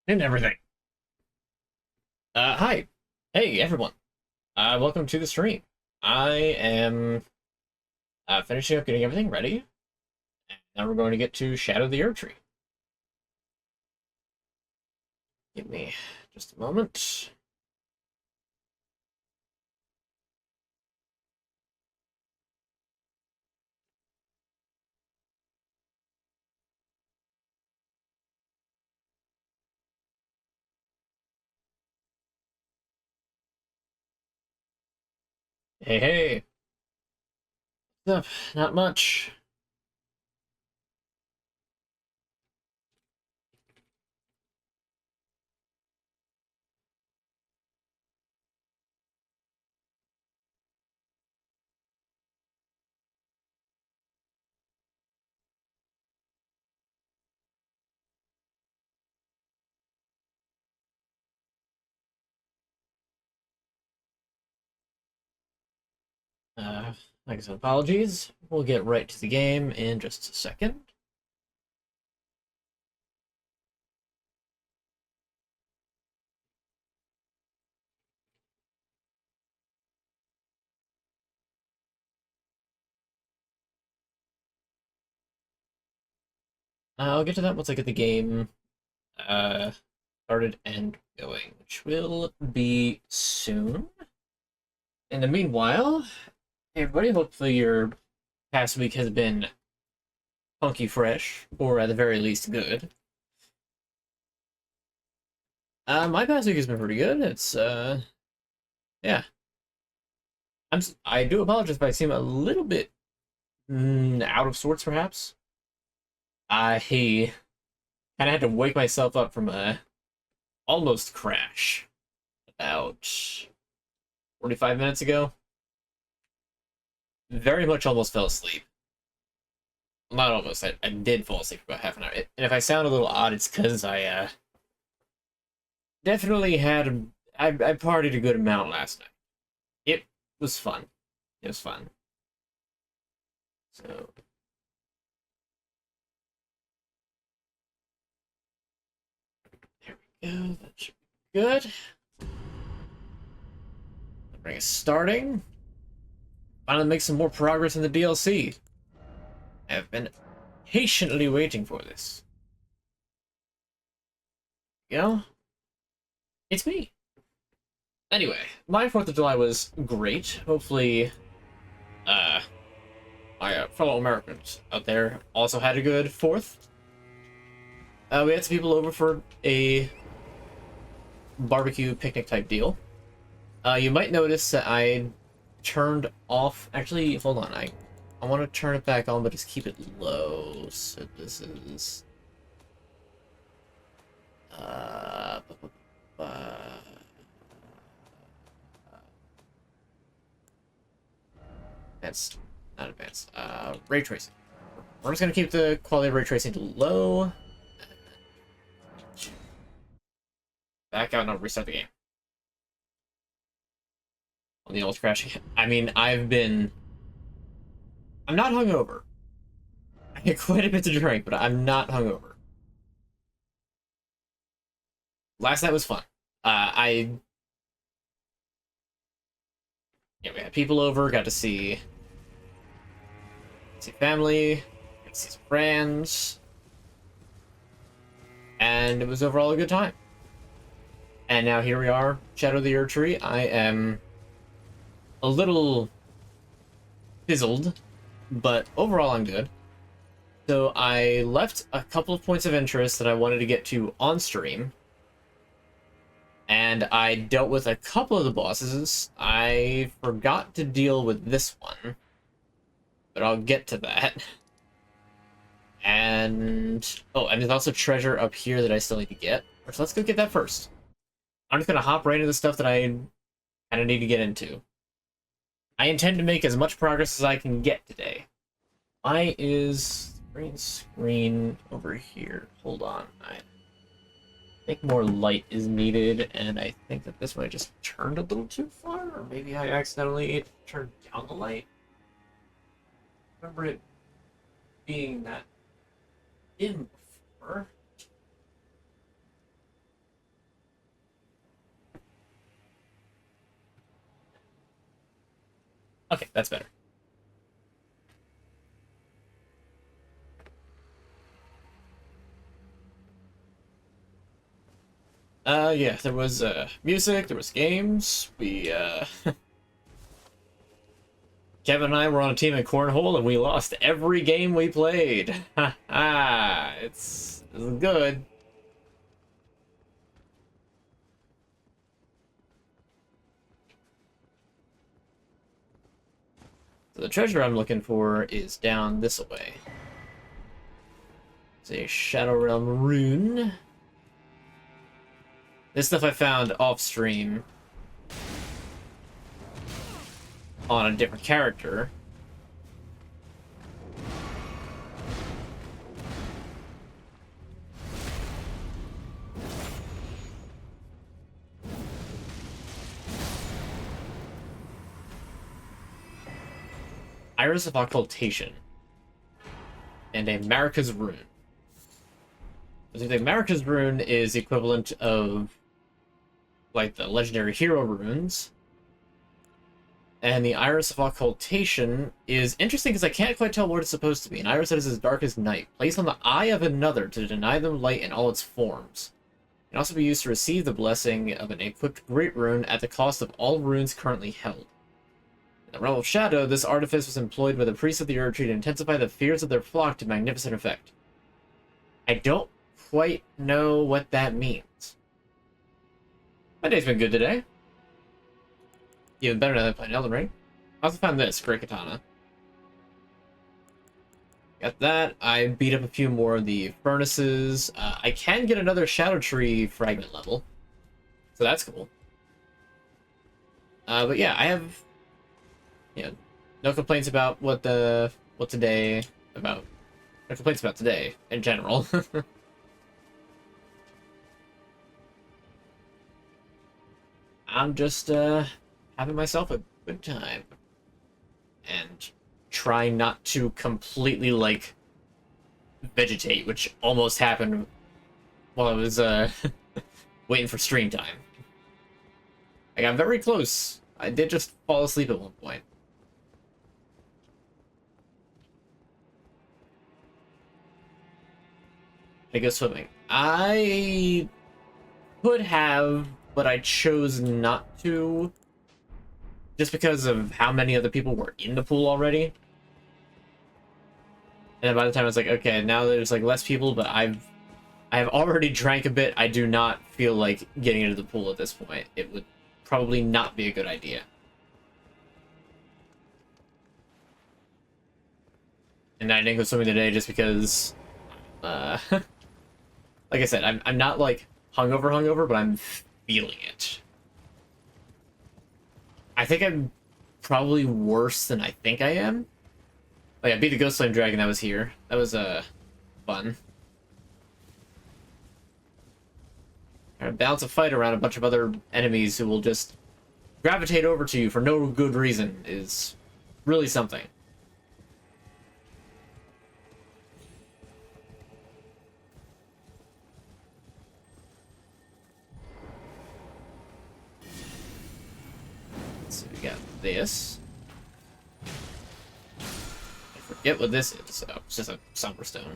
And everything. Hi. Hey, everyone. Welcome to the stream. I am finishing up getting everything ready, and now we're going to get to Shadow the Erdtree. Give me just a moment. Hey, hey. What's up? Not much. Like I said, apologies. We'll get right to the game in just a second. I'll get to that once I get the game uh, started and going, which will be soon. In the meanwhile, hey everybody, hopefully your past week has been funky fresh, or at the very least good. My past week has been pretty good. It's yeah. I do apologize if I seem a little bit out of sorts, perhaps. I kind of had to wake myself up from a almost crash about 45 minutes ago. Very much almost fell asleep. Not almost. I did fall asleep for about half an hour. And if I sound a little odd, it's because I definitely had I partied a good amount last night. It was fun. It was fun. So there we go. That should be good. Bring us starting. Finally make some more progress in the DLC. I've been patiently waiting for this. You know? It's me. Anyway, my 4th of July was great. Hopefully, uh, my fellow Americans out there also had a good 4th. We had some people over for a barbecue picnic type deal. You might notice that I turned off. Actually, hold on. I want to turn it back on, but just keep it low. So this is uh, advanced, not advanced. Ray tracing. We're just gonna keep the quality of ray tracing to low. Back out and I'll restart the game. On the old crashing. I mean, I'm not hungover. I get quite a bit to drink, but I'm not hungover. Last night was fun. I Yeah, we had people over, got to see family, got to see some friends, and it was overall a good time. And now here we are, Shadow the Erdtree. I am a little fizzled, but overall I'm good. So I left a couple of points of interest that I wanted to get to on stream, and I dealt with a couple of the bosses. I forgot to deal with this one, but I'll get to that. And there's also treasure up here that I still need to get. So let's go get that first. I'm just gonna hop right into the stuff that I kind of need to get into. I intend to make as much progress as I can get today. Why is green screen over here? Hold on. I think more light is needed, and I think that this one I just turned a little too far, or maybe I accidentally turned down the light. Remember it being that dim before. Okay, that's better. Yeah, there was, music, there was games, Kevin and I were on a team in Cornhole, and we lost every game we played. Ha ha, it's good. So the treasure I'm looking for is down this way. It's a Shadow Realm rune. This stuff I found off-stream on a different character. Iris of Occultation. And a Marika's Rune. I think the Marika's Rune is equivalent of like the legendary hero runes. And the Iris of Occultation is interesting because I can't quite tell what it's supposed to be. An iris that is as dark as night, placed on the eye of another to deny them light in all its forms. It can also be used to receive the blessing of an equipped great rune at the cost of all runes currently held. In the realm of shadow, this artifice was employed by the priests of the Erdtree to intensify the fears of their flock to magnificent effect. I don't quite know what that means. My day's been good today. Even better than playing Elden Ring. I also found this, Great Katana. Got that. I beat up a few more of the furnaces. I can get another Shadow Tree fragment level. So that's cool. But yeah, I have... Yeah, no complaints about no complaints about today, in general. I'm just, having myself a good time. And trying not to completely, like, vegetate, which almost happened while I was, waiting for stream time. I got very close. I did just fall asleep at one point. I go swimming. I could have, but I chose not to. Just because of how many other people were in the pool already. And then by the time I was like, okay, now there's like less people, but I have already drank a bit. I do not feel like getting into the pool at this point. It would probably not be a good idea. And I didn't go swimming today just because, like I said, I'm not like hungover, but I'm feeling it. I think I'm probably worse than I think I am. Like, I beat the Ghost Flame Dragon that was here. That was, fun. Trying to balance a fight around a bunch of other enemies who will just gravitate over to you for no good reason is really something. So we got this. I forget what this is. Oh, it's just a somber stone.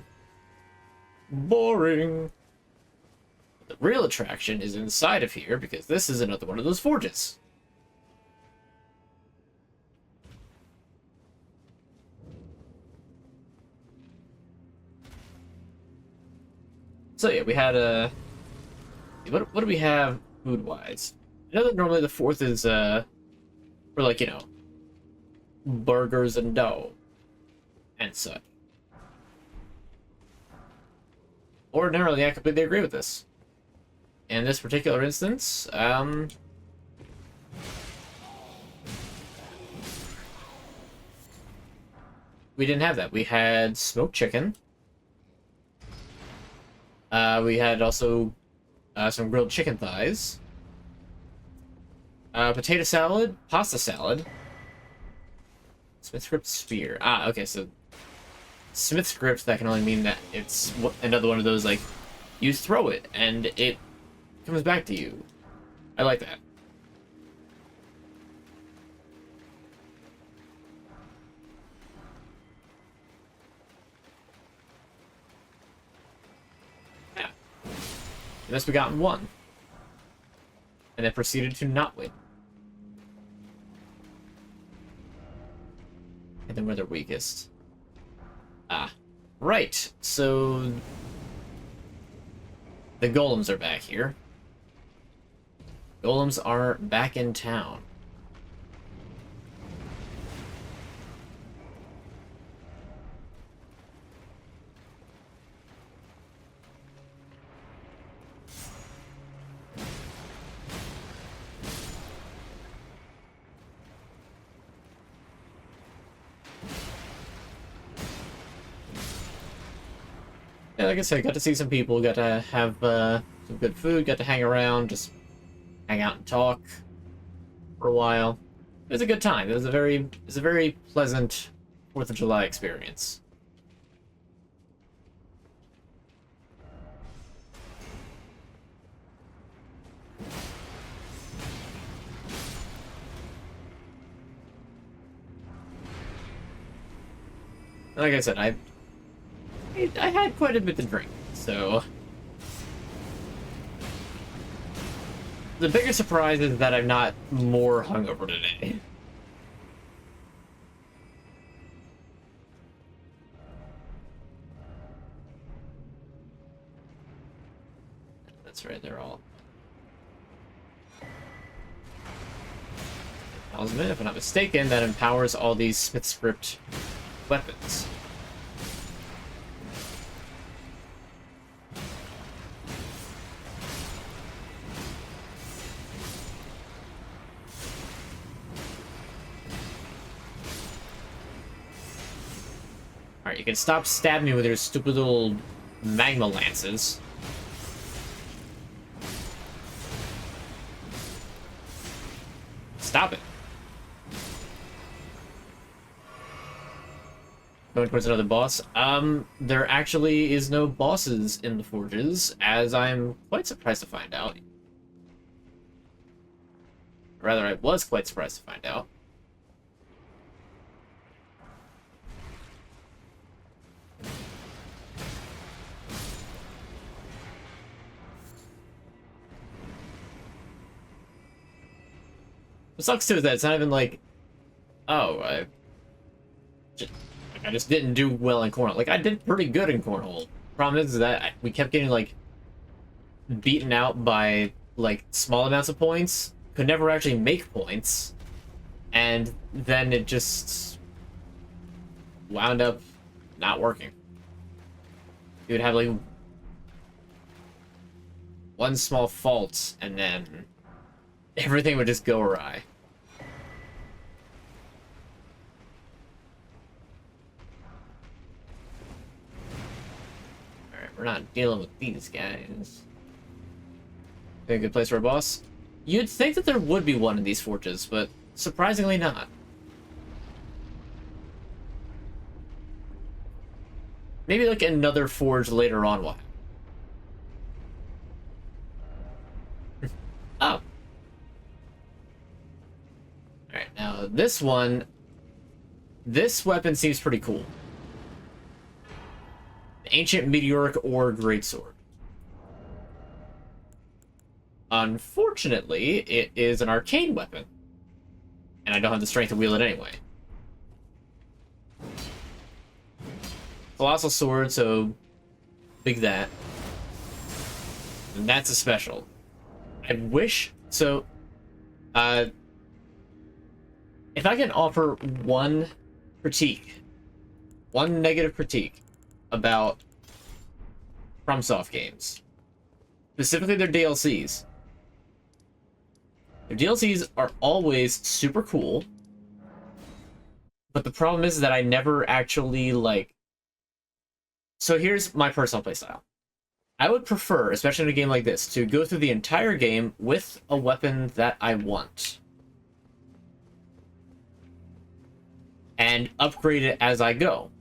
Boring. The real attraction is inside of here because this is another one of those forges. So yeah, we had a. What do we have food wise? I know that normally the fourth is for like, you know, burgers and dough and such. Ordinarily, I completely agree with this. In this particular instance, we didn't have that. We had smoked chicken. We had also some grilled chicken thighs. Potato salad, pasta salad. Smith's Grip Spear. Ah, okay, so Smith's Grip, that can only mean that it's another one of those, like, you throw it, and it comes back to you. I like that. You must be gotten one. And then proceeded to not win. And then we're their weakest. Ah. Right. So... the golems are back here. Golems are back in town. Yeah, like I said, got to see some people, got to have some good food, got to hang around, just hang out and talk for a while. It was a good time. It was a very pleasant 4th of July experience. Like I said, I had quite a bit to drink, so... the biggest surprise is that I'm not more hungover today. That's right, they're all... talisman, if I'm not mistaken, that empowers all these Smith script weapons. Alright, you can stop stabbing me with your stupid little magma lances. Stop it. Going towards another boss. There actually is no bosses in the forges, as I'm quite surprised to find out. Rather, I was quite surprised to find out. What sucks too is that it's not even like, oh, I just didn't do well in Cornhole. Like, I did pretty good in Cornhole. Problem is that we kept getting, like, beaten out by, like, small amounts of points. Could never actually make points. And then it just wound up not working. You would have, like, one small fault, and then everything would just go awry. Alright, we're not dealing with these guys. Think a good place for a boss? You'd think that there would be one in these forges, but surprisingly not. Maybe like another forge later on will have. Oh. Alright, now this one... this weapon seems pretty cool. The Ancient Meteoric Ore Greatsword. Unfortunately, it is an arcane weapon. And I don't have the strength to wield it anyway. Colossal Sword, so... big that. And that's a special. I wish... so... if I can offer one critique, one negative critique about FromSoft games, specifically their DLCs. Their DLCs are always super cool, but the problem is that I never actually, like... so here's my personal playstyle. I would prefer, especially in a game like this, to go through the entire game with a weapon that I want. And upgrade it as I go.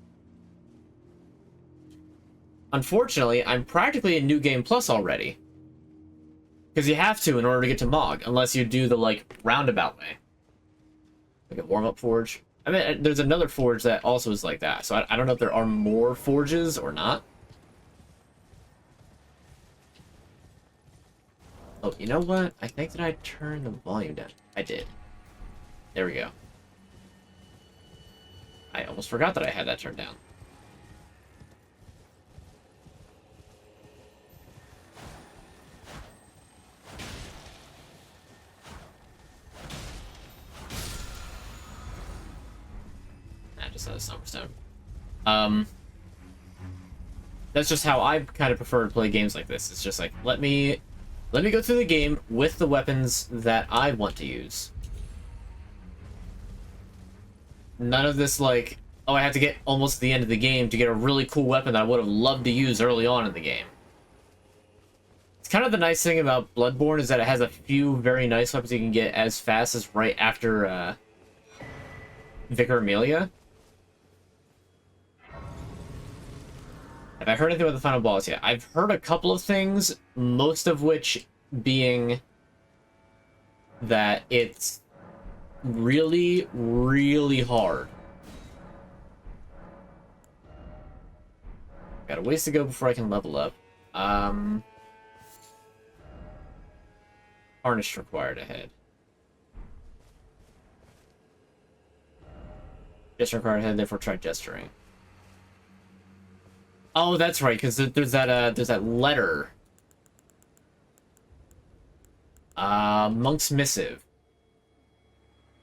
Unfortunately, I'm practically in New Game Plus already. Because you have to in order to get to Mog, unless you do the, like, roundabout way. Like a warm-up forge. I mean, there's another forge that also is like that, so I don't know if there are more forges or not. Oh, you know what? I think that I turned the volume down. I did. There we go. I almost forgot that I had that turned down. Nah, just a summer stone. That's just how I kind of prefer to play games like this. It's just like, let me go through the game with the weapons that I want to use. None of this like, oh, I have to get almost to the end of the game to get a really cool weapon that I would have loved to use early on in the game. It's kind of the nice thing about Bloodborne is that it has a few very nice weapons you can get as fast as right after Vicar Amelia. Have I heard anything about the final boss yet? I've heard a couple of things, most of which being that it's really, really hard. Got a ways to go before I can level up. Harness required ahead. Gesture required ahead, therefore try gesturing. Oh, that's right, because there's that letter. Monk's Missive.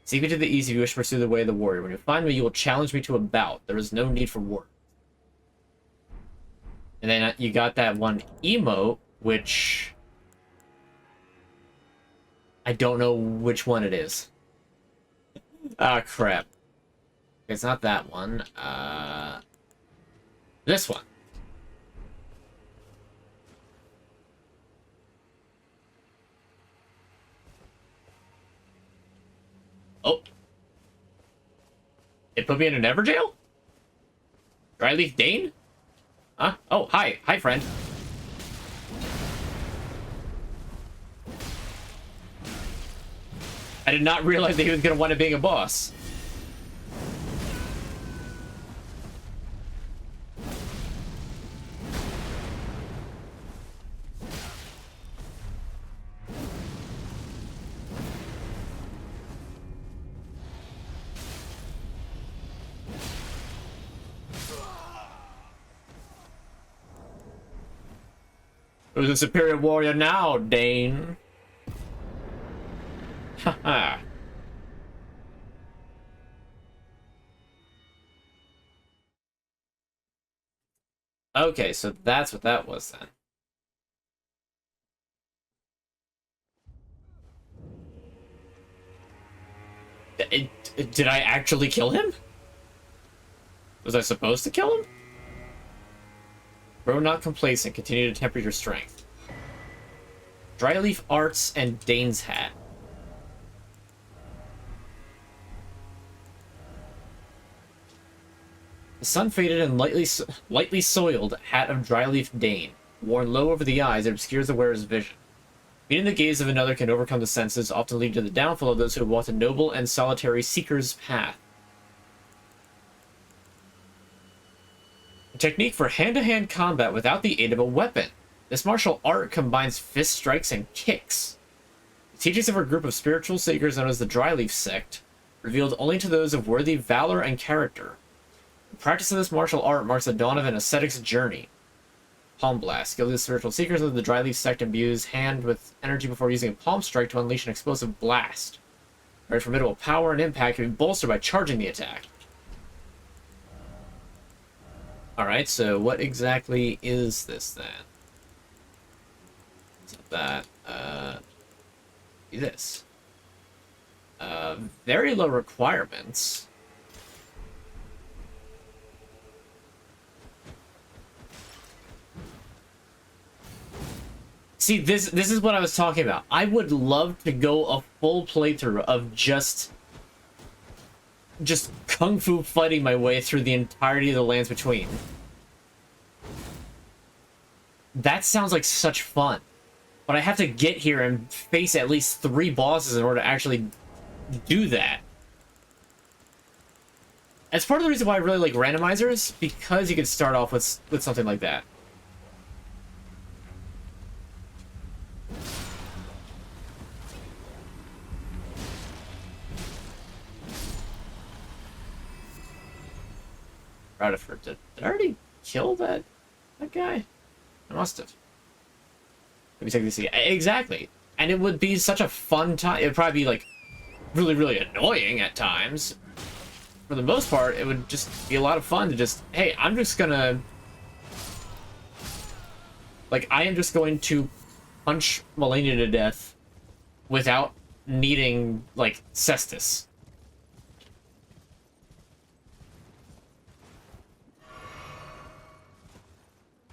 Seek me to the east if you wish to pursue the way of the warrior. When you find me, you will challenge me to a bout. There is no need for war. And then you got that one emote, which I don't know which one it is. Ah, crap. It's not that one. This one. Oh. It put me in an Ever jail? Dryleaf Dane? Huh? Oh, hi. Hi, friend. I did not realize that he was going to wind up being a boss. Who's a superior warrior now, Dane? Haha. Okay, so that's what that was then. Did I actually kill him? Was I supposed to kill him? Grow not complacent. Continue to temper your strength. Dryleaf Arts and Dane's Hat. The sun-faded and lightly soiled hat of Dryleaf Dane. Worn low over the eyes, it obscures the wearer's vision. Meeting the gaze of another can overcome the senses, often leading to the downfall of those who have walked a noble and solitary seeker's path. A technique for hand-to-hand combat without the aid of a weapon. This martial art combines fist strikes and kicks. The teachings of a group of spiritual seekers known as the Dryleaf Sect, revealed only to those of worthy valor and character. The practice of this martial art marks the dawn of an ascetic's journey. Palm Blast. Skilled spiritual seekers of the Dryleaf Sect imbues hand with energy before using a palm strike to unleash an explosive blast. Very formidable power and impact can be bolstered by charging the attack. Alright, so what exactly is this then? So that, this. Very low requirements. See, this is what I was talking about. I would love to go a full playthrough of just kung fu fighting my way through the entirety of the Lands Between. That sounds like such fun. But I have to get here and face at least 3 bosses in order to actually do that. That's part of the reason why I really like randomizers, because you can start off with something like that. Proud of her. Did I already kill that guy? I must have. Let me take this. Exactly. And it would be such a fun time. It would probably be like really, really annoying at times. For the most part, it would just be a lot of fun to just, hey, I'm just gonna... Like, I am just going to punch Melania to death without needing, like, Cestus.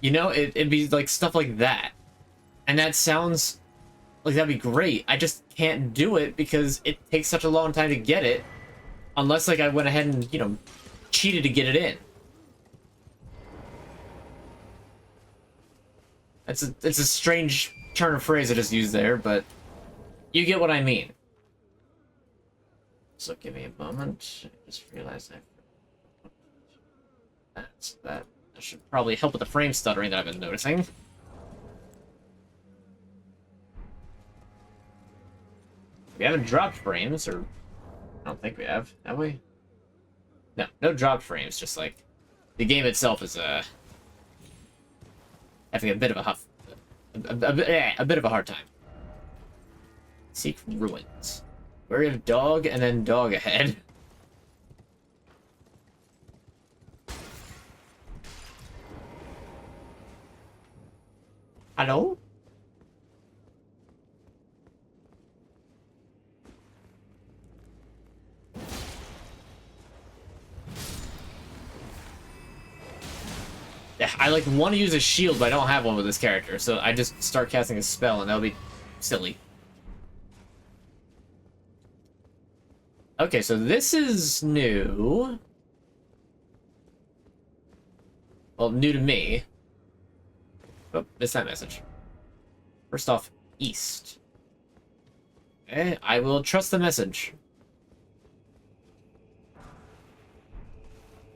You know, it'd be, like, stuff like that. And that sounds like that'd be great. I just can't do it because it takes such a long time to get it. Unless, like, I went ahead and, you know, cheated to get it in. It's a strange turn of phrase I just used there, but you get what I mean. So give me a moment. I just realized that should probably help with the frame stuttering that I've been noticing. We haven't dropped frames, or I don't think we have we? No, no dropped frames. Just like the game itself is having a bit of a bit of a hard time. Seek ruins. Wary of dog and then dog ahead. Hello? I like want to use a shield, but I don't have one with this character, so I just start casting a spell, and that'll be silly. Okay, so this is new. Well, new to me. Oh, missed that message. First off, east. Okay, I will trust the message.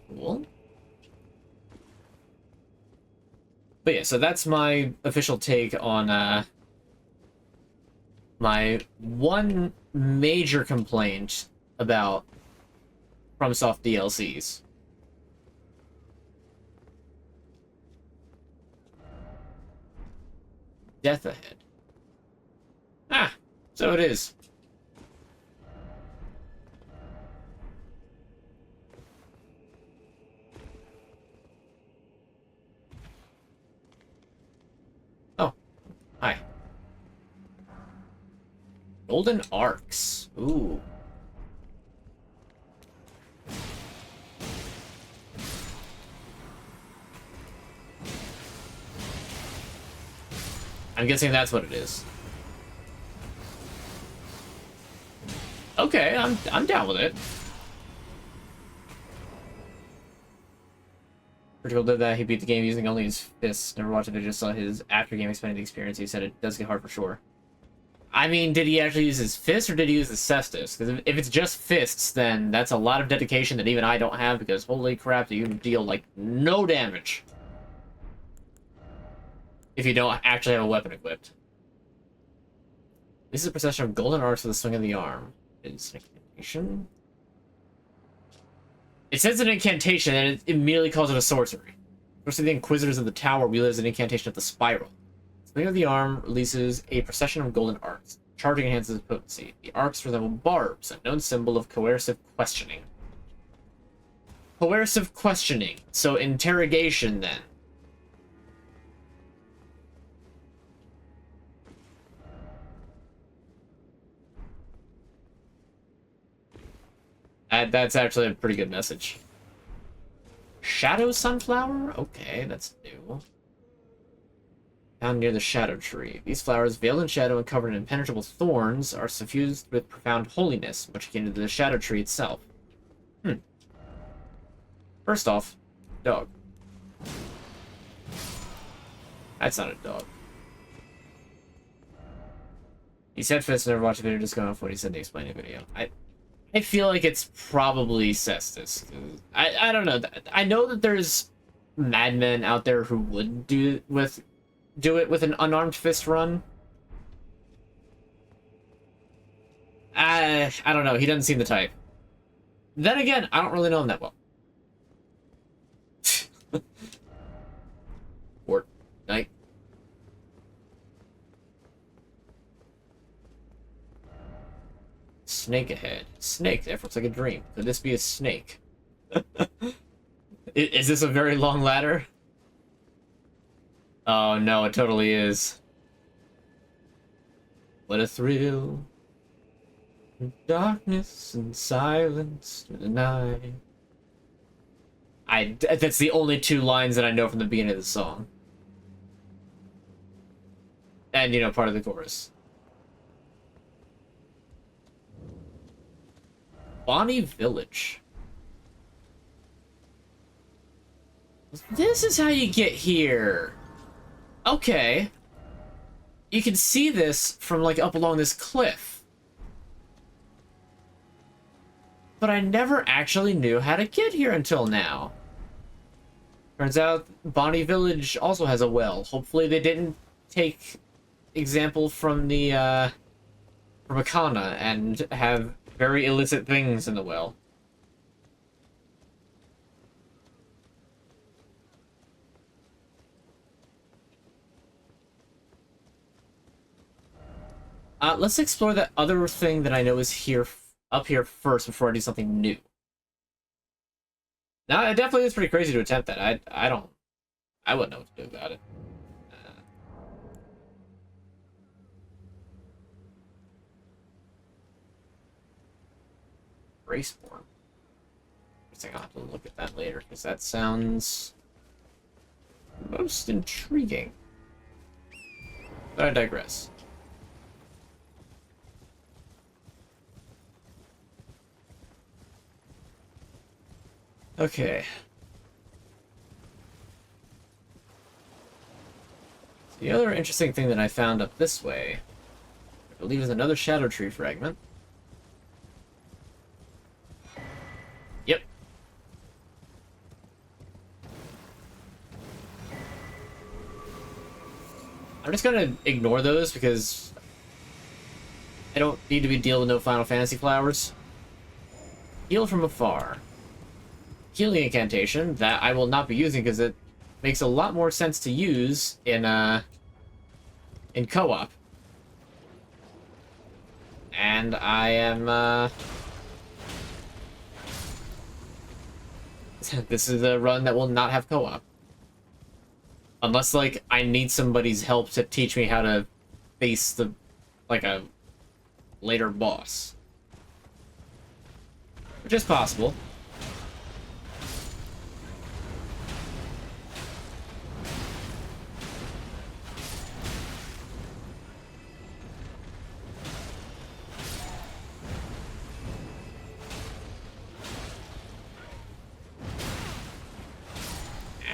Cool. But yeah, so that's my official take on my one major complaint about FromSoft DLCs. Death ahead. Ah, so it is. Oh, hi. Golden arcs. Ooh. I'm guessing that's what it is. Okay, I'm down with it. Critical did that. He beat the game using only his fists. Never watched it. I just saw his after game explaining the experience. He said it does get hard for sure. I mean, did he actually use his fists or did he use the cestus? Because if it's just fists, then that's a lot of dedication that even I don't have. Because holy crap, you deal like no damage if you don't actually have a weapon equipped. This is a procession of golden arcs with a swing of the arm. It's an incantation. It says an incantation, and it immediately calls it a sorcery. Especially the Inquisitors of the Tower wield as an incantation of the spiral. Swing of the arm releases a procession of golden arcs. Charging enhances potency. The arcs resemble barbs, a known symbol of coercive questioning. Coercive questioning. So interrogation, then. That's actually a pretty good message. Shadow Sunflower? Okay, that's new. Found near the Shadow Tree. These flowers, veiled in shadow and covered in impenetrable thorns, are suffused with profound holiness, much akin to the Shadow Tree itself. First off, dog. That's not a dog. He said Fist never watched a video just going off what he said in the explaining video. I feel like it's probably Cestus. I don't know. I know that there's madmen out there who would do it with an unarmed fist run. I don't know. He doesn't seem the type. Then again, I don't really know him that well. Fortnite. Snake ahead. Snake, therefore it's like a dream. Could this be a snake? Is this a very long ladder? Oh no, it totally is. What a thrill. Darkness and silence through the night. That's the only two lines that I know from the beginning of the song. And, you know, part of the chorus. Bonnie Village. This is how you get here. Okay. You can see this from, like, up along this cliff. But I never actually knew how to get here until now. Turns out Bonnie Village also has a well. Hopefully they didn't take example from the, from Akana and have very illicit things in the well. Let's explore that other thing that I know is here, up here first before I do something new. Now, it definitely is pretty crazy to attempt that. I wouldn't know what to do about it. Raceborn. I guess I'll have to look at that later, because that sounds most intriguing. But I digress. Okay. The other interesting thing that I found up this way, I believe, is another Shadow Tree fragment. Yep. I'm just gonna ignore those because I don't need to be dealing with no Final Fantasy flowers. Heal from afar. Healing incantation that I will not be using because it makes a lot more sense to use in co-op. And I am this is a run that will not have co-op. Unless, like, I need somebody's help to teach me how to face the, like, a later boss. Which is possible.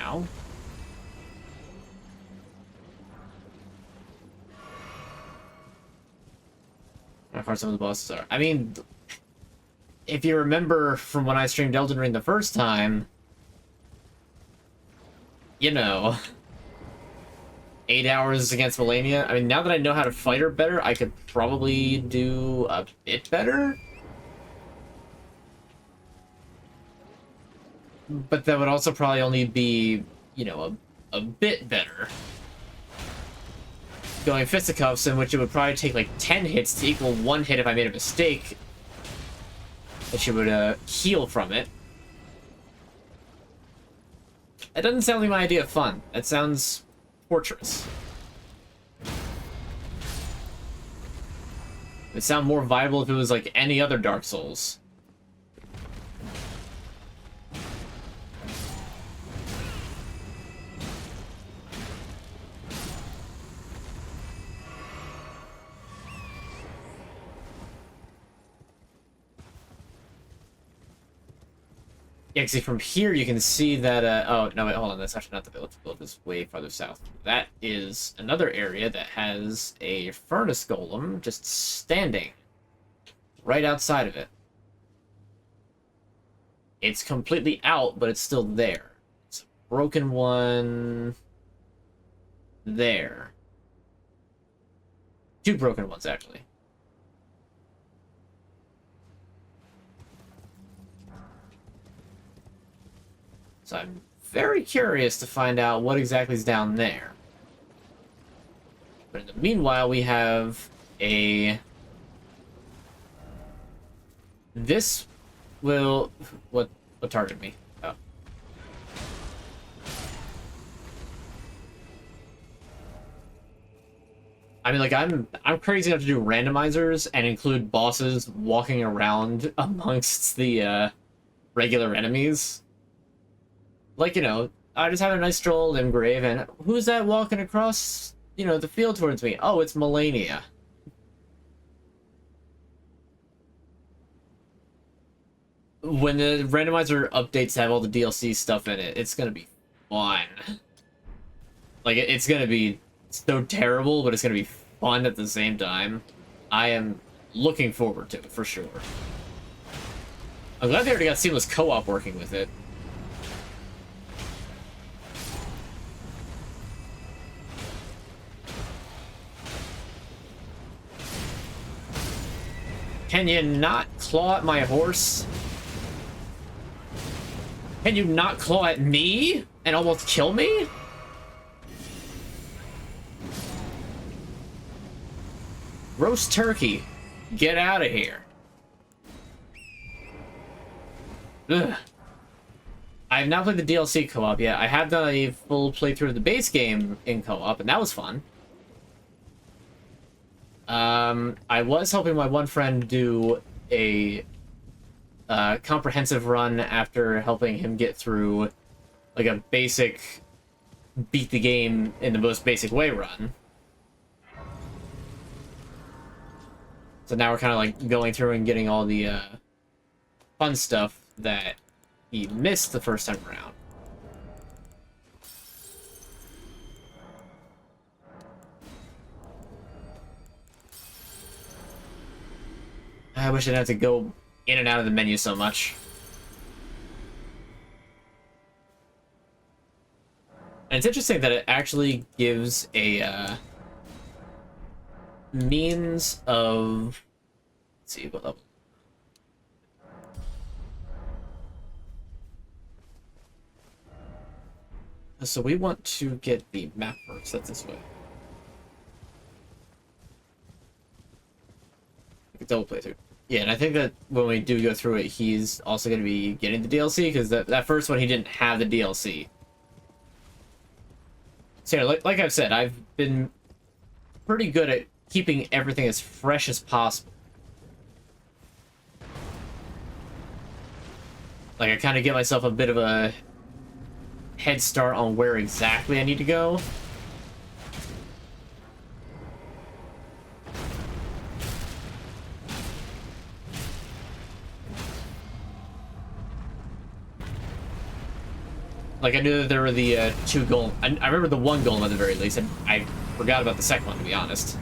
Ow. How far some of the bosses are. I mean, if you remember from when I streamed Elden Ring the first time, you know, 8 hours against Melania. I mean, now that I know how to fight her better, I could probably do a bit better. But that would also probably only be, you know, a bit better. Going fisticuffs, in which it would probably take like 10 hits to equal 1 hit if I made a mistake. That she would heal from it. That doesn't sound like my idea of fun. That sounds torturous. It would sound more viable if it was like any other Dark Souls. Yeah, see, from here you can see that, oh, no, wait, hold on, that's actually not the village. The village is way farther south. That is another area that has a furnace golem just standing right outside of it. It's completely out, but it's still there. It's a broken one there. 2 broken ones, actually. So I'm very curious to find out what exactly is down there. But in the meanwhile, we have a... This will... What targeted me? Oh. I mean, like, I'm crazy enough to do randomizers and include bosses walking around amongst the regular enemies. Like, you know, I just had a nice stroll in Grave, and who's that walking across, you know, the field towards me? Oh, it's Melania. When the randomizer updates have all the DLC stuff in it, it's gonna be fun. Like, it's gonna be so terrible, but it's gonna be fun at the same time. I am looking forward to it, for sure. I'm glad they already got seamless co-op working with it. Can you not claw at my horse? Can you not claw at me and almost kill me? Roast turkey. Get out of here. Ugh. I have not played the DLC co-op yet. I have done a full playthrough of the base game in co-op, and that was fun. I was helping my one friend do a comprehensive run after helping him get through like a basic beat the game in the most basic way run. So now we're kind of like going through and getting all the fun stuff that he missed the first time around. I wish I didn't have to go in and out of the menu so much. And it's interesting that it actually gives a means of... Let's see, what level? So we want to get the map first. That's this way. Double playthrough. Yeah, and I think that when we do go through it, he's also going to be getting the DLC, because that first one, he didn't have the DLC. So, yeah, like I've said, I've been pretty good at keeping everything as fresh as possible. Like, I kind of get myself a bit of a head start on where exactly I need to go. Like, I knew that there were the two golem... I remember the one golem at the very least, and I forgot about the second one, to be honest.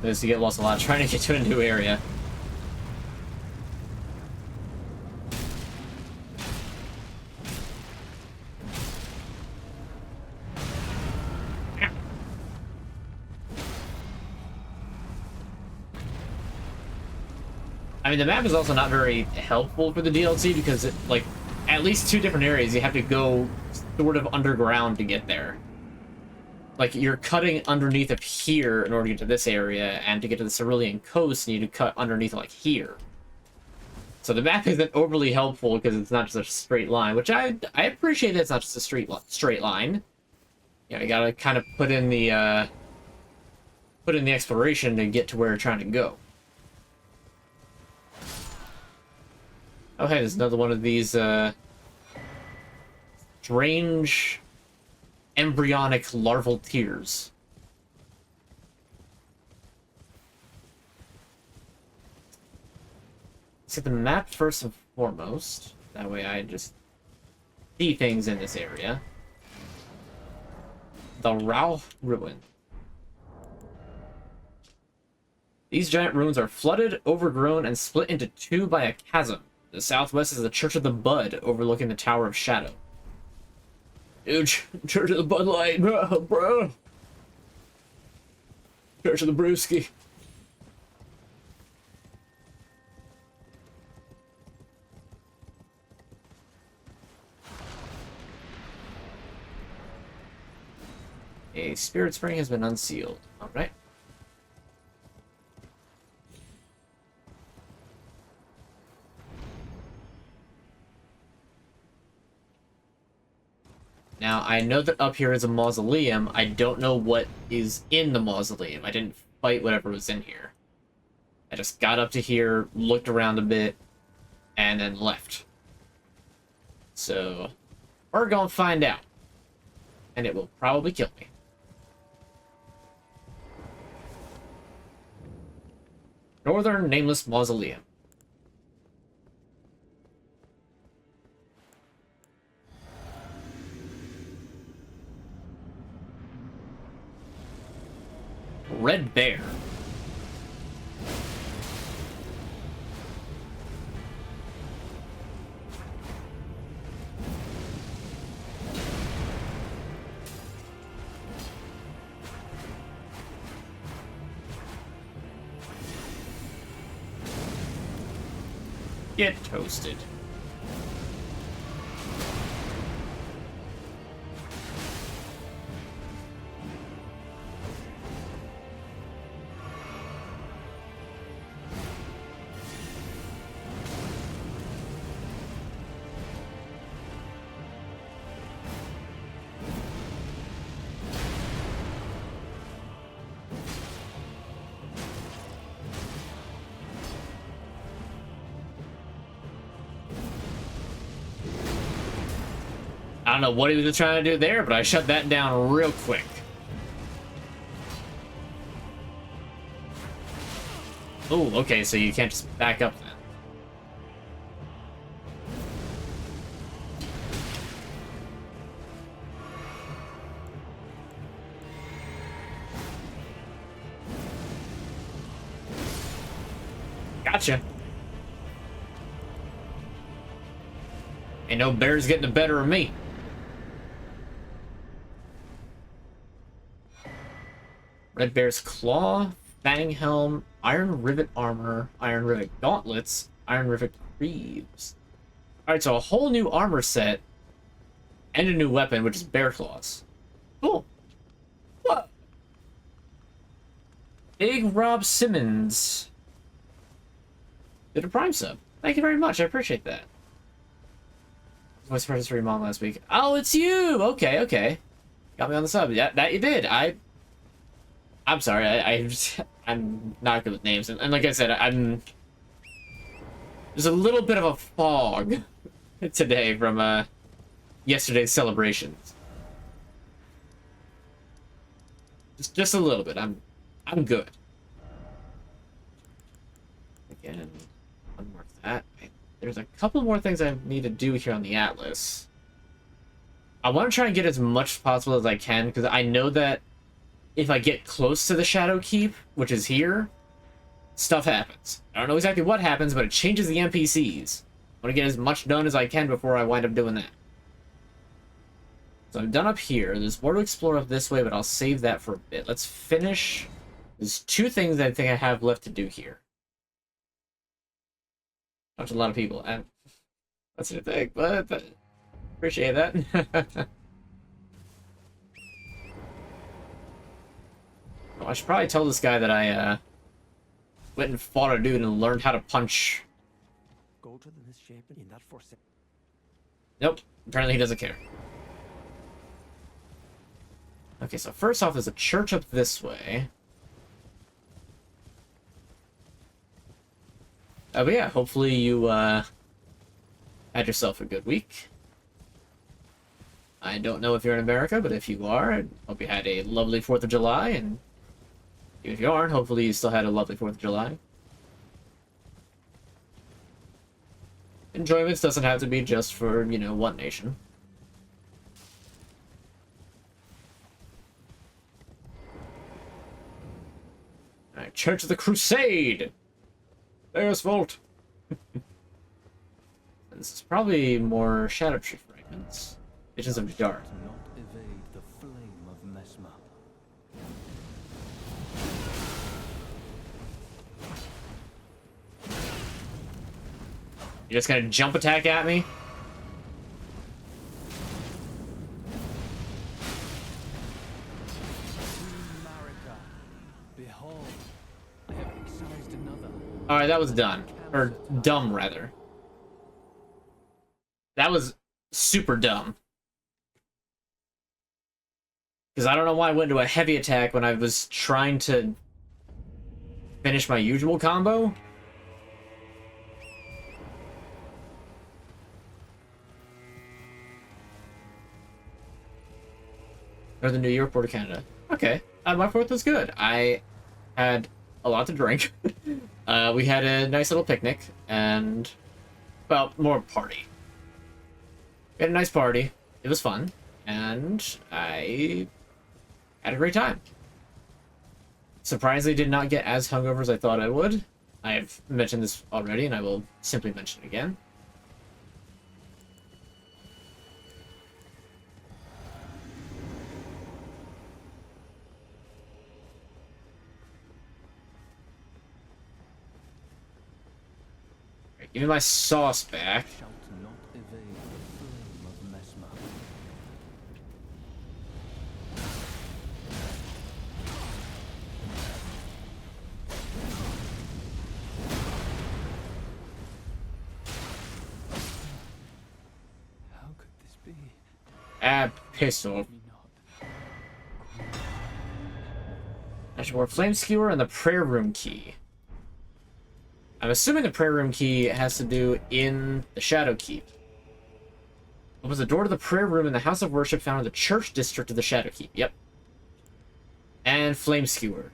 Is to get lost a lot trying to get to a new area. I mean, the map is also not very helpful for the DLC because, it, like, at least two different areas, you have to go sort of underground to get there. Like, you're cutting underneath of here in order to get to this area, and to get to the Cerulean Coast, you need to cut underneath, like, here. So the map isn't overly helpful because it's not just a straight line, which I appreciate that it's not just a straight line. You know, you gotta kind of put in the exploration to get to where you're trying to go. Oh, hey, there's another one of these, strange... embryonic larval tears. Let's get the map first and foremost. That way I just see things in this area. The Rauch Ruin. These giant ruins are flooded, overgrown, and split into two by a chasm. The southwest is the Church of the Bud, overlooking the Tower of Shadow. Dude, Church of the Bud Light, bro. Church of the Brewski. A spirit spring has been unsealed. Alright. Now, I know that up here is a mausoleum. I don't know what is in the mausoleum. I didn't fight whatever was in here. I just got up to here, looked around a bit, and then left. So, we're gonna find out. And it will probably kill me. Northern Nameless Mausoleum. Red Bear. Get toasted. I don't know what he was trying to do there, but I shut that down real quick. Oh, okay, so you can't just back up then. Gotcha. Ain't no bears getting the better of me. Red Bear's Claw, Fang Helm, Iron Rivet Armor, Iron Rivet Gauntlets, Iron Rivet Greaves. Alright, so a whole new armor set and a new weapon, which is Bear Claws. Cool. What? Big Rob Simmons did a Prime sub. Thank you very much. I appreciate that. Voice Precious for your mom last week. Oh, it's you! Okay, okay. Got me on the sub. Yeah, that you did. I'm sorry, I'm not good with names, and like I said, there's a little bit of a fog today from yesterday's celebrations. Just a little bit. I'm good. Again, unmark that. There's a couple more things I need to do here on the Atlas. I want to try and get as much as possible as I can, because I know that if I get close to the Shadow Keep, which is here, stuff happens. I don't know exactly what happens, but it changes the NPCs. I want to get as much done as I can before I wind up doing that. So I'm done up here. There's more to explore up this way, but I'll save that for a bit. Let's finish. There's two things I think I have left to do here. Talked to a lot of people. That's your thing, but appreciate that. Oh, I should probably tell this guy that I went and fought a dude and learned how to punch. Go to the misshapen in that force. Nope. Apparently he doesn't care. Okay, so first off, there's a church up this way. But yeah, hopefully you had yourself a good week. I don't know if you're in America, but if you are, I hope you had a lovely 4th of July, and if you aren't, hopefully you still had a lovely 4th of July. Enjoyments doesn't have to be just for, you know, one nation. Alright, Church of the Crusade! There's Vault! This is probably more Shadow Tree fragments. Visions of Jadar. Not evade the flame of Mesmer. You're just gonna jump attack at me? Marika, behold, I have excised another. Alright, that was done. Or dumb, rather. That was super dumb. Because I don't know why I went into a heavy attack when I was trying to finish my usual combo. Northern New York, border Canada. Okay, my 4th was good. I had a lot to drink. We had a nice little picnic, and, well, more party. We had a nice party. It was fun, and I had a great time. Surprisingly, did not get as hungover as I thought I would. I have mentioned this already, and I will simply mention it again. Give me my sauce back. Shalt not evade the flame of Mesmer. How could this be? Ah, piss off. Me not. I should wear Flame Skewer and the Prayer Room Key. I'm assuming the Prayer Room Key has to do in the Shadow Keep. Opens the door to the prayer room in the House of Worship found in the Church District of the Shadow Keep. Yep. And Flame Skewer.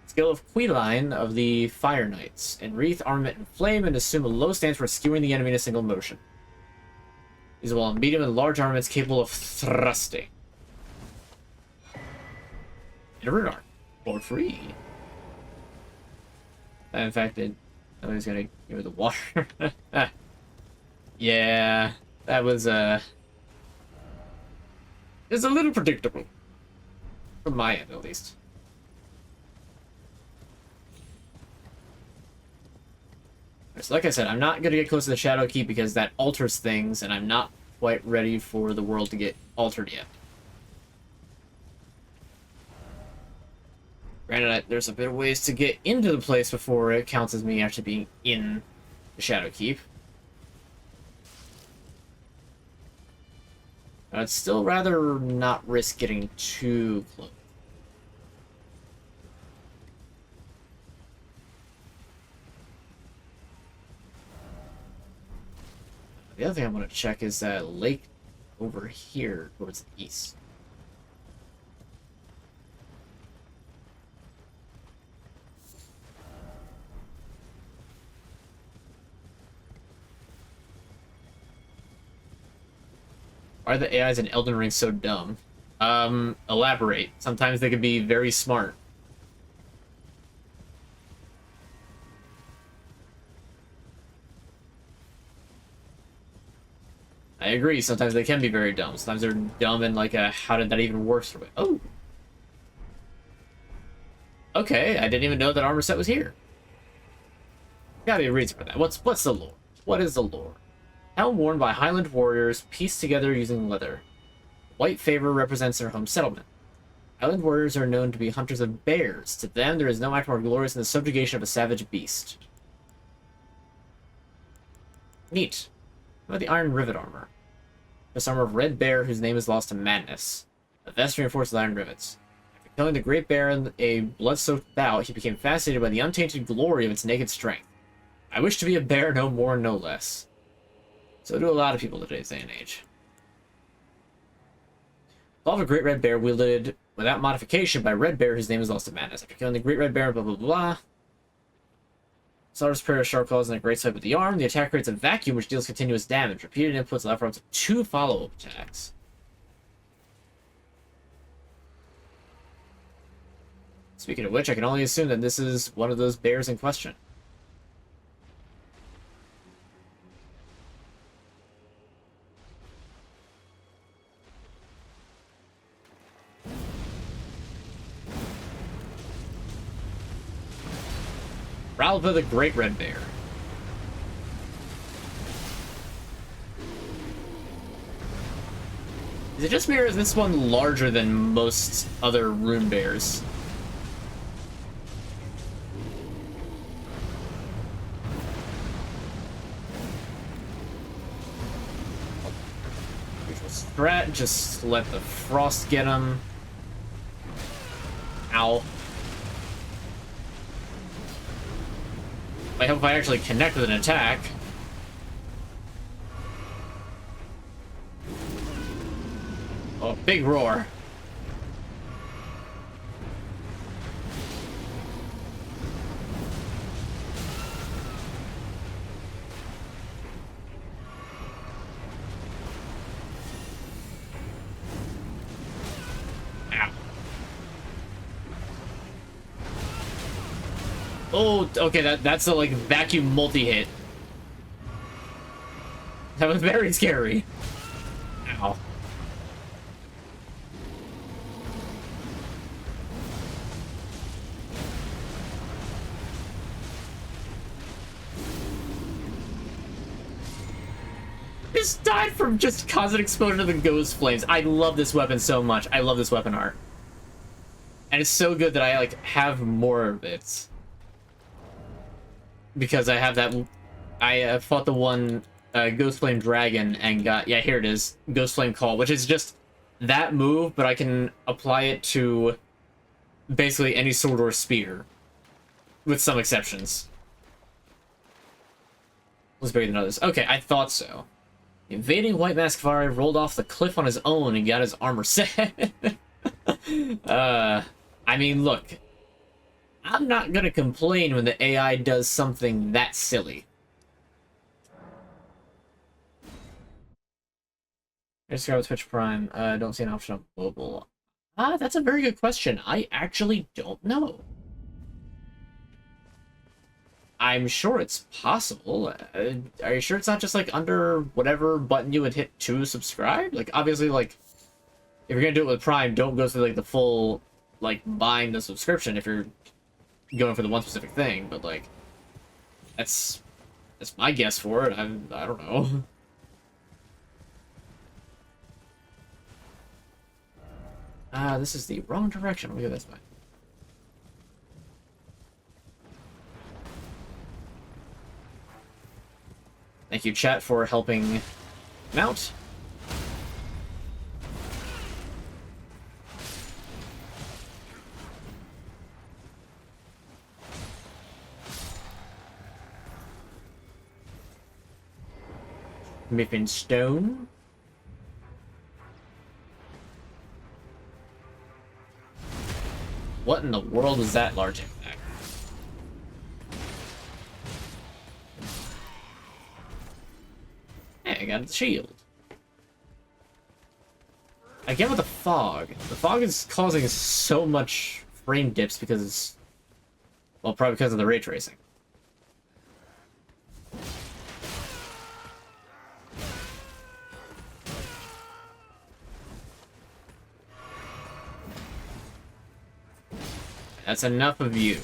Skill of Queeline of the Fire Knights. Enwreath armament in flame and assume a low stance for skewering the enemy in a single motion. These are all medium and large armaments capable of thrusting. And a rune art. For free. In fact, somebody's gonna give me the water. Yeah, that was it's a little predictable. From my end, at least. So like I said, I'm not gonna get close to the Shadow Keep because that alters things, and I'm not quite ready for the world to get altered yet. Granted, there's a bit of ways to get into the place before it counts as me actually being in the Shadow Keep. I'd still rather not risk getting too close. The other thing I want to check is that lake over here towards the east. Why are the AIs in Elden Ring so dumb? Elaborate. Sometimes they can be very smart. I agree, sometimes they can be very dumb. Sometimes they're dumb and like, how did that even work through it? Oh! Okay, I didn't even know that armor set was here. Gotta be a reason for that. What's the lore? What is the lore? Helm worn by Highland warriors, pieced together using leather. White favor represents their home settlement. Highland warriors are known to be hunters of bears. To them, there is no act more glorious than the subjugation of a savage beast. Neat. How about the Iron Rivet armor? This armor of Red Bear, whose name is lost to madness. The vest reinforced with iron rivets. After killing the Great Bear in a blood-soaked bout, he became fascinated by the untainted glory of its naked strength. I wish to be a bear, no more, no less. So do a lot of people in today's day and age. All of a Great Red Bear wielded without modification by Red Bear, whose name is lost to madness. After killing the Great Red Bear, blah blah blah. Slaughter's prayer of sharp claws and a great swipe with the arm. The attack creates a vacuum which deals continuous damage. Repeated inputs allow for up to 2 follow-up attacks. Speaking of which, I can only assume that this is one of those bears in question. Ralph the Great Red Bear. Is it just me, or is this one larger than most other rune bears? Usual strat, just let the frost get him. Ow. I hope I actually connect with an attack. Oh, big roar. Ow. Oh, okay, that's a like vacuum multi-hit. That was very scary. Ow. Just died from just constant exposure to the ghost flames. I love this weapon so much. I love this weapon art. And it's so good that I like have more of it. Because I have that, I fought the one Ghost Flame Dragon and got, yeah, here it is, Ghost Flame Call, which is just that move, but I can apply it to basically any sword or spear, with some exceptions. Was bigger than others. Okay, I thought so. The invading White Mask Vari rolled off the cliff on his own and got his armor set. I mean, look. I'm not gonna complain when the AI does something that silly. I just got with Twitch Prime. I don't see an option on global. That's a very good question. I actually don't know. I'm sure it's possible. Are you sure it's not just like under whatever button you would hit to subscribe? Like, obviously, like, if you're gonna do it with Prime, don't go through like the full, like, buying the subscription if you're going for the one specific thing, but like that's my guess for it. I don't know. This is the wrong direction. Let me go this way. Thank you, chat, for helping mount. Miffin Stone. What in the world is that large impact? Hey, I got the shield. Again with the fog. The fog is causing so much frame dips because it's, well, probably because of the ray tracing. That's enough of you.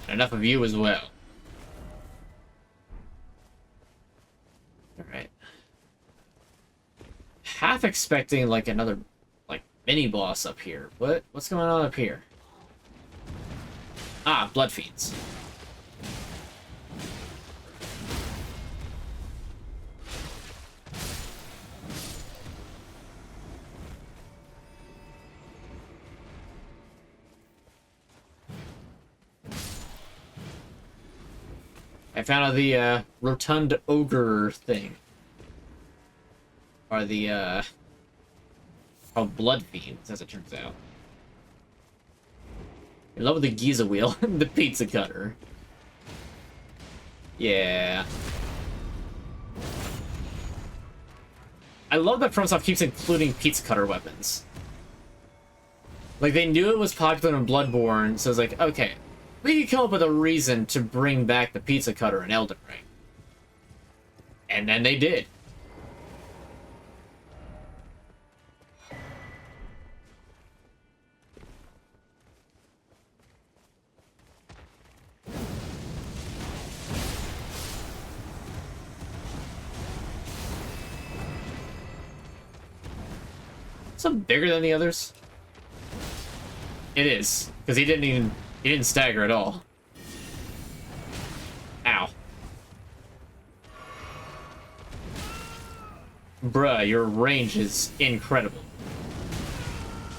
Enough of you as well. Alright. Half expecting like another like mini boss up here. What's going on up here? Ah, blood fiends. I found out the rotund ogre thing. Or the called blood fiends, as it turns out. I love the Giza wheel, the pizza cutter. Yeah. I love that FromSoft keeps including pizza cutter weapons. Like, they knew it was popular in Bloodborne, so it's like, okay, we can come up with a reason to bring back the pizza cutter in Elden Ring. And then they did. Some bigger than the others. It is, because he didn't stagger at all. Ow. Bruh, your range is incredible.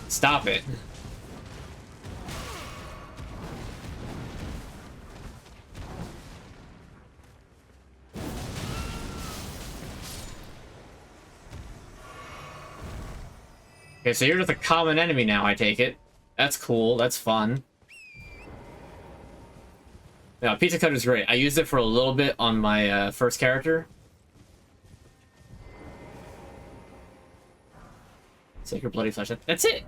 Stop it. Okay, so you're just a common enemy now, I take it. That's cool, that's fun. Yeah, Pizza Cutter's great. I used it for a little bit on my first character. Sacred Bloody Flesh, that's it!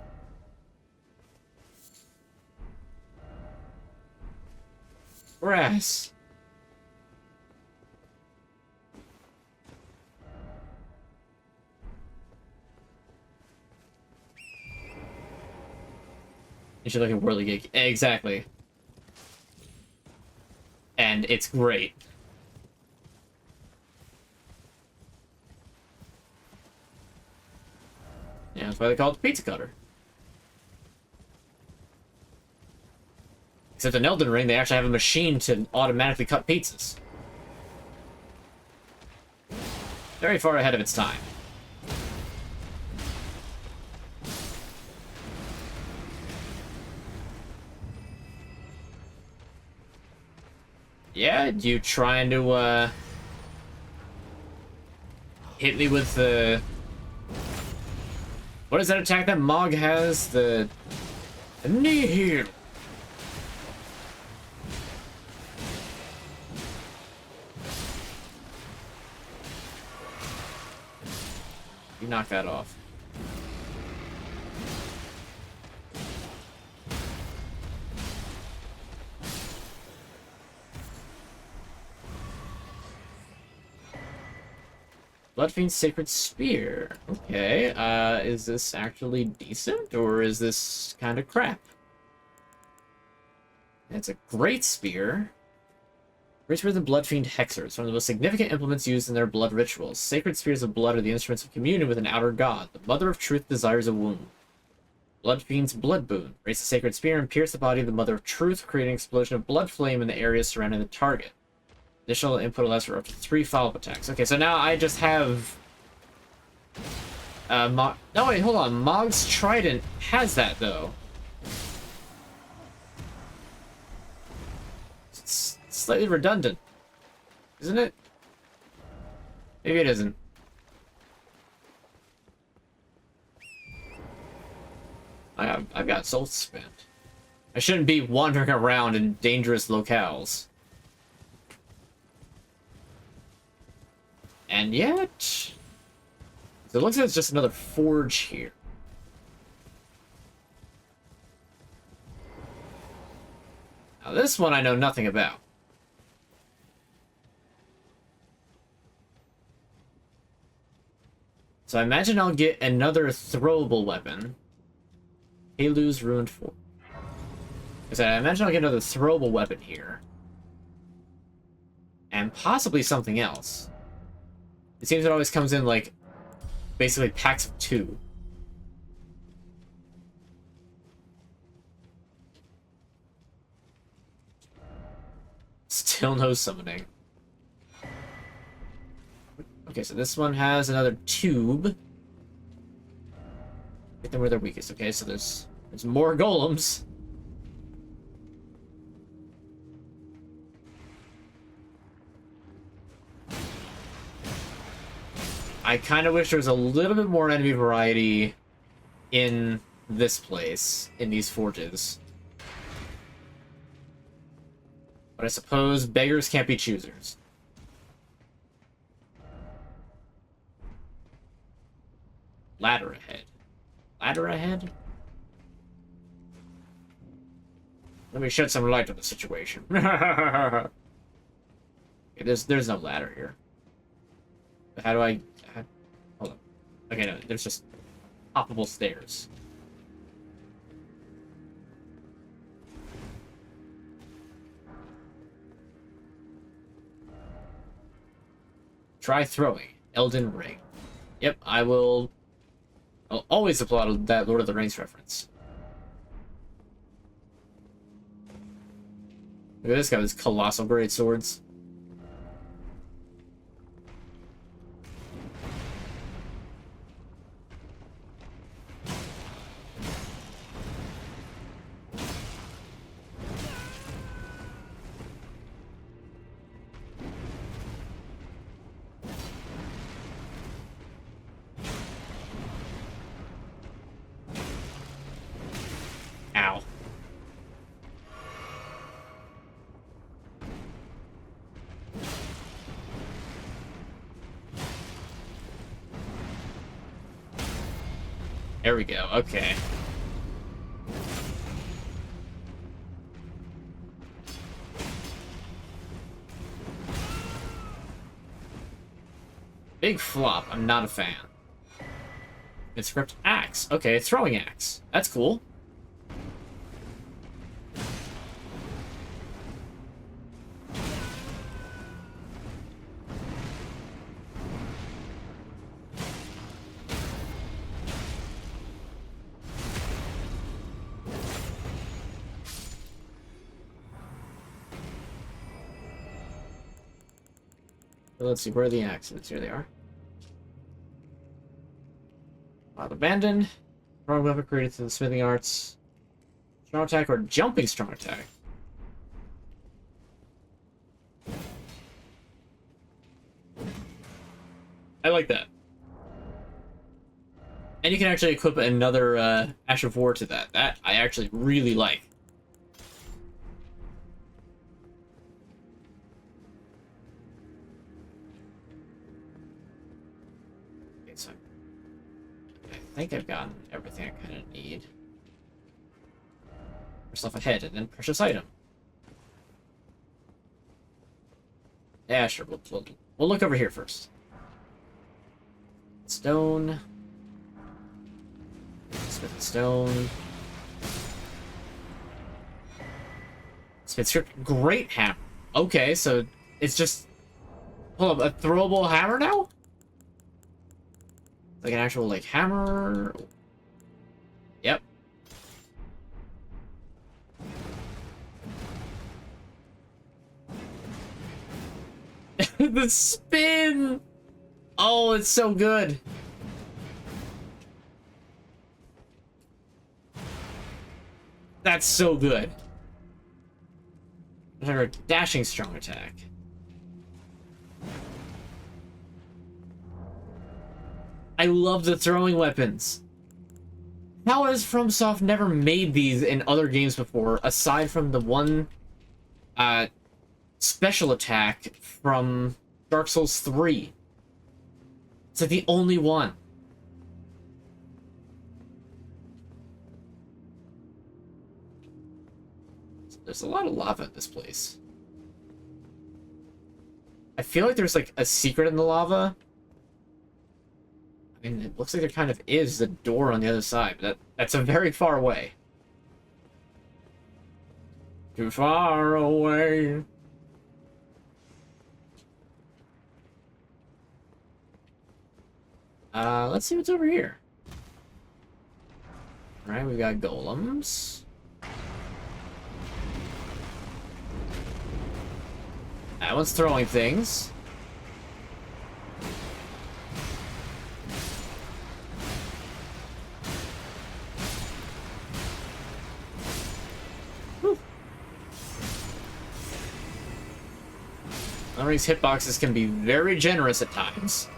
Grass. You should look at Whirligig. Exactly. And it's great. Yeah, that's why they call it the Pizza Cutter. Except in Elden Ring, they actually have a machine to automatically cut pizzas. Very far ahead of its time. Yeah, you trying to, hit me with the... What is that attack that Mog has? The Nihil. You knock that off. Bloodfiend's Sacred Spear. Okay, is this actually decent, or is this kind of crap? It's a great spear. Great Spear of the Bloodfiend Hexer. It's one of the most significant implements used in their blood rituals. Sacred Spears of Blood are the instruments of communion with an outer god. The Mother of Truth desires a wound. Bloodfiend's Blood Boon. Raise the Sacred Spear and pierce the body of the Mother of Truth, creating an explosion of blood flame in the areas surrounding the target. Initial input allows for up to 3 follow-up attacks. Okay, so now I just have... no, wait, hold on. Mog's Trident has that, though. It's slightly redundant, isn't it? Maybe it isn't. I've got soul spent. I shouldn't be wandering around in dangerous locales. And yet... So it looks like it's just another forge here. Now this one I know nothing about. So I imagine I'll get another throwable weapon. Halu's Ruined Forge. So I imagine I'll get another throwable weapon here. And possibly something else. It seems it always comes in, like, basically packs of 2. Still no summoning. Okay, so this one has another tube. Get them where they're weakest. Okay, so there's more golems. I kind of wish there was a little bit more enemy variety in this place, in these forges. But I suppose beggars can't be choosers. ladder ahead. Ladder ahead? Let me shed some light on the situation. Okay, there's no ladder here. But how do I... hold on. Okay, no, there's just hoppable stairs. Try throwing. Elden Ring. Yep, I'll always applaud that Lord of the Rings reference. Look at this guy with his colossal great swords. Ow. There we go, okay. Big flop, I'm not a fan. Conscript axe. Okay, throwing axe. That's cool. Let's see, where are the axes? Here they are. Wild abandoned. Strong weapon created through the smithing arts. Strong attack or jumping strong attack? I like that. And you can actually equip another Ash of War to that. That I actually really like. Okay, so I think I've gotten everything I kind of need. Stuff ahead, and then precious item. Yeah, sure. We'll look over here first. Stone. Smith and stone. Smith script. Great hammer. Okay, so it's just... Hold up, a throwable hammer now? Like an actual, like, hammer? Yep. The spin! Oh, it's so good. That's so good. A dashing strong attack. I love the throwing weapons. How has FromSoft never made these in other games before, aside from the one special attack from Dark Souls 3? It's like the only one. There's a lot of lava at this place. I feel like there's like a secret in the lava. I mean, it looks like there kind of is a door on the other side, but that's a very far away. Too far away. Let's see what's over here. Alright, we've got golems. That one's throwing things. Whew. Ring's hitboxes can be very generous at times.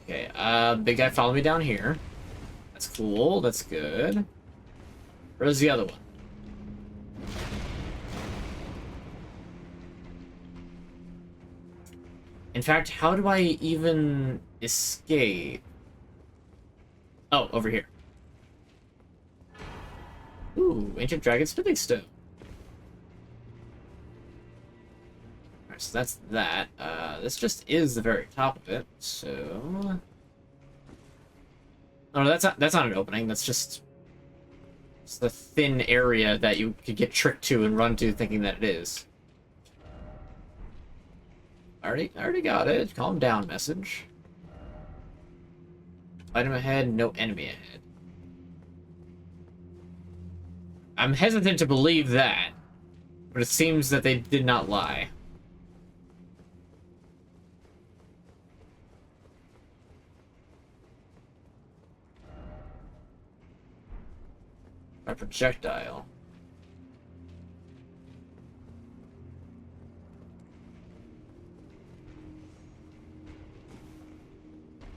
Okay, big guy follow me down here. That's cool, that's good. Where's the other one? In fact, how do I even escape? Oh, over here. Ooh, Ancient Dragon Smithing Stone. Alright, so that's that. This just is the very top of it, so... Oh, no, that's not an opening, that's just... It's the thin area that you could get tricked to and run to thinking that it is. I already got it. Calm down, message. Item ahead, no enemy ahead. I'm hesitant to believe that, but it seems that they did not lie. A projectile.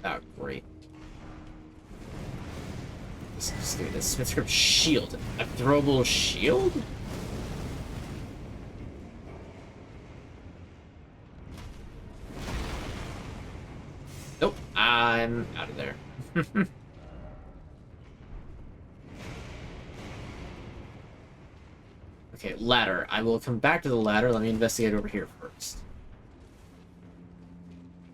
Oh, great. This Smith Script shield. A throwable shield? Nope, I'm out of there. Okay, ladder. I will come back to the ladder. Let me investigate over here first.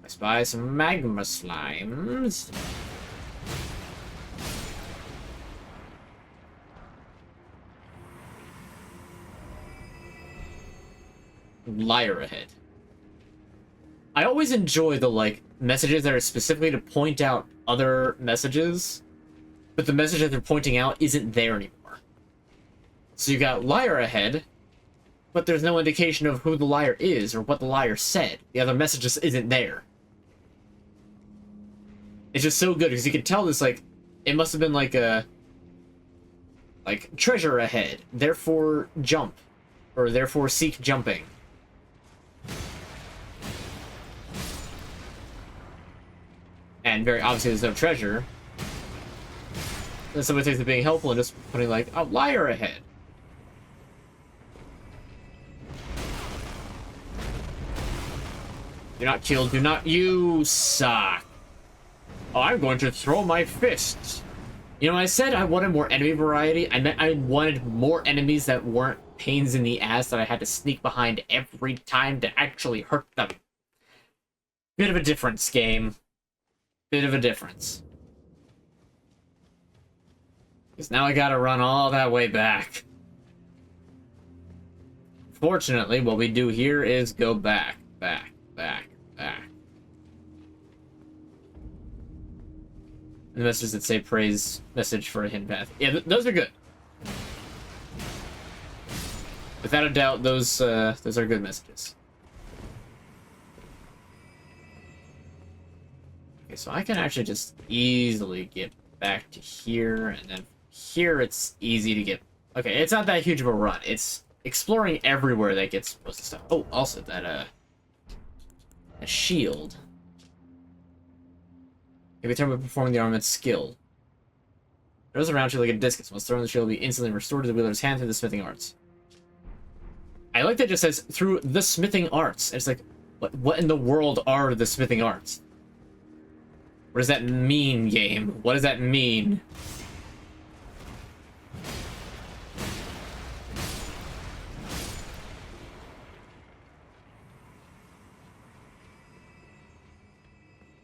I spy some magma slimes. Liar ahead. I always enjoy the, like, messages that are specifically to point out other messages, but the message that they're pointing out isn't there anymore. So you got liar ahead, but there's no indication of who the liar is or what the liar said. The other message just isn't there. It's just so good because you can tell this, like, it must have been like a, like, treasure ahead, therefore jump, or therefore seek jumping. And very obviously there's no treasure. Then somebody thinks they're being helpful and just putting, like, a liar ahead. Do not kill, do not... You suck. Oh, I'm going to throw my fists. You know, I said I wanted more enemy variety. I meant I wanted more enemies that weren't pains in the ass that I had to sneak behind every time to actually hurt them. Bit of a difference, game. Bit of a difference. Because now I gotta run all that way back. Fortunately, what we do here is go back, back, back, back. And the messages that say praise message for a hidden path. Yeah, those are good. Without a doubt, those are good messages. Okay, so I can actually just easily get back to here, and then here it's easy to get... Okay, it's not that huge of a run. It's exploring everywhere that gets most of the stuff. Oh, also that, a shield. Can be turned by performing the armament's skill. It goes around you like a discus. Once thrown, the shield will be instantly restored to the wielder's hand through the smithing arts. I like that it just says, through the smithing arts. It's like, what in the world are the smithing arts? What does that mean, game? What does that mean?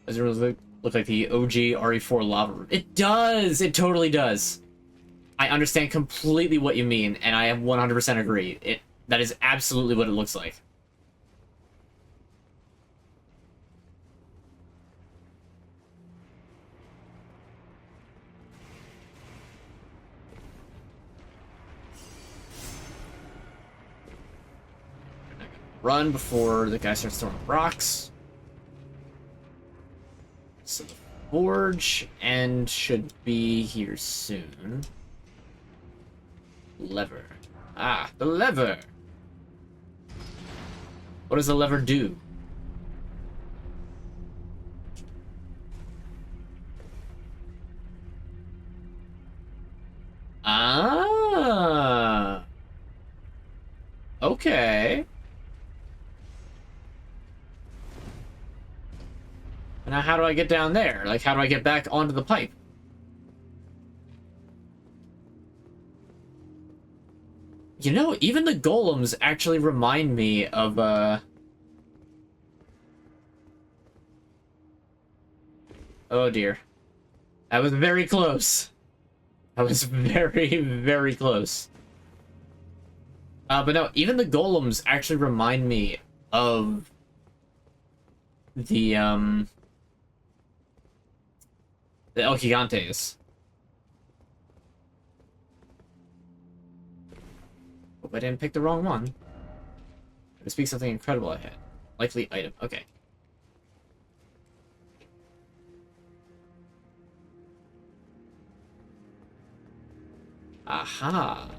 Does it really look like the OG RE4 lava room? It does! It totally does. I understand completely what you mean, and I 100% agree. That is absolutely what it looks like. Run before the guy starts throwing rocks. So the forge and should be here soon. Lever. Ah, the lever. What does the lever do? Ah. Okay. Now how do I get down there? Like, how do I get back onto the pipe? You know, even the golems actually remind me of, oh dear. That was very close. That was very, very close. But no, even the golems actually remind me of the El Gigantes. Hope I didn't pick the wrong one. I speak something incredible ahead. Likely item. Okay. Aha.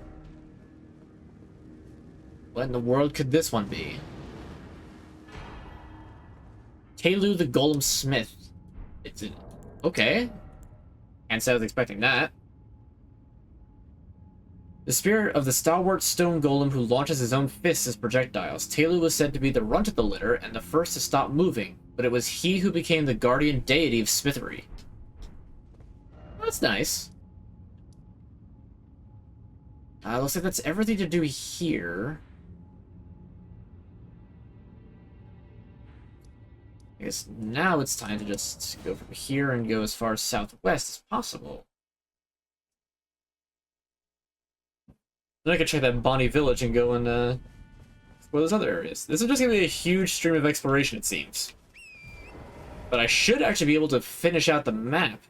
What in the world could this one be? Telu the Golem Smith. It's an... Okay. Can't say I was expecting that. The spirit of the stalwart stone golem who launches his own fists as projectiles. Telu was said to be the runt of the litter and the first to stop moving, but it was he who became the guardian deity of smithery. That's nice. Looks like that's everything to do here. I guess now it's time to just go from here and go as far southwest as possible. Then I could check that Bonnie Village and go and explore those other areas. This is just going to be a huge stream of exploration, it seems. But I should actually be able to finish out the map.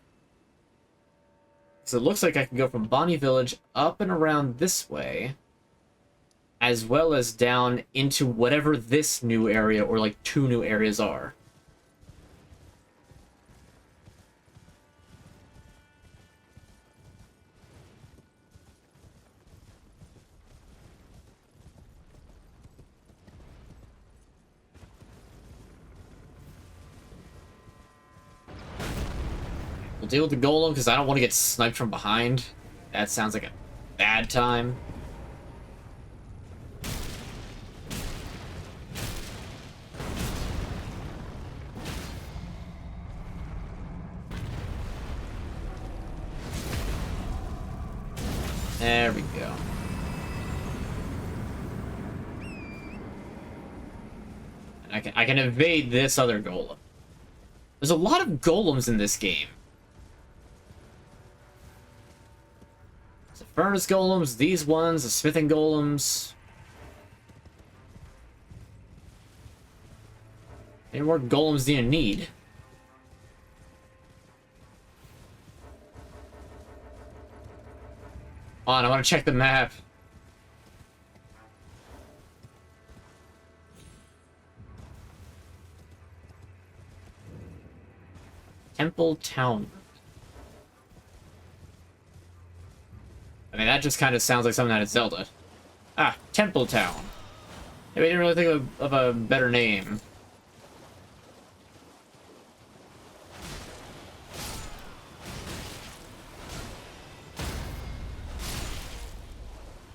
So it looks like I can go from Bonnie Village up and around this way, as well as down into whatever this new area or like two new areas are. We'll deal with the golem because I don't want to get sniped from behind. That sounds like a bad time. There we go. And I can evade this other golem. There's a lot of golems in this game. The furnace golems, these ones, the smithing golems. How many more golems do you need? Hold on, I want to check the map. Temple Town. I mean, that just kind of sounds like something out of Zelda. Ah, Temple Town. Yeah, we didn't really think of a better name.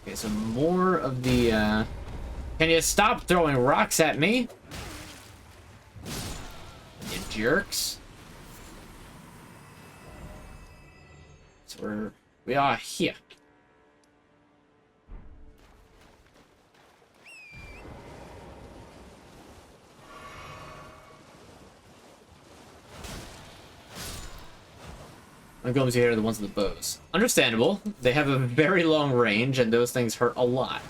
Okay, so more of the, Can you stop throwing rocks at me? You jerks. So we are here. My golems here are the ones with the bows. Understandable. They have a very long range, and those things hurt a lot.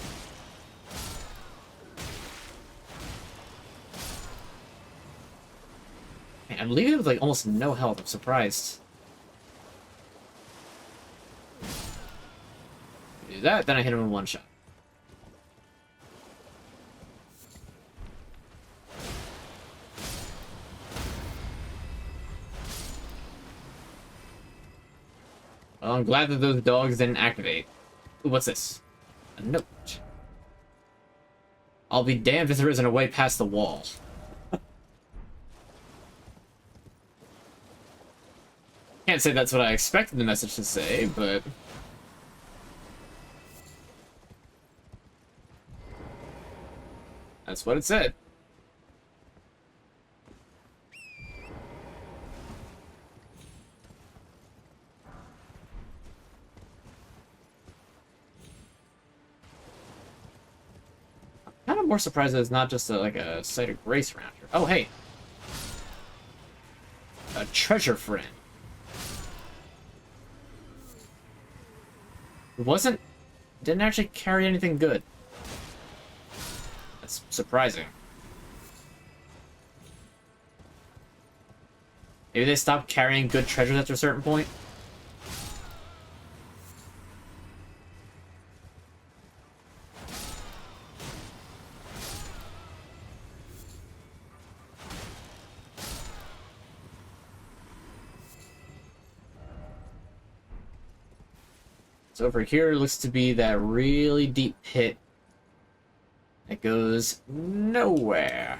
Man, I'm leaving it with like almost no health. I'm surprised. Do that, then I hit him in one shot. Well, I'm glad that those dogs didn't activate. Ooh, what's this? A note. I'll be damned if there isn't a way past the wall. Can't say that's what I expected the message to say, but... that's what it said. more surprised that it's not just like a site of grace around here. Oh, hey. A treasure friend. It didn't actually carry anything good. That's surprising. Maybe they stopped carrying good treasures after a certain point? So over here looks to be that really deep pit that goes nowhere.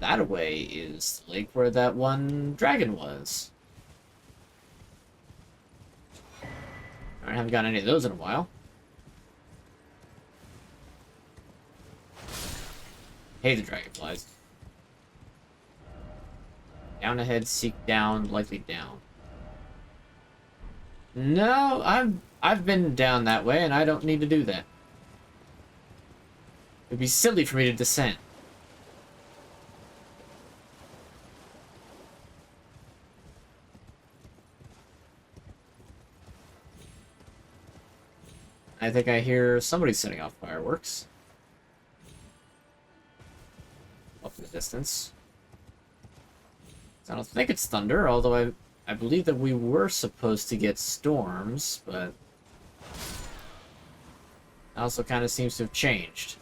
That away is the lake where that one dragon was. I haven't gotten any of those in a while. Hey, the dragonflies. Down ahead, seek down, likely down. No, I've been down that way, and I don't need to do that. It'd be silly for me to descend. I think I hear somebody setting off fireworks. Up in the distance. I don't think it's thunder, although I believe that we were supposed to get storms, but it also kind of seems to have changed.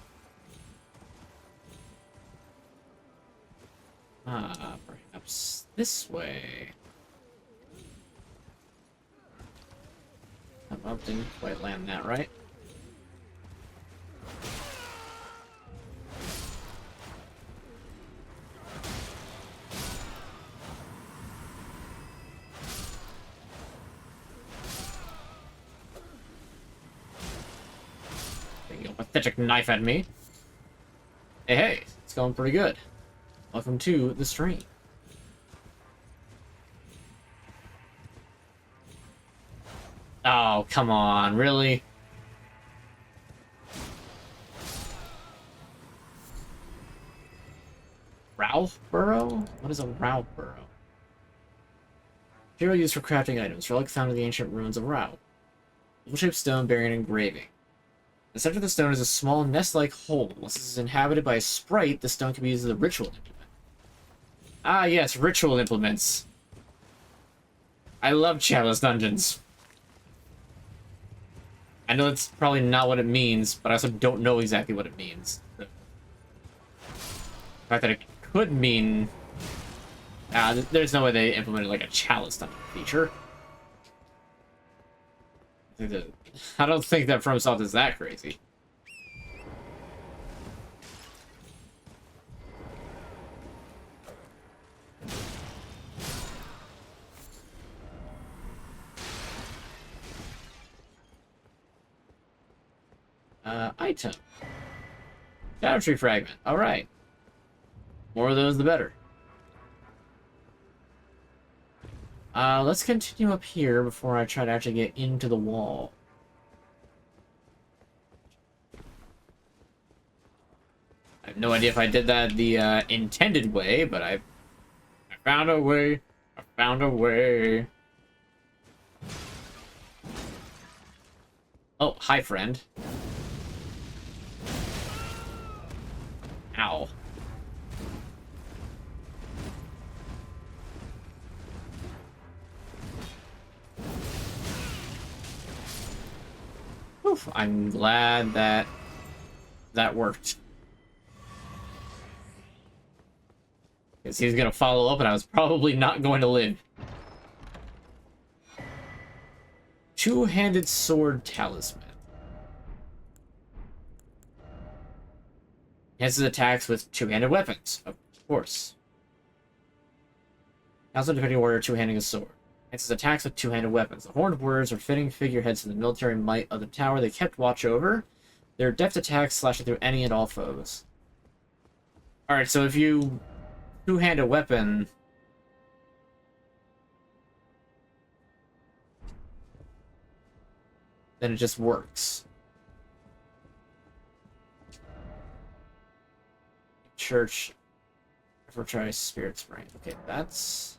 Perhaps this way. Oh, didn't quite land that right. Taking a pathetic knife at me. Hey, it's going pretty good. Welcome to the stream. Oh, come on, really? Ralph Burrow? What is a Ralph Burrow? Material used for crafting items, relic found in the ancient ruins of Rao. Oval-shaped stone bearing an engraving. The center of the stone is a small nest-like hole. Unless this is inhabited by a sprite, the stone can be used as a ritual implement. Ah, yes, ritual implements. I love Chalice Dungeons. I know that's probably not what it means, but I also don't know exactly what it means. The fact that it could mean... there's no way they implemented, like, a Chalice Dungeon feature. I don't think that FromSoft is that crazy. Item. Erdtree fragment. Alright. More of those, the better. Let's continue up here before I try to actually get into the wall. I have no idea if I did that the intended way, but I found a way. I found a way. Oh, hi, friend. Ow. Oof, I'm glad that that worked. Because he was going to follow up and I was probably not going to live. Two-handed sword talisman. Enhances attacks with two-handed weapons, of course. Also defending warrior two-handing a sword. Enhances attacks with two-handed weapons. The horned warriors are fitting figureheads to the military might of the tower they kept watch over. Their deft attacks slashing through any and all foes. Alright, so if you two-handed weapon... then it just works. Church. Try Spirit Spring. Okay, that's...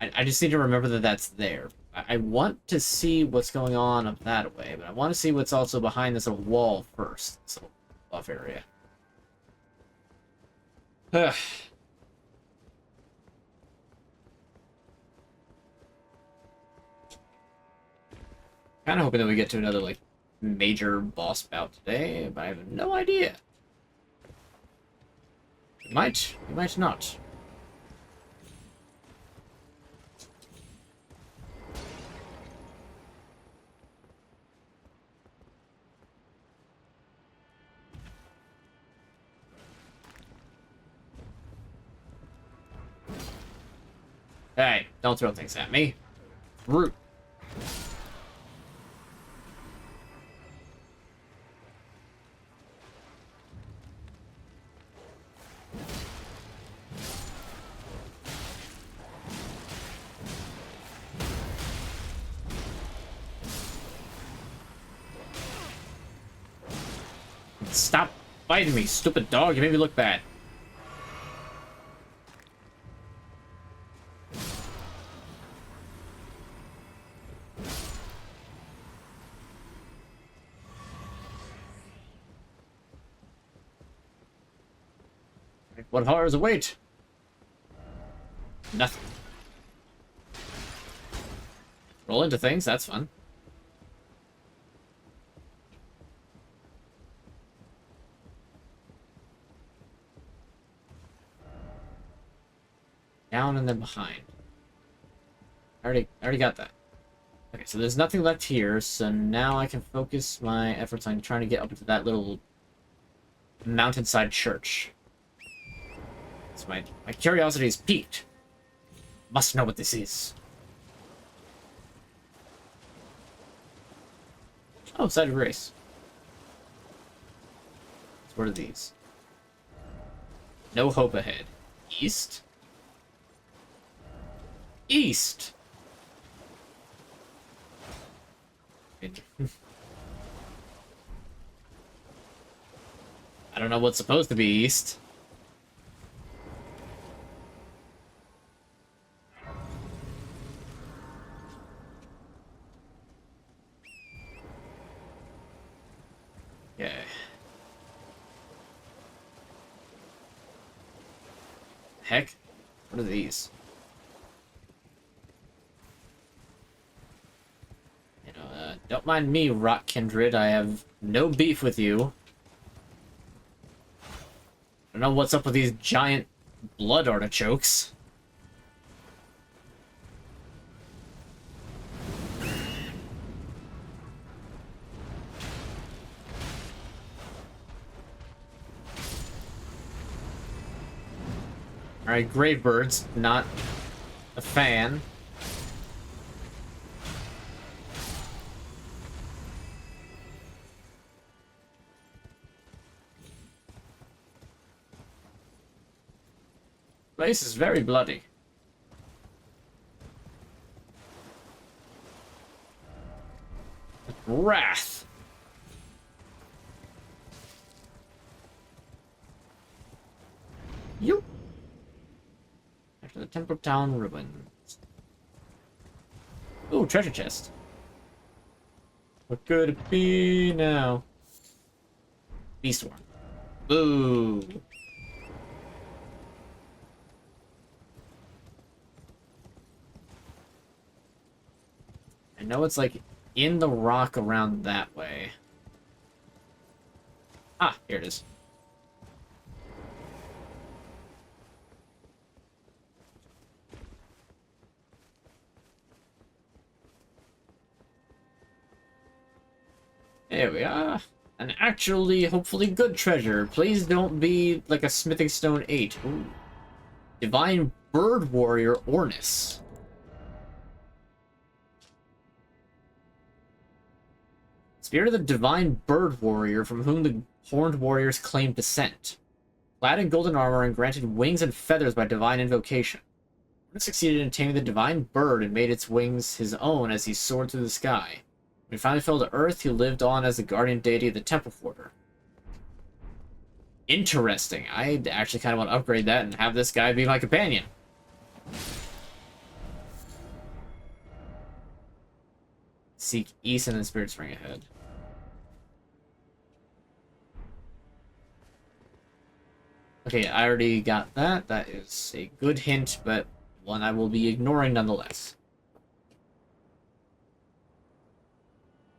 I just need to remember that that's there. I want to see what's going on up that way, but I want to see what's also behind this little wall first. This little buff area. Ugh. Kind of hoping that we get to another, like, major boss bout today, but I have no idea. We might not. Hey, don't throw things at me. Root. Stop biting me, stupid dog. You made me look bad. What horrors await? Nothing. Roll into things, that's fun. Down and then behind. I already got that. Okay, so there's nothing left here, so now I can focus my efforts on trying to get up into that little mountainside church. So my curiosity is piqued. Must know what this is. Oh, side of grace. So what are these? No hope ahead. East? East! I don't know what's supposed to be east. Okay. Heck? What are these? You know, don't mind me, Rock Kindred. I have no beef with you. I don't know what's up with these giant blood artichokes. Alright, Gravebirds, not a fan. Place is very bloody. Wrath. You. After the Temple Town ruins. Ooh, treasure chest. What could it be now? Beastworm. Boo. I know it's like in the rock around that way. Ah, here it is. There we are. An actually, hopefully good treasure. Please don't be like a Smithing Stone 8. Ooh. Divine Bird Warrior Ornis. Spirit of the Divine Bird Warrior, from whom the Horned Warriors claim descent. Clad in golden armor and granted wings and feathers by divine invocation. succeeded in taming the divine bird and made its wings his own as he soared through the sky. When he finally fell to Earth, he lived on as the guardian deity of the temple quarter. Interesting. I actually kind of want to upgrade that and have this guy be my companion. Seek east and then spirit spring ahead. Okay, I already got that. That is a good hint, but one I will be ignoring nonetheless.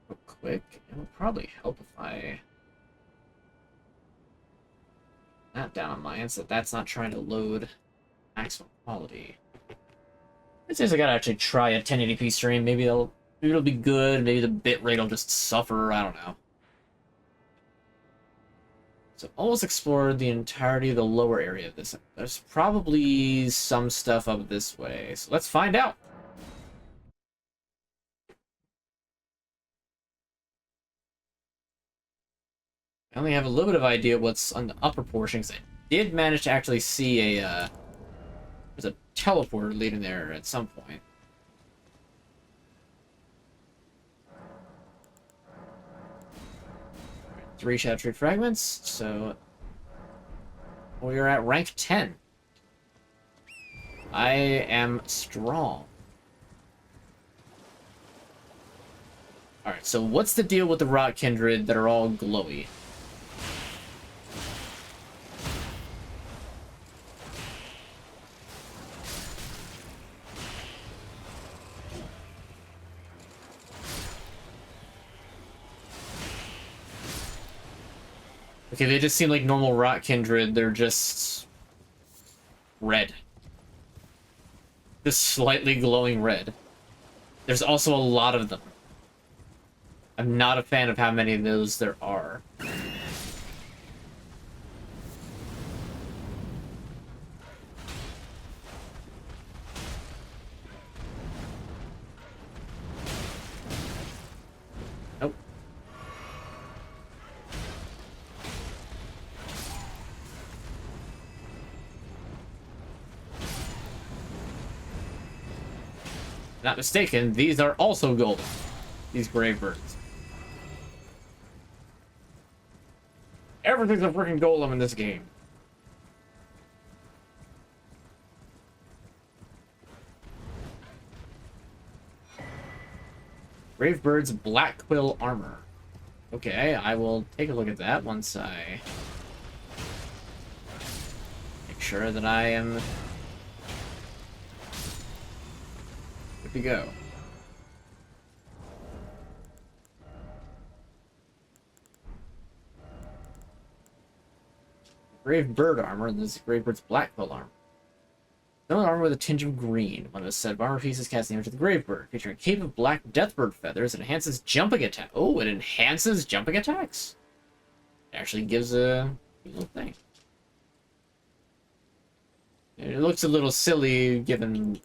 Real quick, it would probably help if I... that down on my end so that's not trying to load maximum quality. It says I gotta actually try a 1080p stream. Maybe it'll be good. Maybe the bitrate will just suffer. I don't know. So almost explored the entirety of the lower area of this. There's probably some stuff up this way. So let's find out. I only have a little bit of idea what's on the upper portion, because I did manage to actually see a, there's a teleporter leading there at some point. Three Shadow Tree fragments, so we are at rank 10. I am strong. Alright, so what's the deal with the rock kindred that are all glowy? Okay, they just seem like normal rock kindred. They're just red. Just slightly glowing red. There's also a lot of them. I'm not a fan of how many of those there are. Nope. Not mistaken, these are also golden. These grave birds. Everything's a freaking golem in this game. Grave bird's black quill armor. Okay, I will take a look at that once I make sure that I am good to go. Grave bird armor, this is grave bird's black quill armor. Stone armor with a tinge of green. One of the set of armor pieces cast the image of the grave bird, featuring a cape of black deathbird feathers. It enhances jumping attack. Oh, it enhances jumping attacks. It actually gives a little thing. It looks a little silly given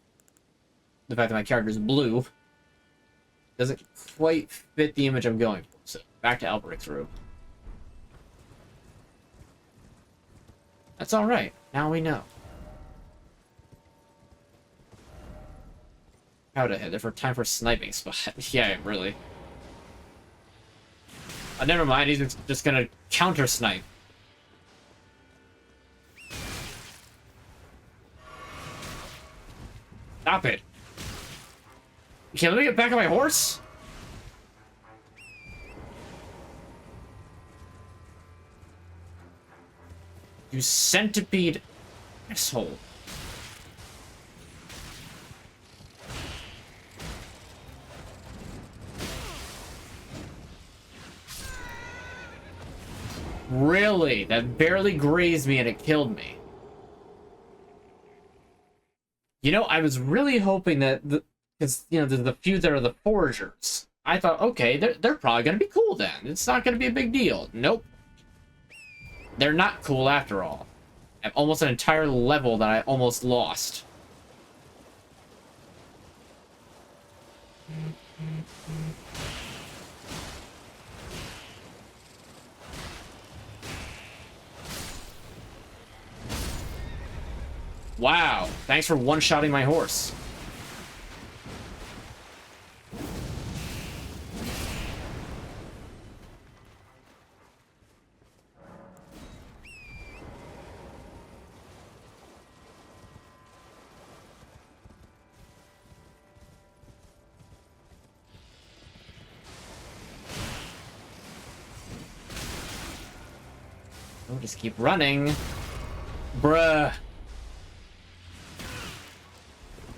the fact that my character is blue. Doesn't quite fit the image I'm going for. So back to Alberic's room. That's alright. Now we know. Out ahead for time for sniping spot. Yeah, really. Never mind, he's just gonna counter snipe. Stop it. Okay, let me get back on my horse. You centipede asshole. Really? That barely grazed me and it killed me. You know, I was really hoping that because you know the few that are the foragers. I thought, okay, they're probably gonna be cool then. It's not gonna be a big deal. Nope. They're not cool after all. I have almost an entire level that I almost lost. Wow. Thanks for one-shotting my horse. Oh, just keep running. Bruh.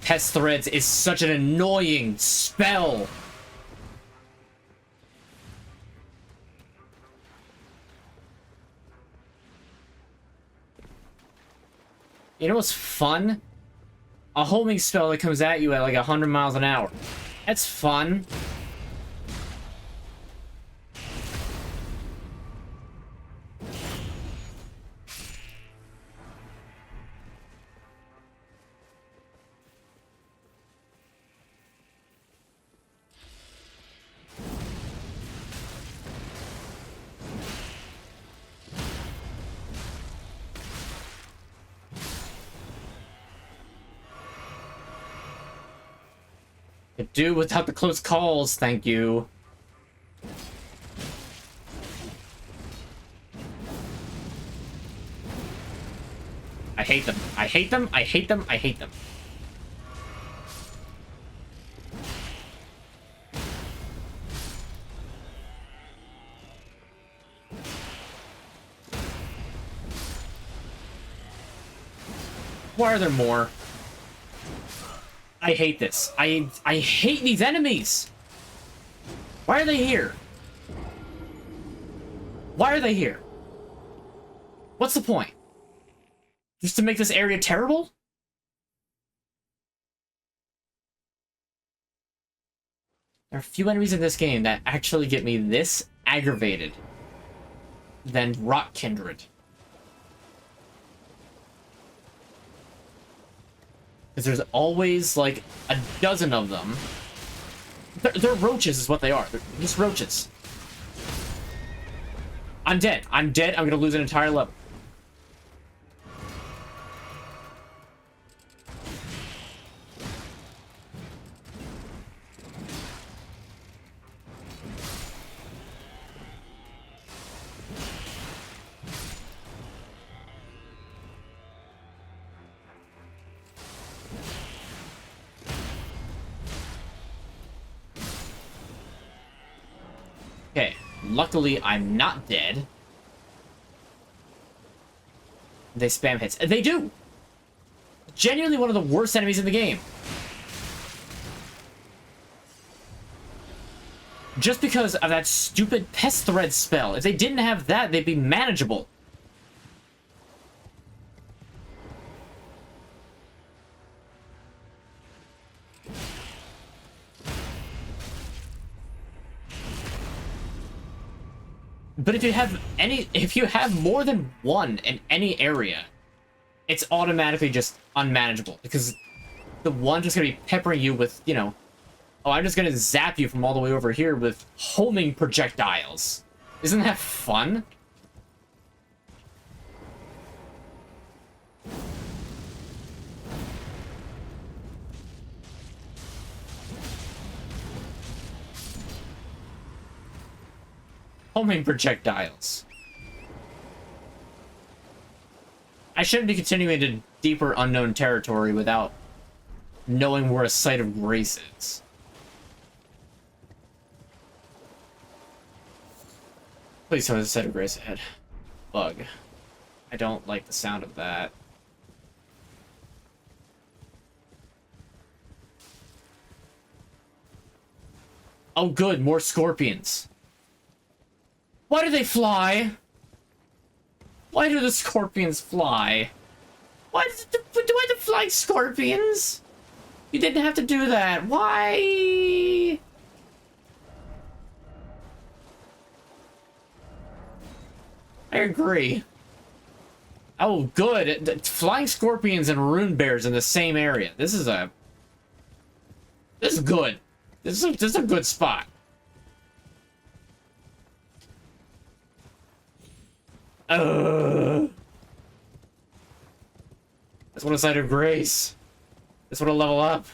Pest Threads is such an annoying spell. You know what's fun? A homing spell that comes at you at like 100 miles an hour. That's fun. Could do without the close calls, thank you. I hate them. I hate them. I hate them. I hate them. Why are there more? I hate this. I hate these enemies. Why are they here? Why are they here? What's the point? Just to make this area terrible? There are a few enemies in this game that actually get me this aggravated than Rock Kindred. Because there's always, like, a dozen of them. They're roaches is what they are. They're just roaches. I'm dead. I'm dead. I'm gonna lose an entire level. Okay, luckily I'm not dead. They spam hits. They do! Genuinely one of the worst enemies in the game. Just because of that stupid Pest Thread spell. If they didn't have that, they'd be manageable. But if you have more than one in any area, it's automatically just unmanageable because the one's just gonna be peppering you with, you know, oh, I'm just gonna zap you from all the way over here with homing projectiles. Isn't that fun? Homing projectiles. I shouldn't be continuing to deeper unknown territory without knowing where a site of grace is. Please tell me there's a site of grace ahead. Bug. I don't like the sound of that. Oh good, more scorpions. Why do they fly? Why do the scorpions fly? Why do I have to fly scorpions? You didn't have to do that. Why? I agree. Oh, good. Flying scorpions and rune bears in the same area. This is good. This is a good spot. That's one side of grace. This one to level up.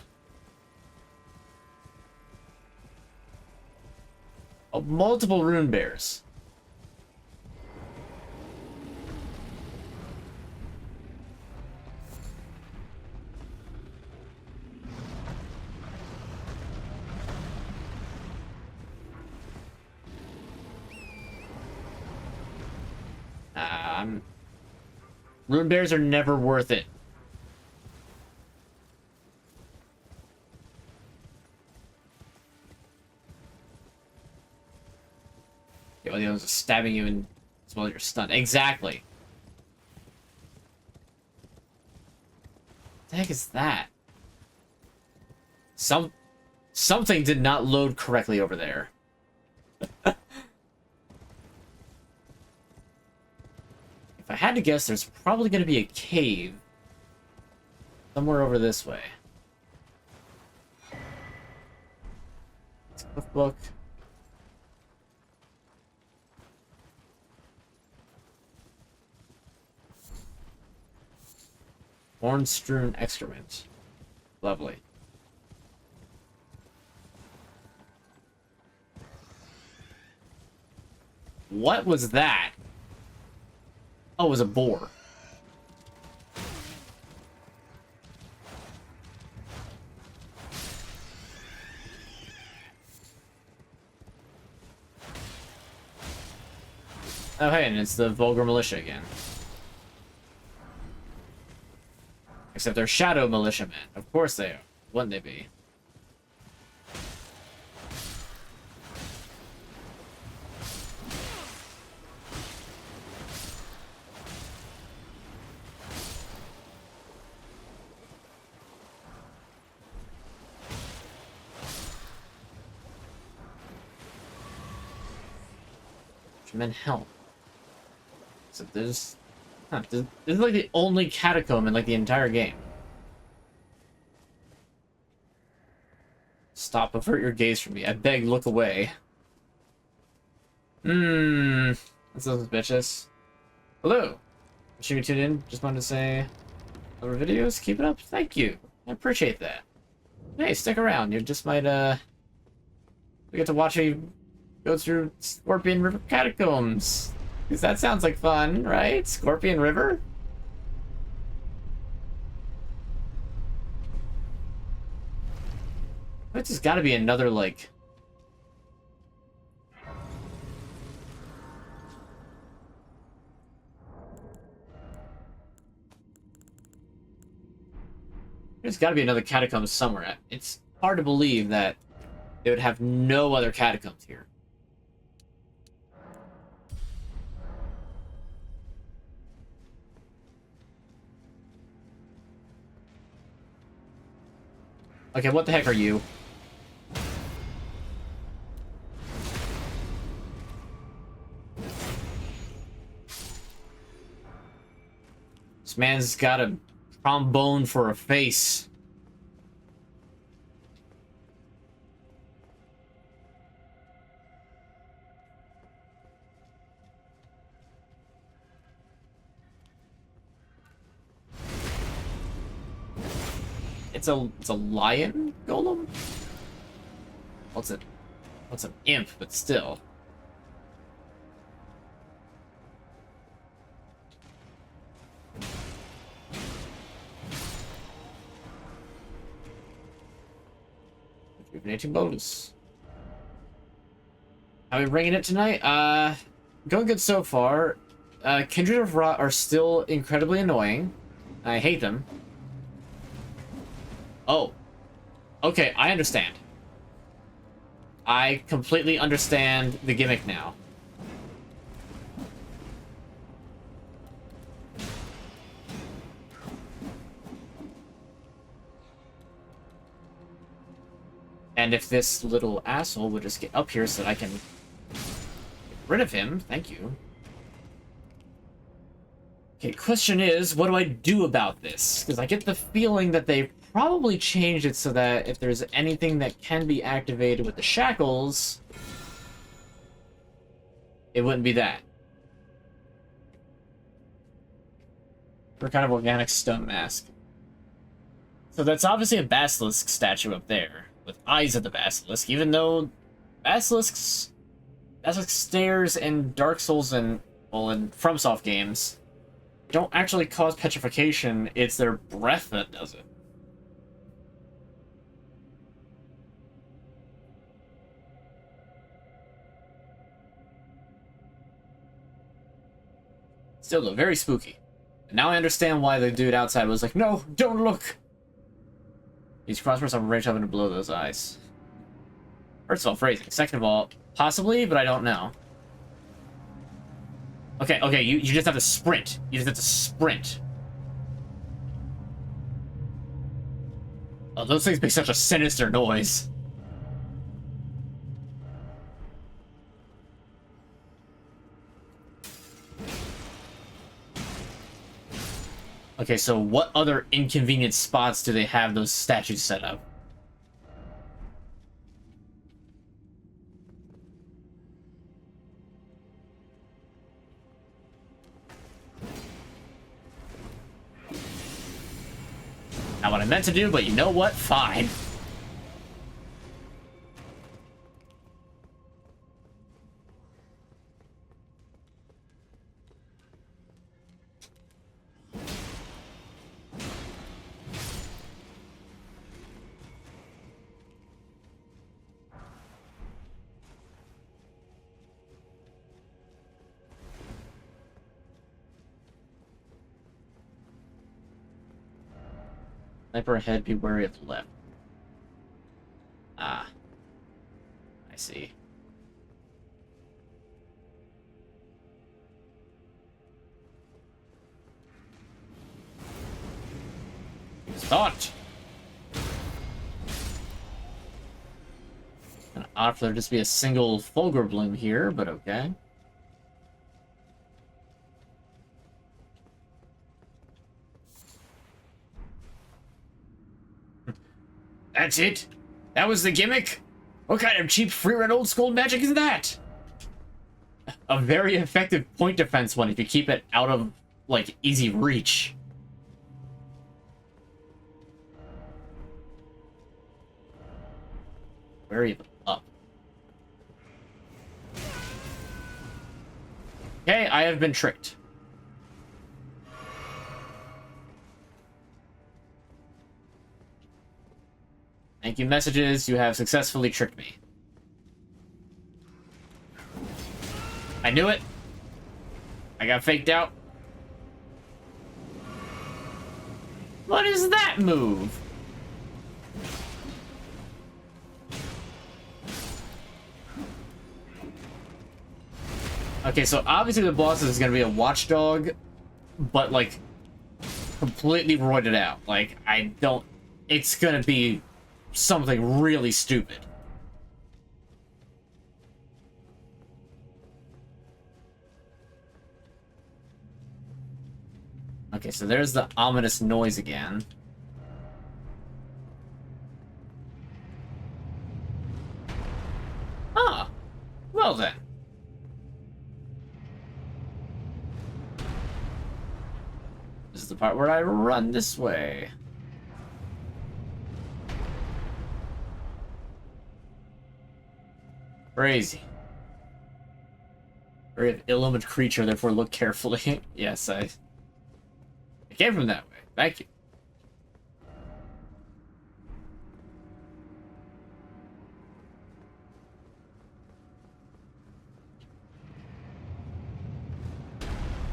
Oh, multiple rune bears. Rune bears are never worth it. Yeah, well, the others are stabbing you and as well you're stunned. Exactly. What the heck is that? Something did not load correctly over there. If I had to guess, there's probably going to be a cave somewhere over this way. It's a cookbook. Horn-strewn excrement. Lovely. What was that? Oh, it was a boar. Oh, hey, and it's the vulgar militia again. Except they're shadow militiamen. Of course they are. Wouldn't they be? Men help. So there's... Huh, this is like the only catacomb in like the entire game. Stop, avert your gaze from me. I beg, look away. That's so suspicious. Hello. Should we tune in? Just wanted to say... Other videos? Keep it up. Thank you. I appreciate that. Hey, stick around. You just might, we get to watch you go through Scorpion River Catacombs. Because that sounds like fun, right? Scorpion River? This has got to be another, like... There's got to be another catacomb somewhere. It's hard to believe that they would have no other catacombs here. Okay, what the heck are you? This man's got a trombone for a face. It's a lion golem? What's it? What's an imp, but still. Rejuvenating bonus. How are we bringing it tonight? Going good so far. Kindred of Rot are still incredibly annoying. I hate them. Oh. Okay, I understand. I completely understand the gimmick now. And if this little asshole would just get up here so that I can get rid of him, thank you. Okay, question is, what do I do about this? Because I get the feeling that they probably changed it so that if there's anything that can be activated with the shackles, it wouldn't be that. For kind of organic stone mask. So that's obviously a basilisk statue up there, with eyes of the basilisk, even though basilisk stairs in Dark Souls and, well, in FromSoft games don't actually cause petrification, it's their breath that does it. Still, though, very spooky. And now I understand why the dude outside was like, no, don't look! These crossbows are range up to below those eyes. First of all, phrasing. Second of all, possibly, but I don't know. Okay, you just have to sprint. You just have to sprint. Oh, those things make such a sinister noise. Okay, so what other inconvenient spots do they have those statues set up? Not what I meant to do, but you know what? Fine. Sniper ahead, be wary of the left. Ah. I see. Thought! Kinda odd for there just be a single Fulgur Bloom here, but okay. That's it? That was the gimmick? What kind of cheap free-run old-school magic is that? A very effective point defense one if you keep it out of, like, easy reach. Very up. Okay, I have been tricked. Thank you, messages. You have successfully tricked me. I knew it. I got faked out. What is that move? Okay, so obviously the boss is gonna be a watchdog, but like completely roided out. Like, I don't. It's gonna be something really stupid. Okay, so there's the ominous noise again. Ah, well then. This is the part where I run this way. Crazy. Very ill-omened creature, therefore look carefully. Yes, I came from that way. Thank you.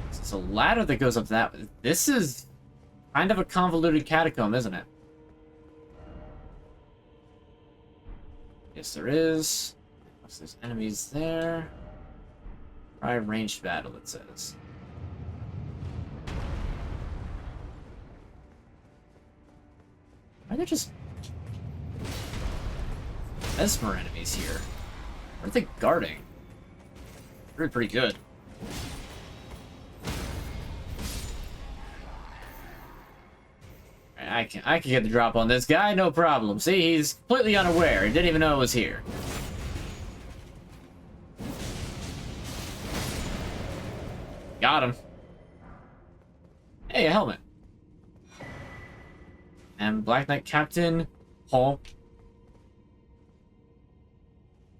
It's a ladder that goes up that way. This is kind of a convoluted catacomb, isn't it? Yes, there is. There's enemies there. Try ranged battle, it says. Are there just Esmer enemies here? What are they guarding? They're pretty good. I can get the drop on this guy, no problem. See, he's completely unaware. He didn't even know it was here. Got him. Hey, a helmet. And Black Knight Captain Hall.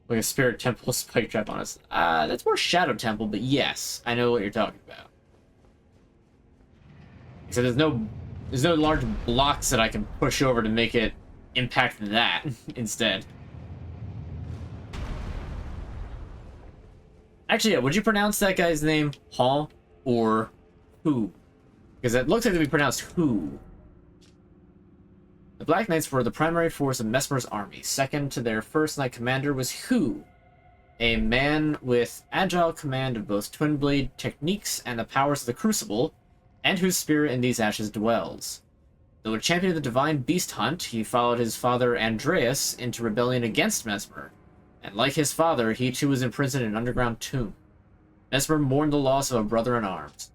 Like a Spirit Temple spike trap on us. That's more Shadow Temple, but yes, I know what you're talking about. So there's no large blocks that I can push over to make it impact that instead. Actually, yeah, would you pronounce that guy's name Hall or Who? Because it looks like it would be pronounced Who. The Black Knights were the primary force of Mesmer's army. Second to their first knight commander was Who, a man with agile command of both twin blade techniques and the powers of the Crucible, and whose spirit in these ashes dwells. Though a champion of the divine beast hunt, he followed his father Andreas into rebellion against Mesmer, and like his father, he too was imprisoned in an underground tomb. Mesmer mourned the loss of a brother in arms.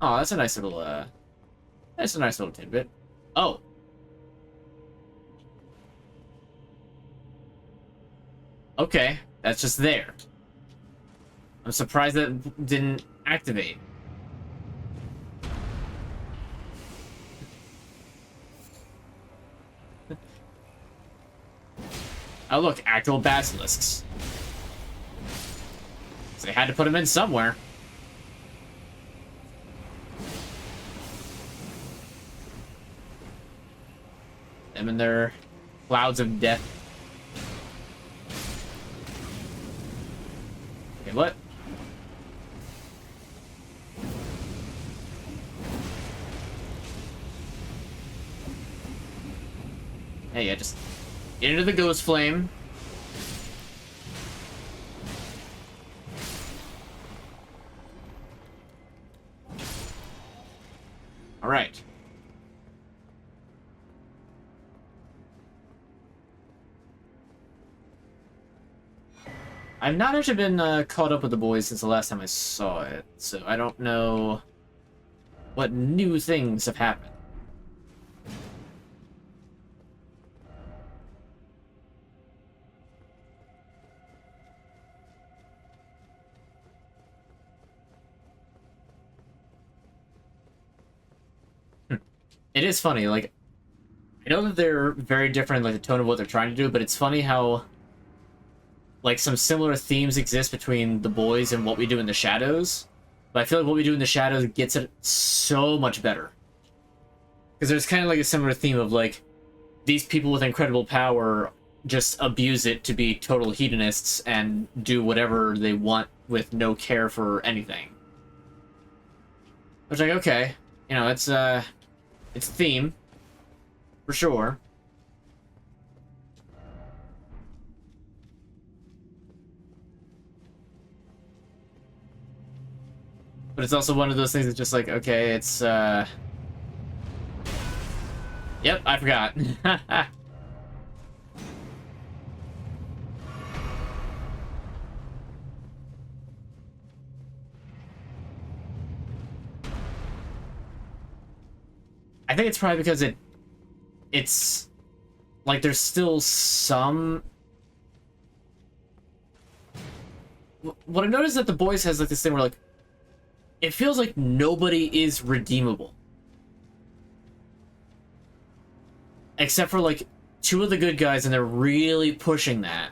Oh, that's a nice little tidbit. Oh. Okay, that's just there. I'm surprised that didn't activate. Oh look, actual basilisks. So they had to put them in somewhere. Them and their clouds of death. Okay, what? Hey, yeah, just get into the ghost flame. All right. I've not actually been caught up with the boys since the last time I saw it, so I don't know what new things have happened. It is funny, like, I know that they're very different, like, the tone of what they're trying to do, but it's funny how, like, some similar themes exist between the boys and what we do in the shadows, but I feel like what we do in the shadows gets it so much better. Because there's kind of like a similar theme of, like, these people with incredible power just abuse it to be total hedonists and do whatever they want with no care for anything. Which, like, okay, you know, it's a theme, for sure. But it's also one of those things that's just like, okay, it's, Yep, I forgot. I think it's probably because it's like there's still some. What I noticed is that the boys has like this thing where like it feels like nobody is redeemable, except for like two of the good guys, and they're really pushing that.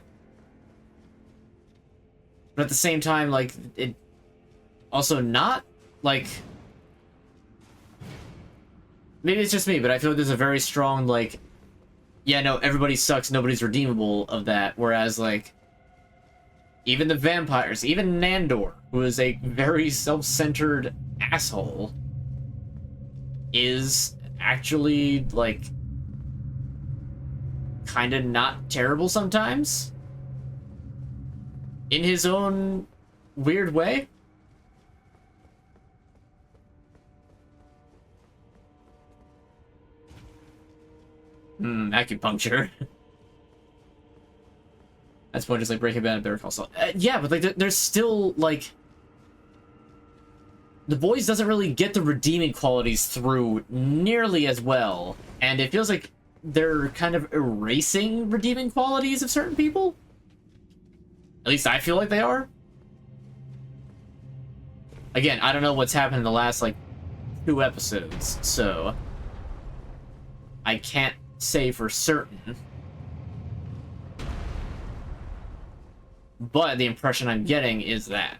But at the same time, like it also not like. Maybe it's just me, but I feel like there's a very strong, like, yeah, no, everybody sucks, nobody's redeemable of that. Whereas, like, even the vampires, even Nandor, who is a very self-centered asshole, is actually, like, kind of not terrible sometimes. In his own weird way. Acupuncture. That's one just like Breaking Bad and Better Call Saul. Yeah, but like there's still like the boys doesn't really get the redeeming qualities through nearly as well, and it feels like they're kind of erasing redeeming qualities of certain people. At least I feel like they are. Again, I don't know what's happened in the last like 2 episodes, so I can't say for certain. But the impression I'm getting is that.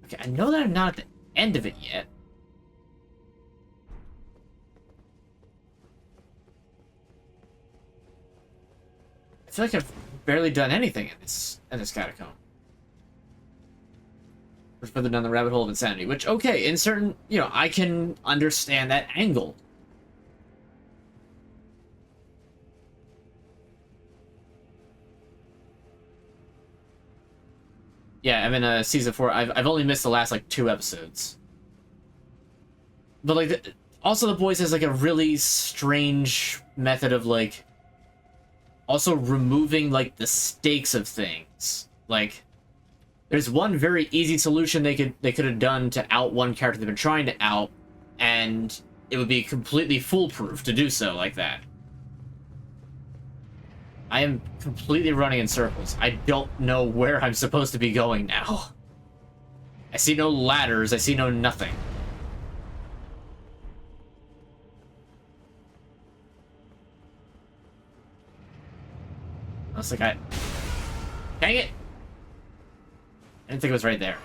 Okay, I know that I'm not at the end of it yet. I feel like I've barely done anything in this catacomb. We're further down the rabbit hole of insanity, which, okay, in certain, you know, I can understand that angle. Yeah, I'm in season 4. I've only missed the last, like, 2 episodes. But, like, also The Boys has, like, a really strange method of, like, also removing, like, the stakes of things. Like, there's one very easy solution they could have done to out one character they've been trying to out, and it would be completely foolproof to do so like that. I am completely running in circles. I don't know where I'm supposed to be going now. I see no ladders. I see no nothing. I was like, dang it! I didn't think it was right there.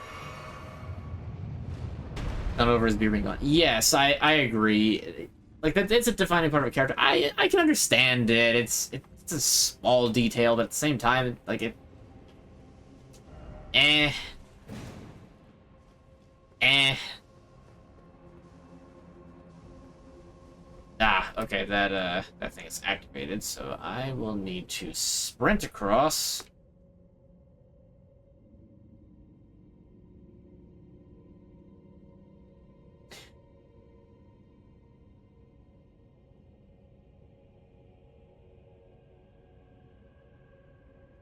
Not over his beer being gone. Yes, I agree. Like, that, it's a defining part of a character. I can understand it. It's a small detail, but at the same time, like, it... Eh. Ah, okay, that thing is activated, so I will need to sprint across.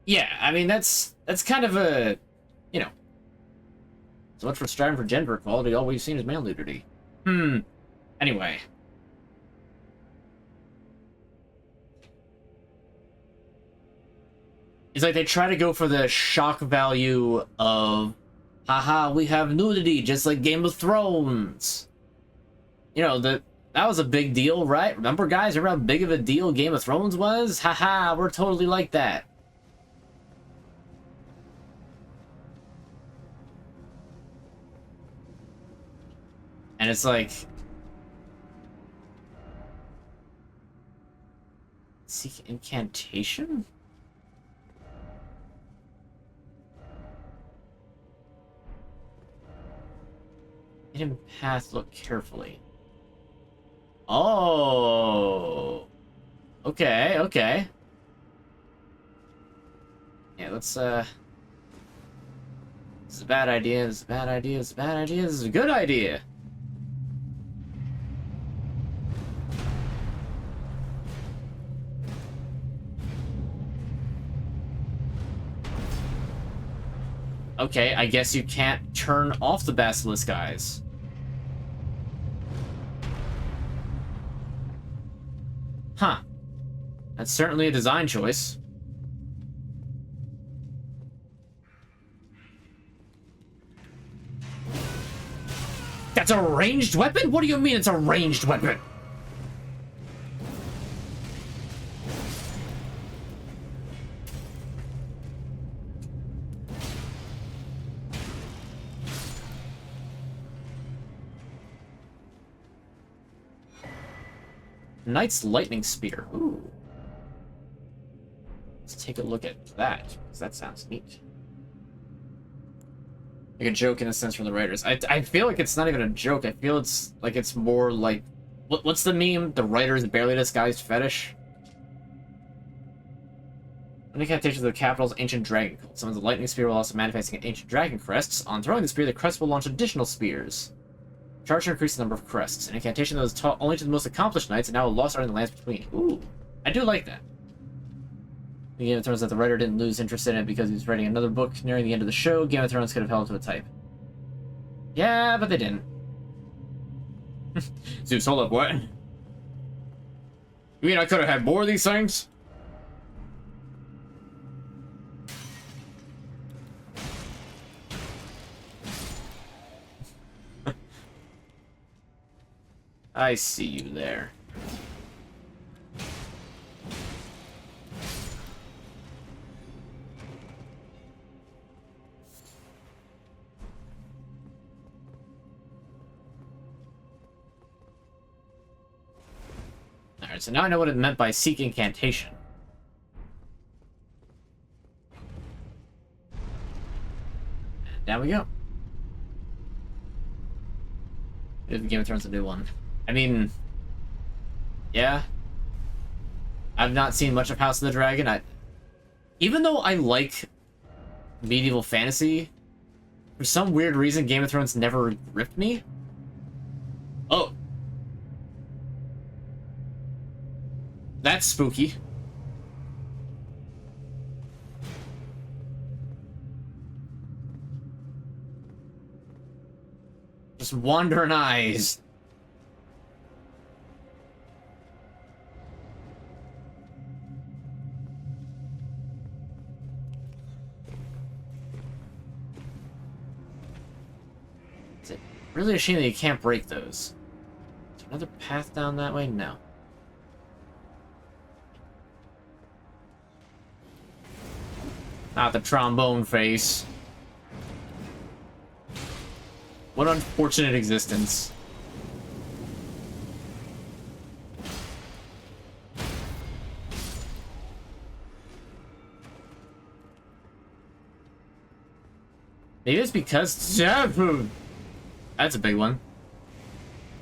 Yeah, I mean, that's kind of a, you know, so much for striving for gender equality, all we've seen is male nudity. Anyway. It's like they try to go for the shock value of, haha, we have nudity, just like Game of Thrones. You know, that was a big deal, right? Remember, guys? Remember how big of a deal Game of Thrones was? Haha, we're totally like that. And it's like... Seek incantation? Hidden path, look carefully. Oh! Okay, okay. Yeah, let's, This is a bad idea, this is a bad idea, this is a bad idea, this is a good idea! Okay, I guess you can't turn off the basilisk eyes. Huh. That's certainly a design choice. That's a ranged weapon? What do you mean it's a ranged weapon? Knight's Lightning Spear. Ooh. Let's take a look at that, because that sounds neat. Like a joke in a sense from the writers. I feel like it's not even a joke. I feel it's like it's more like... What's the meme? The writer's barely disguised fetish? An incantation of the capital's ancient dragon cult. Summons the lightning spear while also manifesting ancient dragon crests. On throwing the spear, the crest will launch additional spears. Charge to increase the number of crests. An incantation that was taught only to the most accomplished knights and now a lost art in the lands between. Ooh, I do like that. Game of Thrones that the writer didn't lose interest in it because he was writing another book nearing the end of the show. Game of Thrones could have held to a type. Yeah, but they didn't. Zeus, hold up, what? You mean I could have had more of these things? I see you there. Alright, so now I know what it meant by seek incantation. And down we go. The Game of Thrones a new one. I mean, yeah. I've not seen much of House of the Dragon. Even though I like medieval fantasy, for some weird reason, Game of Thrones never gripped me. Oh. That's spooky. Just wandering eyes. Is it really a shame that you can't break those? Is there another path down that way? No. Not the trombone face. What unfortunate existence. Maybe it's because... That's a big one.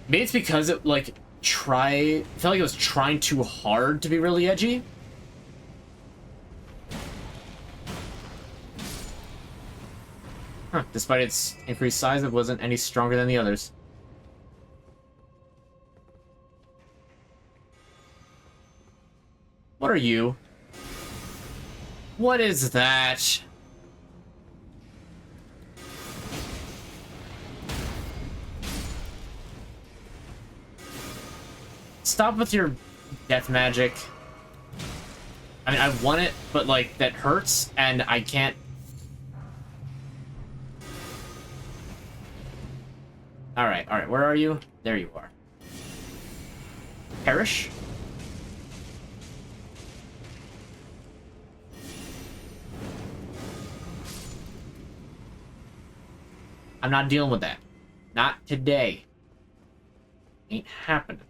Maybe it's because it, like, felt like it was trying too hard to be really edgy. Huh, despite its increased size, it wasn't any stronger than the others. What are you? What is that? Stop with your death magic. I mean, I want it, but, like, that hurts, and I can't... Alright, where are you? There you are. Perish? I'm not dealing with that. Not today. Ain't happening.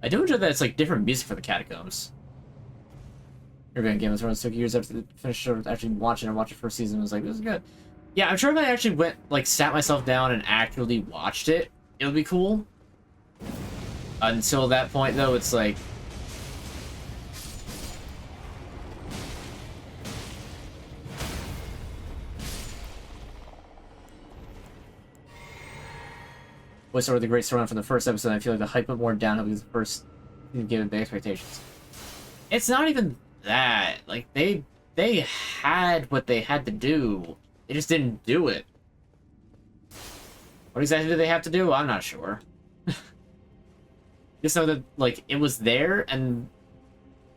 I do enjoy that it's like different music for the catacombs. Game of Thrones took years after the finish of actually watching the first season. Was like, this is good. Yeah, I'm sure if I actually went, like, sat myself down and actually watched it, it would be cool. Until that point, though, it's like... Was sort of the great storyline from the first episode. I feel like the hype went more down because the first given big expectations. It's not even that. Like, they had what they had to do. They just didn't do it. What exactly did they have to do? I'm not sure. Just know that, like, it was there, and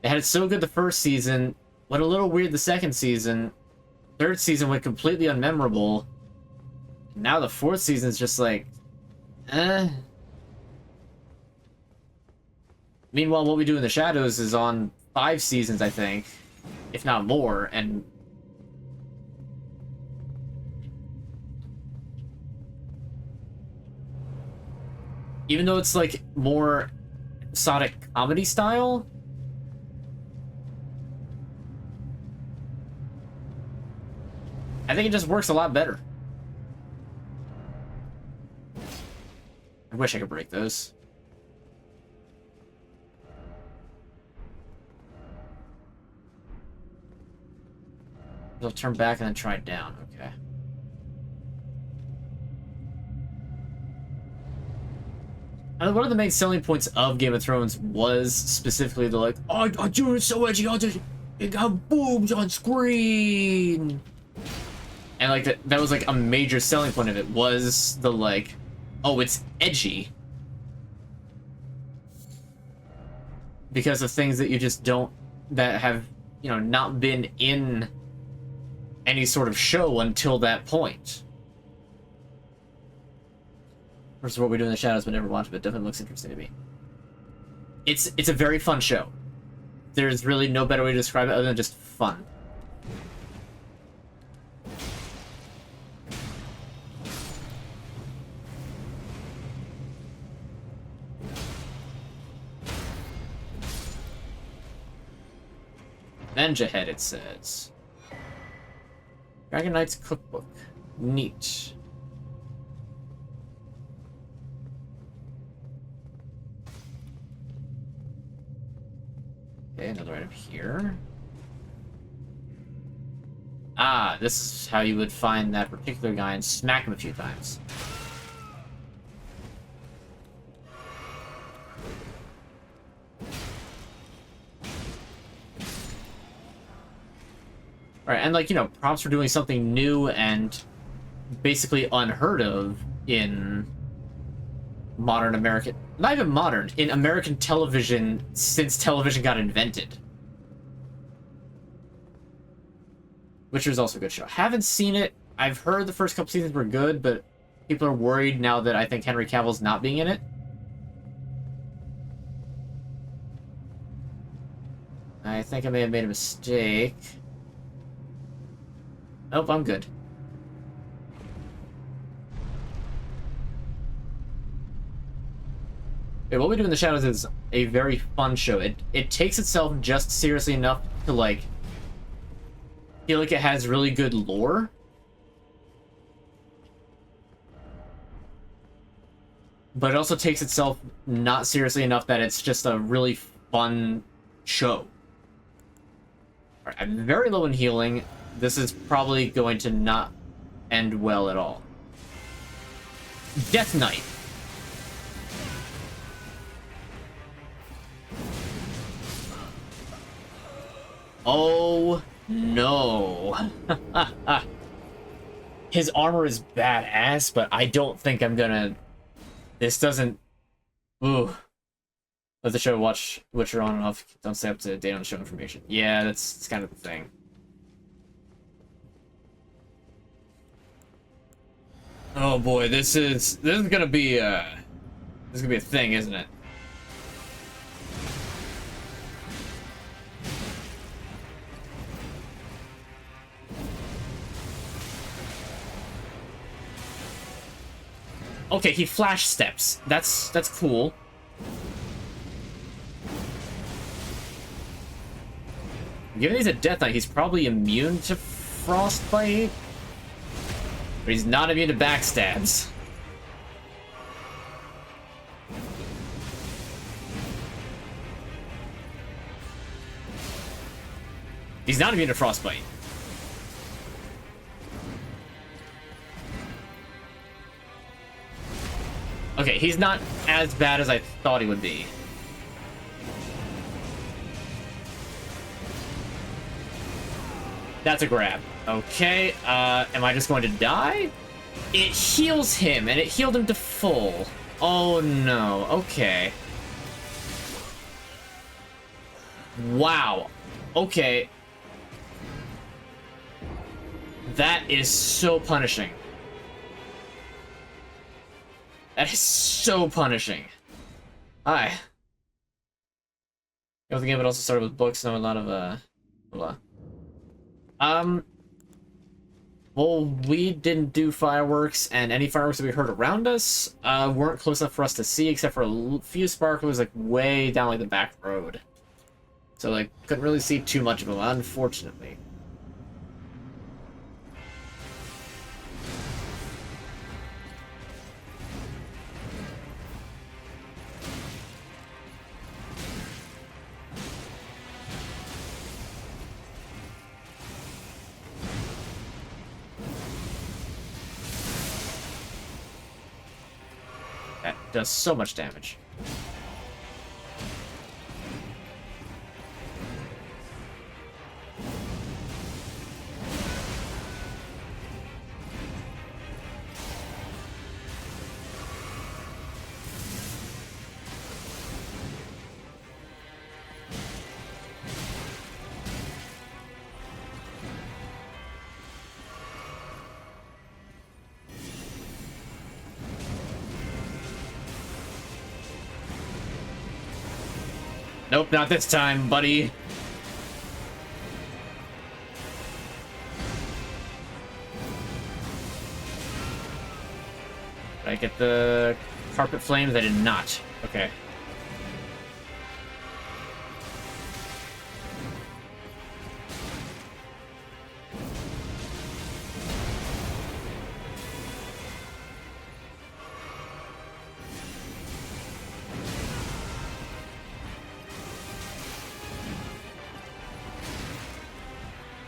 they had it so good the first season, went a little weird the second season, third season went completely unmemorable, now the fourth season's just like, Meanwhile, What We Do in the Shadows is on 5 seasons, I think, if not more, and even though it's like more episodic comedy style, I think it just works a lot better. I wish I could break those. I'll turn back and then try down. Okay. And one of the main selling points of Game of Thrones was specifically the like, oh, dude, it's so edgy. It got boobs on screen. And like that was like a major selling point of it was the like, oh, it's edgy. Because of things that you just don't, that have, you know, not been in any sort of show until that point. versus what we do in the shadows, but never watched, but it definitely looks interesting to me. It's a very fun show. There's really no better way to describe it other than just fun. Ninja Head, it says. Dragon Knight's Cookbook. Neat. Okay, another item here. Ah, this is how you would find that particular guy and smack him a few times. Alright, and like, you know, props for doing something new and basically unheard of in modern American... Not even modern, in American television since television got invented. Witcher is also a good show. Haven't seen it. I've heard the first couple seasons were good, but people are worried now that I think Henry Cavill's not being in it. I think I may have made a mistake. Nope, I'm good. Okay, what we do in the shadows is a very fun show. It takes itself just seriously enough to, like, feel like it has really good lore. But it also takes itself not seriously enough that it's just a really fun show. Alright, I'm very low in healing. This is probably going to not end well at all. Death Knight. Oh no. His armor is badass, but I don't think I'm gonna... This doesn't... Ooh. Let the show watch Witcher on and off. Don't stay up to date on the show information. Yeah, that's kind of the thing. Oh boy, this is gonna be a thing, isn't it? Okay, he flash steps. That's cool. Given he's a Death Knight, he's probably immune to frostbite. But he's not immune to backstabs. He's not immune to frostbite. Okay, he's not as bad as I thought he would be. That's a grab. Okay, am I just going to die? It heals him, and it healed him to full. Oh no, okay. Wow. Okay. That is so punishing. That is so punishing. Hi. The game, but also started with books, know a lot of, blah. Well, we didn't do fireworks, and any fireworks that we heard around us, weren't close enough for us to see, except for a few sparklers, like, way down, like, the back road. So, like, couldn't really see too much of them, unfortunately. That does so much damage. Nope, not this time, buddy. Did I get the carpet flames? I did not. Okay.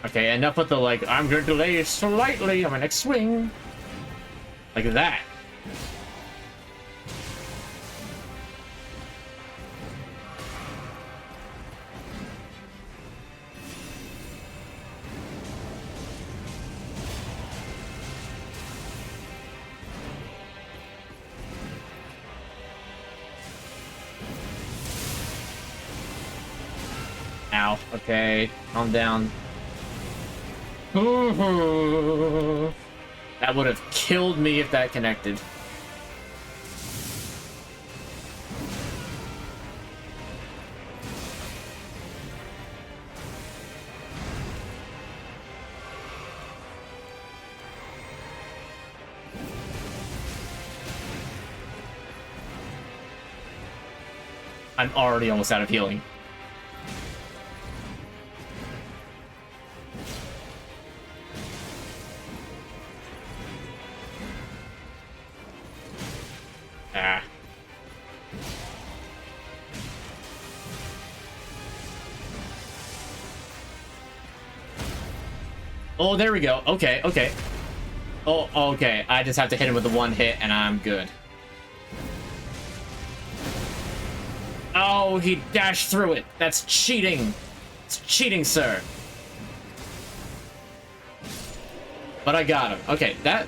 Okay, enough with the, like, I'm gonna delay it slightly on my next swing. Like that. Ow. Okay, calm down. That would have killed me if that connected. I'm already almost out of healing. Ah. Oh, there we go. Okay, okay. Oh, okay. I just have to hit him with the one hit and I'm good. Oh, he dashed through it. That's cheating. It's cheating, sir. But I got him. Okay, that...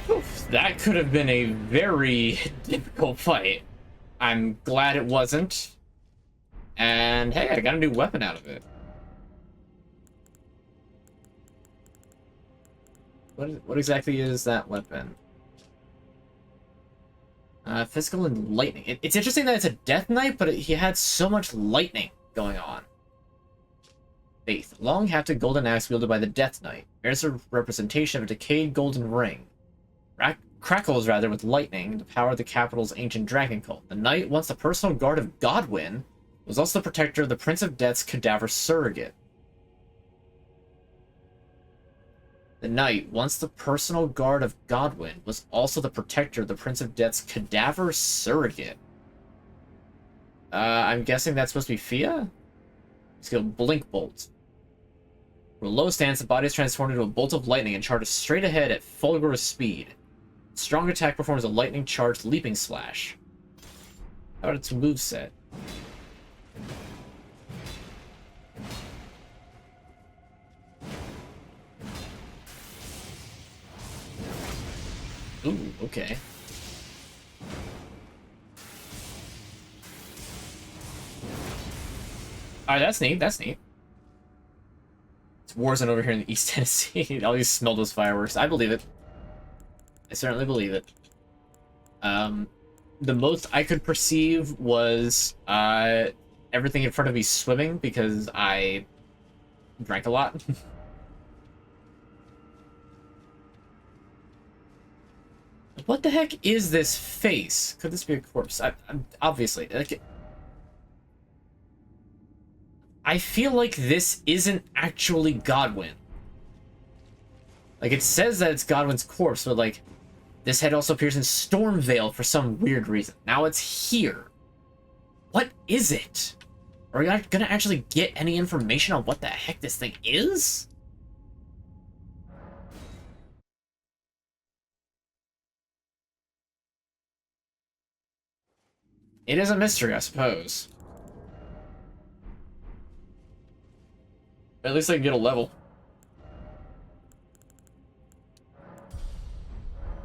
Oof, that could have been a very difficult fight. I'm glad it wasn't. And hey, I got a new weapon out of it. What exactly is that weapon? Physical and lightning. It's interesting that it's a Death Knight, but he had so much lightning going on. Faith. Long-hafted golden axe wielded by the Death Knight. Bears a representation of a decayed golden ring. Crackles, rather, with lightning, the power of the capital's ancient dragon cult. The knight, once the personal guard of Godwyn, was also the protector of the Prince of Death's cadaver surrogate. The knight, once the personal guard of Godwyn, was also the protector of the Prince of Death's cadaver surrogate. I'm guessing that's supposed to be Fia? Skill Blink Bolt. For a low stance, the body is transformed into a bolt of lightning and charges straight ahead at fulgurous speed. Strong attack performs a lightning charged leaping slash. How about its moveset? Ooh, okay. Alright, that's neat, that's neat. It's Warzone over here in the East Tennessee. I always smell those fireworks. I believe it. I certainly believe it. The most I could perceive was everything in front of me swimming because I drank a lot. What the heck is this face? Could this be a corpse? Obviously. Like, I feel like this isn't actually Godwyn. Like, it says that it's Godwyn's corpse, but, like, this head also appears in Stormvale for some weird reason. Now it's here. What is it? Are we gonna actually get any information on what the heck this thing is? It is a mystery, I suppose. At least I can get a level.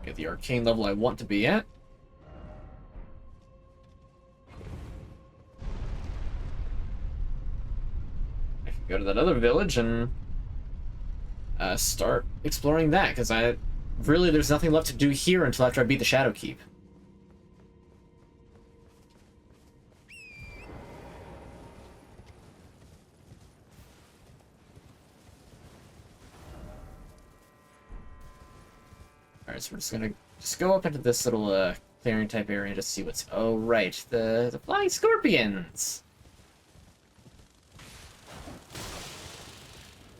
Get the arcane level I want to be at. I can go to that other village and start exploring that, because there's nothing left to do here until after I beat the Shadow Keep. Alright, so we're just go up into this little clearing type area and just see what's... Oh, right. The flying scorpions!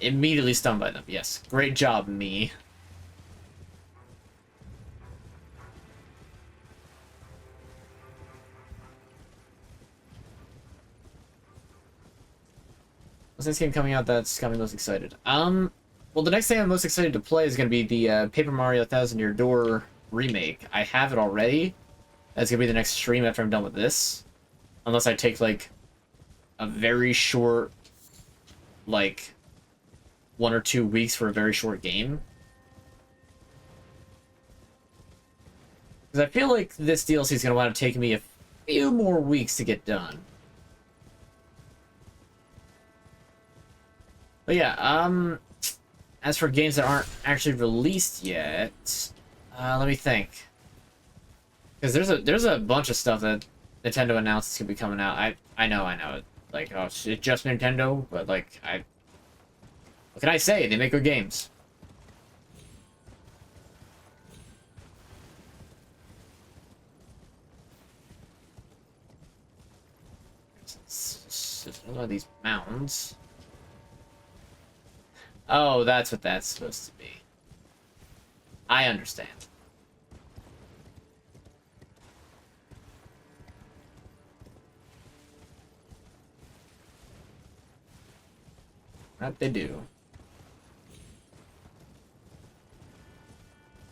Immediately stunned by them, yes. Great job, me. What's this game coming out that's got me most excited? Well, the next thing I'm most excited to play is going to be the Paper Mario Thousand Year Door remake. I have it already. That's going to be the next stream after I'm done with this. Unless I take, like, a very short, like, 1 or 2 weeks for a very short game. Because I feel like this DLC is going to want to take me a few more weeks to get done. But yeah, as for games that aren't actually released yet, let me think. Because there's a bunch of stuff that Nintendo announced is gonna be coming out. I know. Like, oh, it's just Nintendo, but like, what can I say? They make good games. There's one of these mounds. Oh, that's what that's supposed to be. I understand. That they do.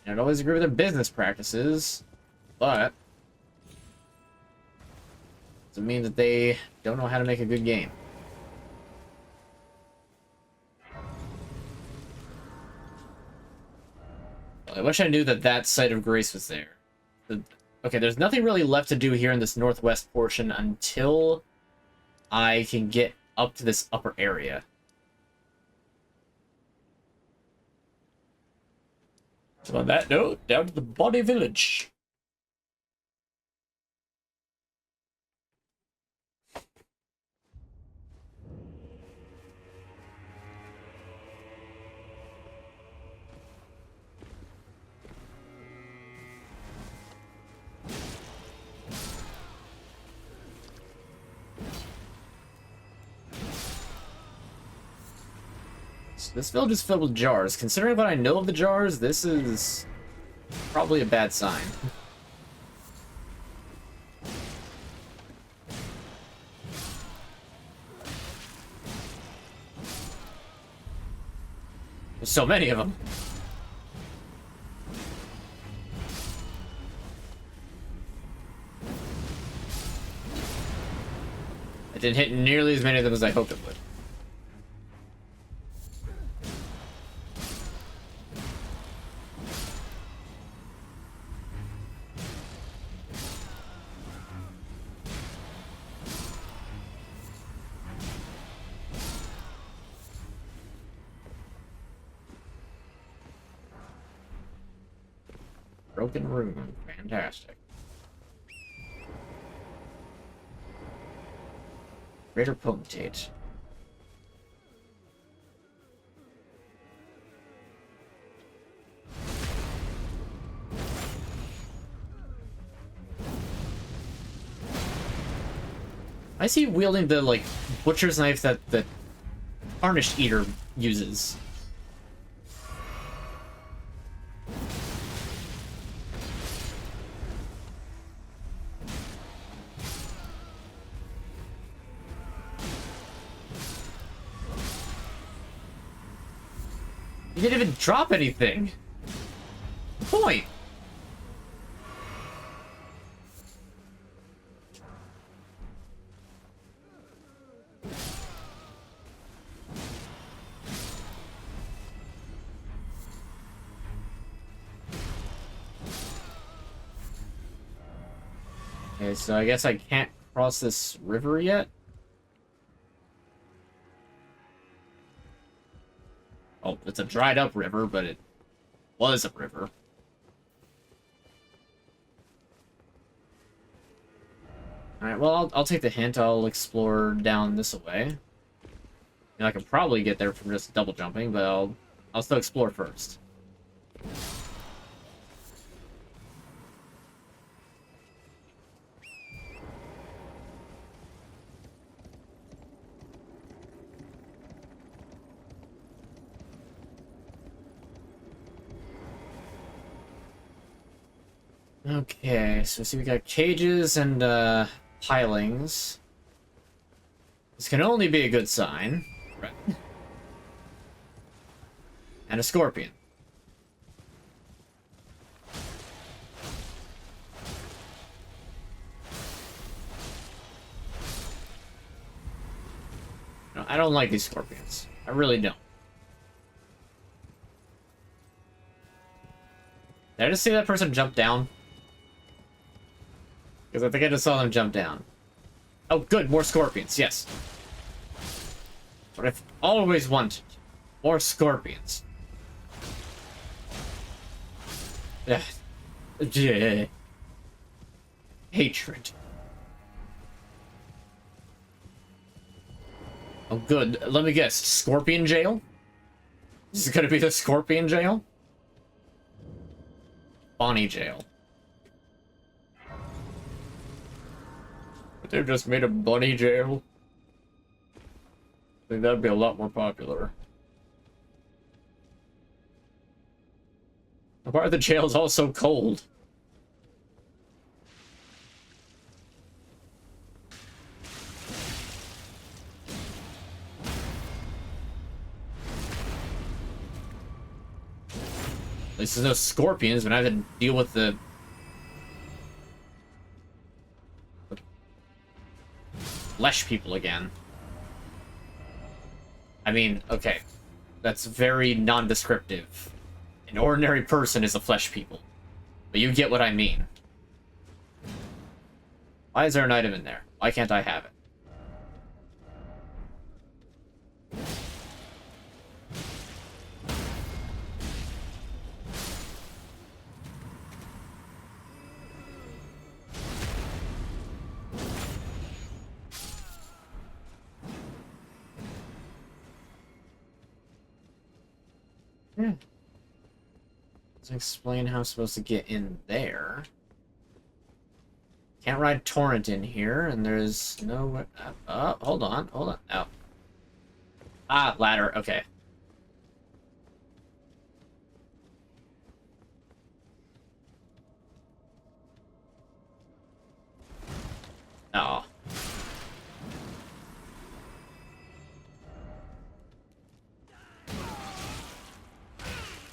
I don't always agree with their business practices, but doesn't mean that they don't know how to make a good game. I wish I knew that that site of grace was there. Okay, there's nothing really left to do here in this northwest portion until I can get up to this upper area. So on that note, down to the Bonnie Village. This village is filled with jars. Considering what I know of the jars, this is probably a bad sign. There's so many of them. It didn't hit nearly as many of them as I hoped it would. Broken room. Fantastic. Greater Potentate. I see wielding the, like, butcher's knife that the Tarnished Eater uses. He didn't even drop anything. Point. Okay, so I guess I can't cross this river yet. Oh, it's a dried up river, but it was a river. Alright, well, I'll take the hint. I'll explore down this way. And I can probably get there from just double jumping, but I'll still explore first. Okay, so see we got cages and pilings. This can only be a good sign. Right. And a scorpion. No, I don't like these scorpions. I really don't. Did I just see that person jump down? Because I think I just saw them jump down. Oh, good, more scorpions, yes. That's what I've always wanted. More scorpions. Ugh. Yeah. Hatred. Oh, good. Let me guess. Scorpion jail? This is gonna be the scorpion jail? Bonnie jail. But they've just made a bunny jail. I think that'd be a lot more popular. The part of the jail is also cold. At least there's no scorpions, but I have to deal with the flesh people again. I mean, okay. That's very non-descriptive. An ordinary person is a flesh people. But you get what I mean. Why is there an item in there? Why can't I have it? Hmm. Doesn't explain how I'm supposed to get in there. Can't ride torrent in here, and there's no... hold on, hold on. Oh. Ah, ladder, okay. Oh.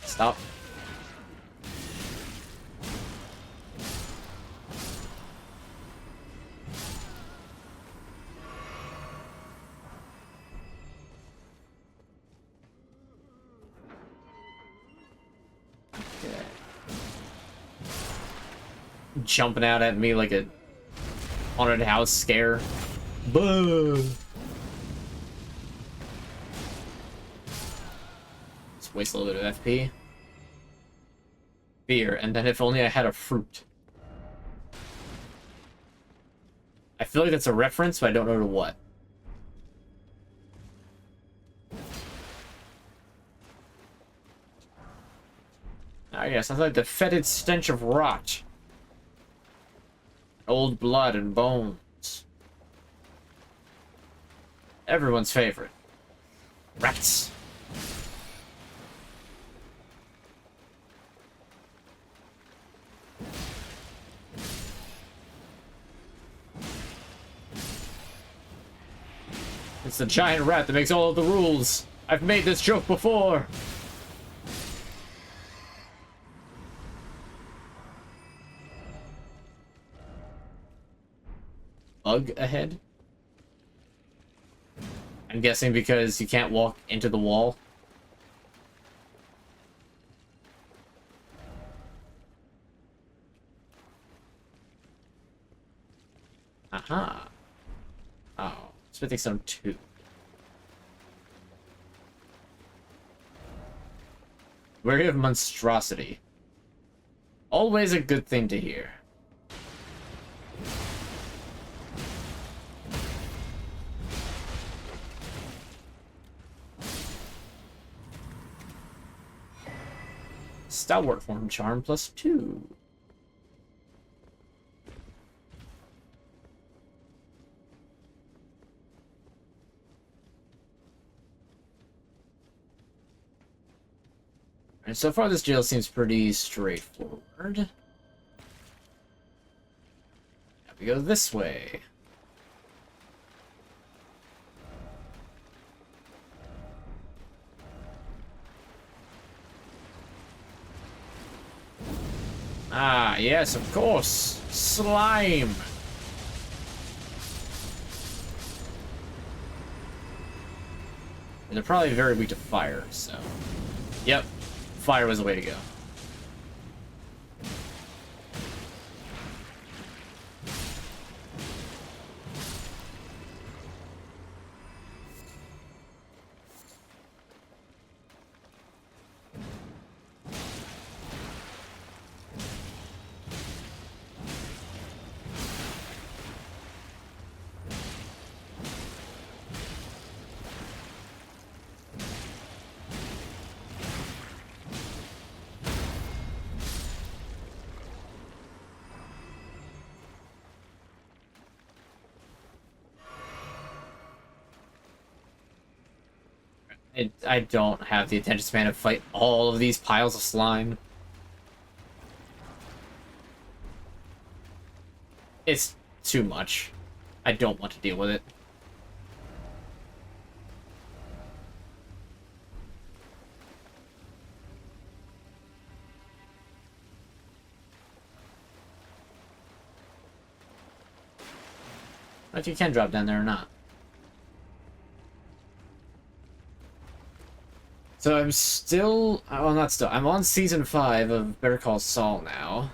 Stop. Okay. Jumping out at me like a haunted house scare. Boo! Let's waste a little bit of FP. Fear, and then if only I had a fruit. I feel like that's a reference, but I don't know to what. Ah, yes, sounds like the fetid stench of rot. Old blood and bones. Everyone's favorite. Rats. It's the giant rat that makes all of the rules. I've made this joke before. Bug ahead? I'm guessing because you can't walk into the wall. Aha. Oh, Smithing Stone 2. Wary of monstrosity. Always a good thing to hear. Stalwart form charm +2. And so far this jail seems pretty straightforward. We go this way. Ah, yes, of course. Slime. And they're probably very weak to fire, so... Yep, fire was the way to go. I don't have the attention span to fight all of these piles of slime. It's too much. I don't want to deal with it. If you can drop down there or not. So I'm still... Well, not still. I'm on Season 5 of Better Call Saul now.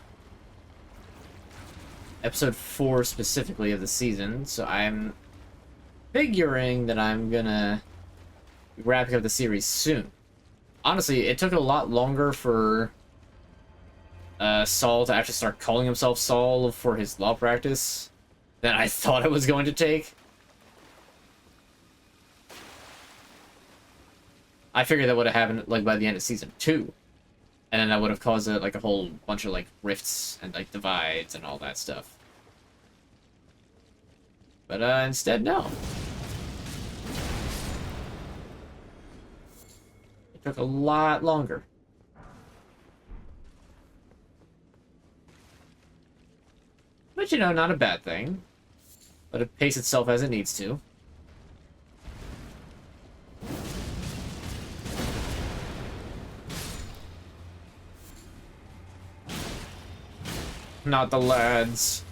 Episode 4 specifically of the season. So I'm figuring that I'm gonna be wrapping up the series soon. Honestly, it took a lot longer for Saul to actually start calling himself Saul for his law practice than I thought it was going to take. I figured that would have happened like by the end of season 2, and then that would have caused like a whole bunch of like rifts and like divides and all that stuff. But instead, no. It took a lot longer. But you know, not a bad thing. Let it pace itself as it needs to. Not the lads.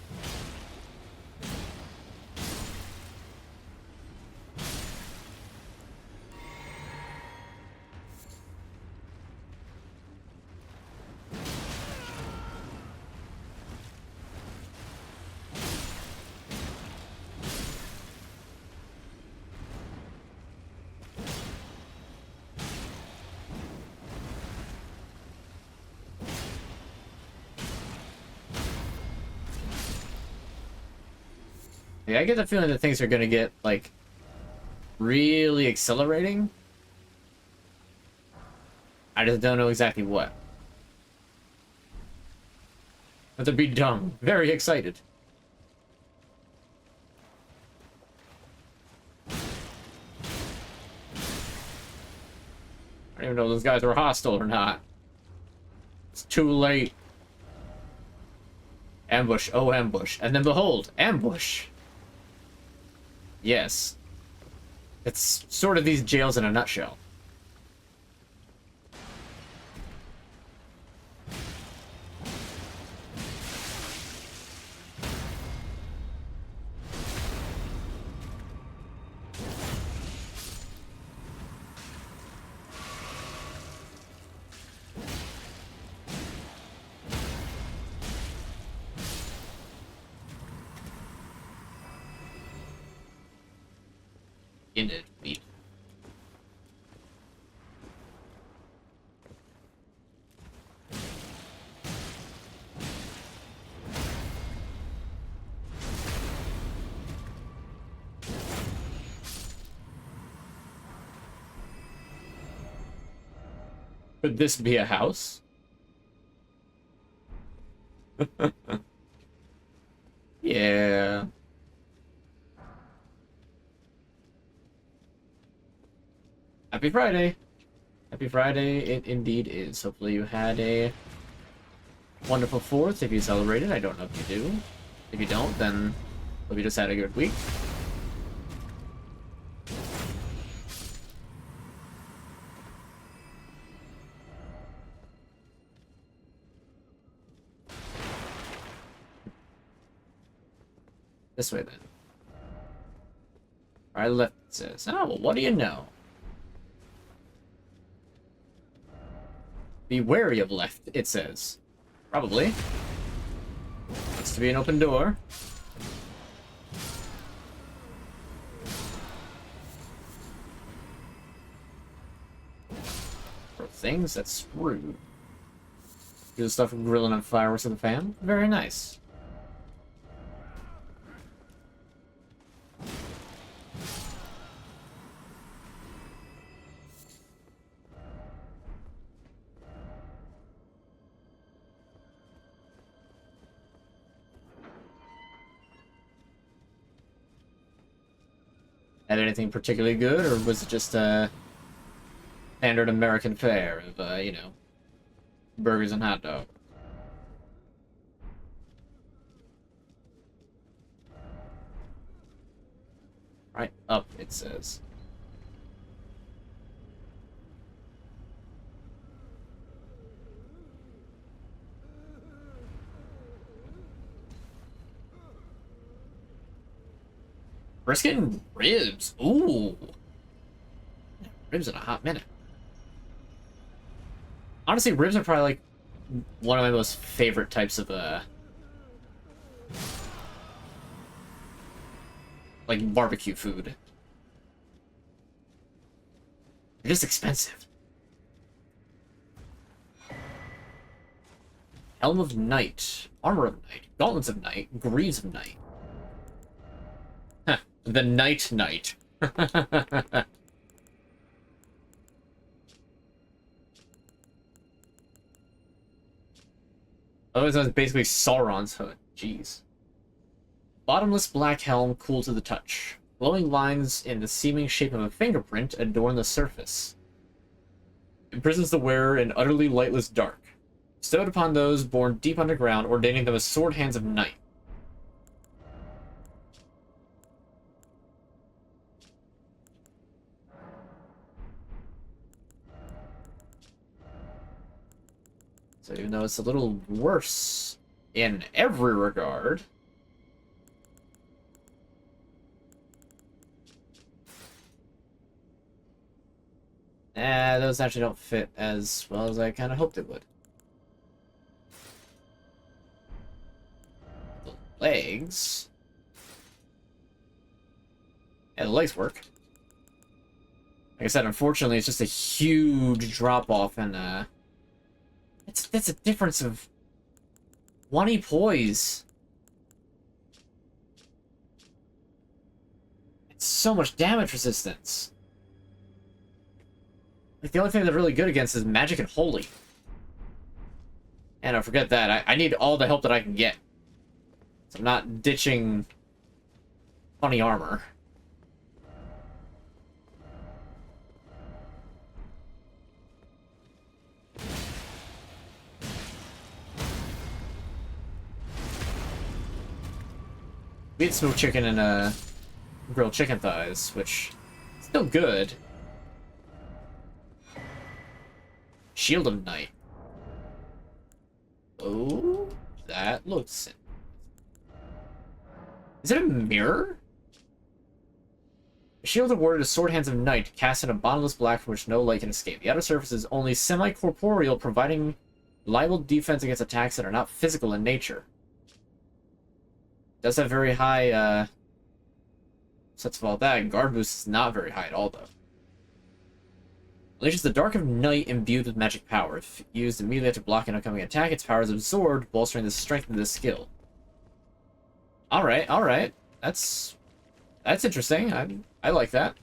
Yeah, I get the feeling that things are gonna get, like, really accelerating. I just don't know exactly what. But to be dumb. Very excited. I don't even know if those guys were hostile or not. It's too late. Ambush, oh ambush. And then behold, ambush! Yes. It's sort of these jails in a nutshell. Indeed. Could this be a house? Yeah. Happy Friday. Happy Friday, it indeed is. Hopefully you had a wonderful 4th if you celebrated. I don't know if you do. If you don't, then hope you just had a good week. This way, then. Right, left, it says. Oh, well, what do you know? Be wary of left, it says. Probably. Looks to be an open door. For things, that's rude. Do the stuff from grilling and fireworks of the fan. Very nice. Had anything particularly good, or was it just a standard American fare of, you know, burgers and hot dog? Right up, it says. Brisket and ribs. Ooh. Ribs in a hot minute. Honestly, ribs are probably like one of my most favorite types of like barbecue food. They're just expensive. Helm of Night, Armor of Night, Gauntlets of Night, Greaves of Night. Huh. The Night Knight. Otherwise, that's basically Sauron's hood. Jeez. Bottomless black helm, cool to the touch. Glowing lines in the seeming shape of a fingerprint adorn the surface. Imprisons the wearer in utterly lightless dark. Bestowed upon those born deep underground, ordaining them as sword hands of night. So even though it's a little worse in every regard, those actually don't fit as well as I kind of hoped it would. The legs. Yeah, the legs work. Like I said, unfortunately, it's just a huge drop-off, and that's a difference of 20 poise. It's so much damage resistance. Like, the only thing they're really good against is magic and holy. And I forget that. I need all the help that I can get. So I'm not ditching funny armor. We had smoked chicken and grilled chicken thighs, which is still good. Shield of Night. Oh, that looks... Is it a mirror? A shield awarded to Sword Hands of Night, cast in a bottomless black from which no light can escape. The outer surface is only semi-corporeal, providing reliable defense against attacks that are not physical in nature. Does have very high, sets of all that. Guard boost is not very high at all, though. Unleashes the Dark of Night imbued with magic power. If used immediately after blocking an upcoming attack, its power is absorbed, bolstering the strength of this skill. Alright, alright. That's interesting. I like that.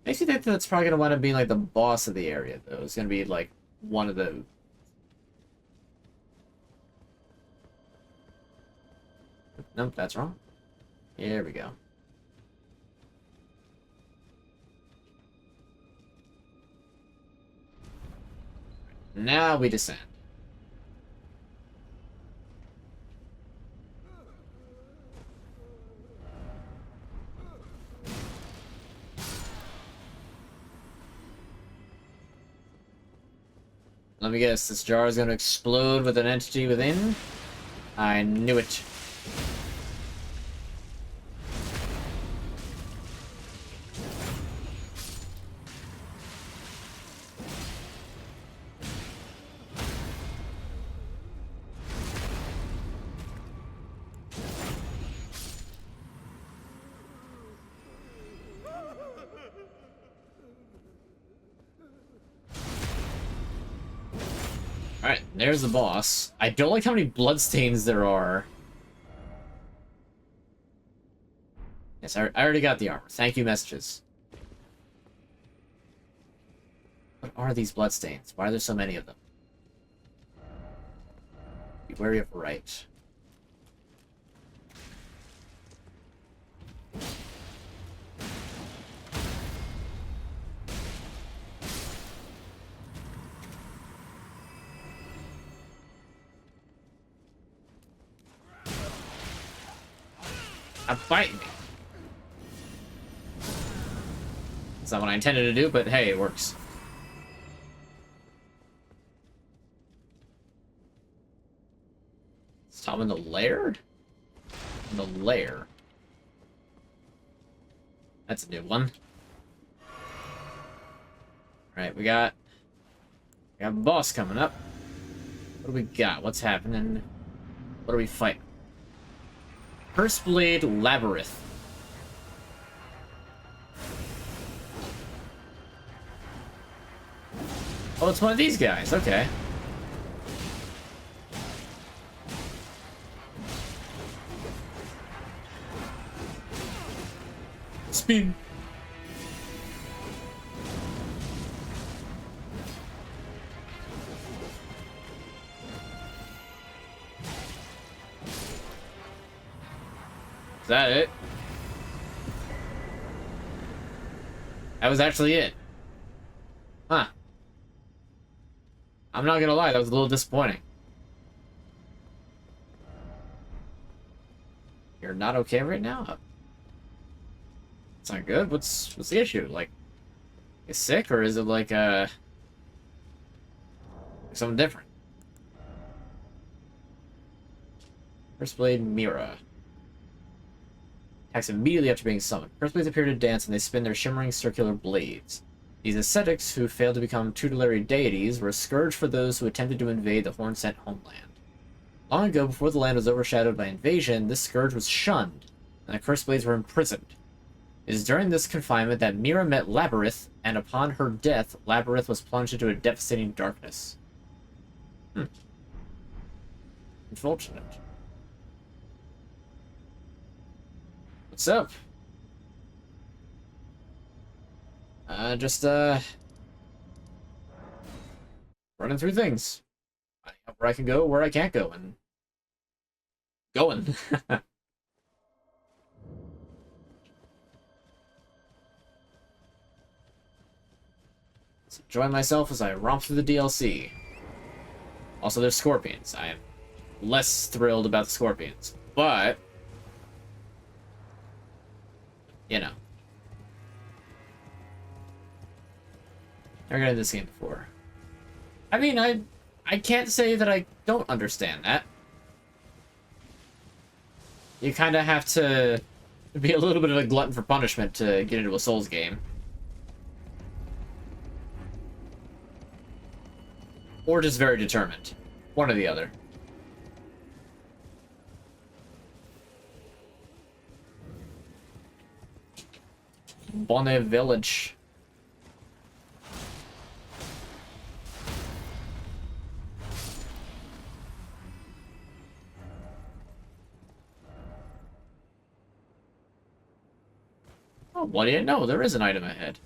Makes me think that's probably gonna wind up being like the boss of the area, though. It's gonna be like one of the... Nope, that's wrong. Here we go. Now we descend. Let me guess, this jar is going to explode with an entity within? I knew it. Alright, there's the boss. I don't like how many bloodstains there are. Yes, I already got the armor. Thank you, messages. What are these bloodstains? Why are there so many of them? Be wary of right. Stop fighting me. That's not what I intended to do, but hey, it works. Stop in the lair? In the lair. That's a new one. Alright, we got a boss coming up. What do we got? What's happening? What are we fighting? Curseblade Labyrinth. Oh, it's one of these guys. Okay. Spin. Is that it? That was actually it. Huh. I'm not gonna lie, that was a little disappointing. You're not okay right now? It's not good? What's the issue? Like, you sick, or is it like, something different? First Blade Mira. Attacks immediately after being summoned. First blades appear to dance and they spin their shimmering circular blades. These ascetics, who failed to become tutelary deities, were a scourge for those who attempted to invade the Horn-sent homeland. Long ago, before the land was overshadowed by invasion, this scourge was shunned, and the cursed blades were imprisoned. It is during this confinement that Mira met Labyrinth, and upon her death, Labyrinth was plunged into a devastating darkness. Unfortunate. What's up? Just running through things. Where I can go, where I can't go, and going. So enjoy myself as I romp through the DLC. Also, there's scorpions. I am less thrilled about the scorpions, but you know, never got this game before. I mean, I can't say that I don't understand that. You kind of have to be a little bit of a glutton for punishment to get into a Souls game. Or just very determined. One or the other. Bonnet Village. Oh, what do you know? There is an item ahead.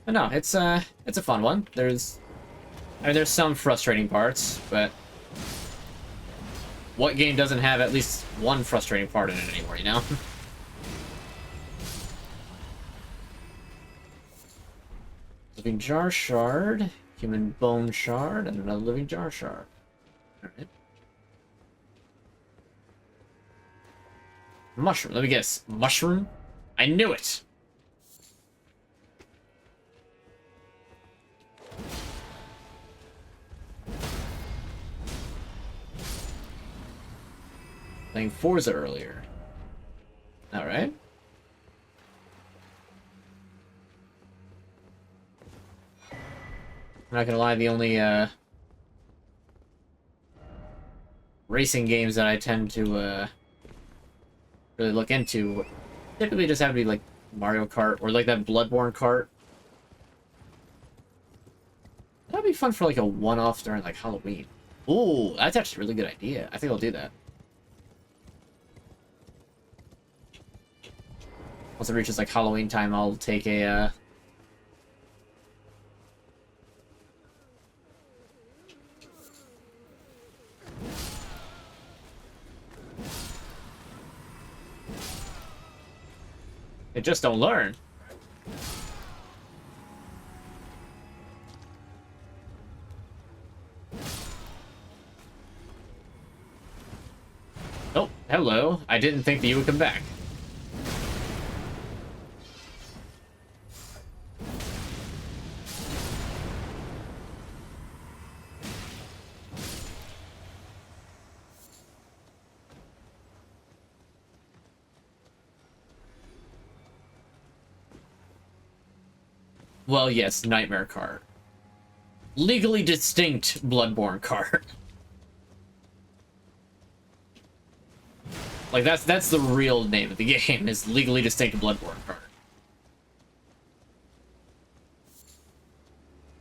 But no, it's a fun one. There's I mean, there's some frustrating parts, but what game doesn't have at least one frustrating part in it anymore, you know? Living jar shard, human bone shard, and another living jar shard. Alright. Mushroom, let me guess. Mushroom? I knew it! Playing Forza earlier. Alright. I'm not gonna lie, the only racing games that I tend to really look into typically just have to be like Mario Kart or like that Bloodborne kart. That'd be fun for like a one-off during like Halloween. Ooh, that's actually a really good idea. I think I'll do that. Once it reaches like Halloween time, I'll take a They just don't learn. Oh, hello. I didn't think that you would come back. Well, yes, Nightmare Cart. Legally distinct Bloodborne cart. Like, that's the real name of the game, is Legally Distinct Bloodborne cart.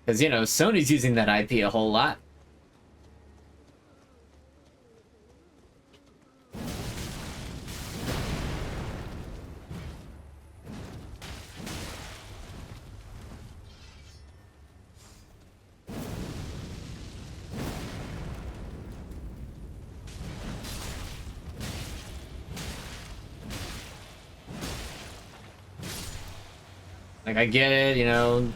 Because, you know, Sony's using that IP a whole lot. Like, I get it, you know,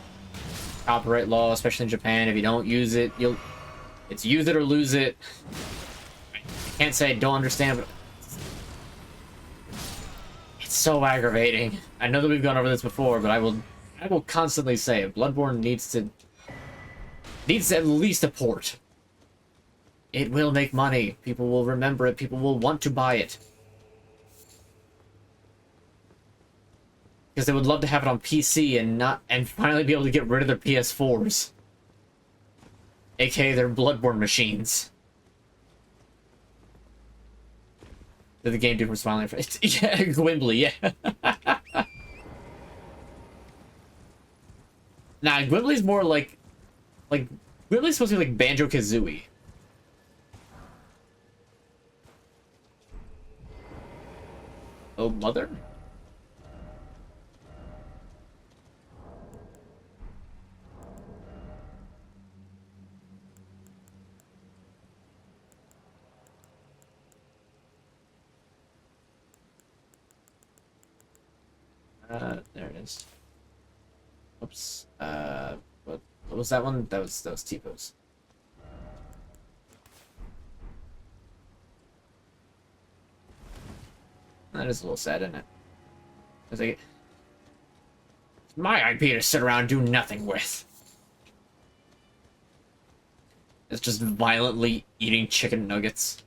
copyright law, especially in Japan, if you don't use it, it's use it or lose it. I can't say I don't understand, but it's so aggravating. I know that we've gone over this before, but I will constantly say it. Bloodborne needs at least a port. It will make money. People will remember it. People will want to buy it. Because they would love to have it on PC and finally be able to get rid of their PS4s. AKA their Bloodborne machines. Did the game do from smiling face? Yeah, Gwimbly, yeah. Nah, Gwimbly's more like Gwimbly's supposed to be like Banjo-Kazooie. Oh, mother? There it is. Oops. What was that one? That was T-pose. That is a little sad, isn't it? It's like, it's my IP to sit around and do nothing with. It's just violently eating chicken nuggets.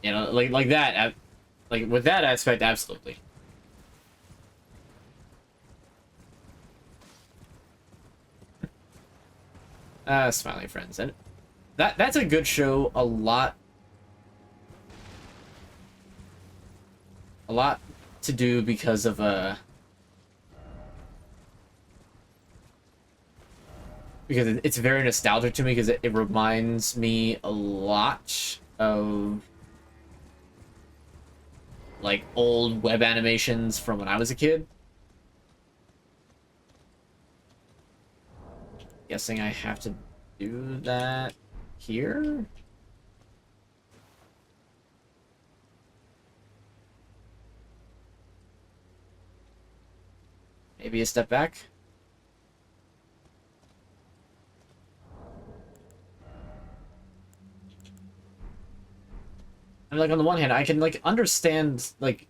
You know, like that, like with that aspect, absolutely. Smiley Friends, and that's a good show. A lot to do because of because it's very nostalgic to me because it reminds me a lot of like old web animations from when I was a kid. Guessing I have to do that here? Maybe a step back? I mean, like, on the one hand, I can, like, understand, like...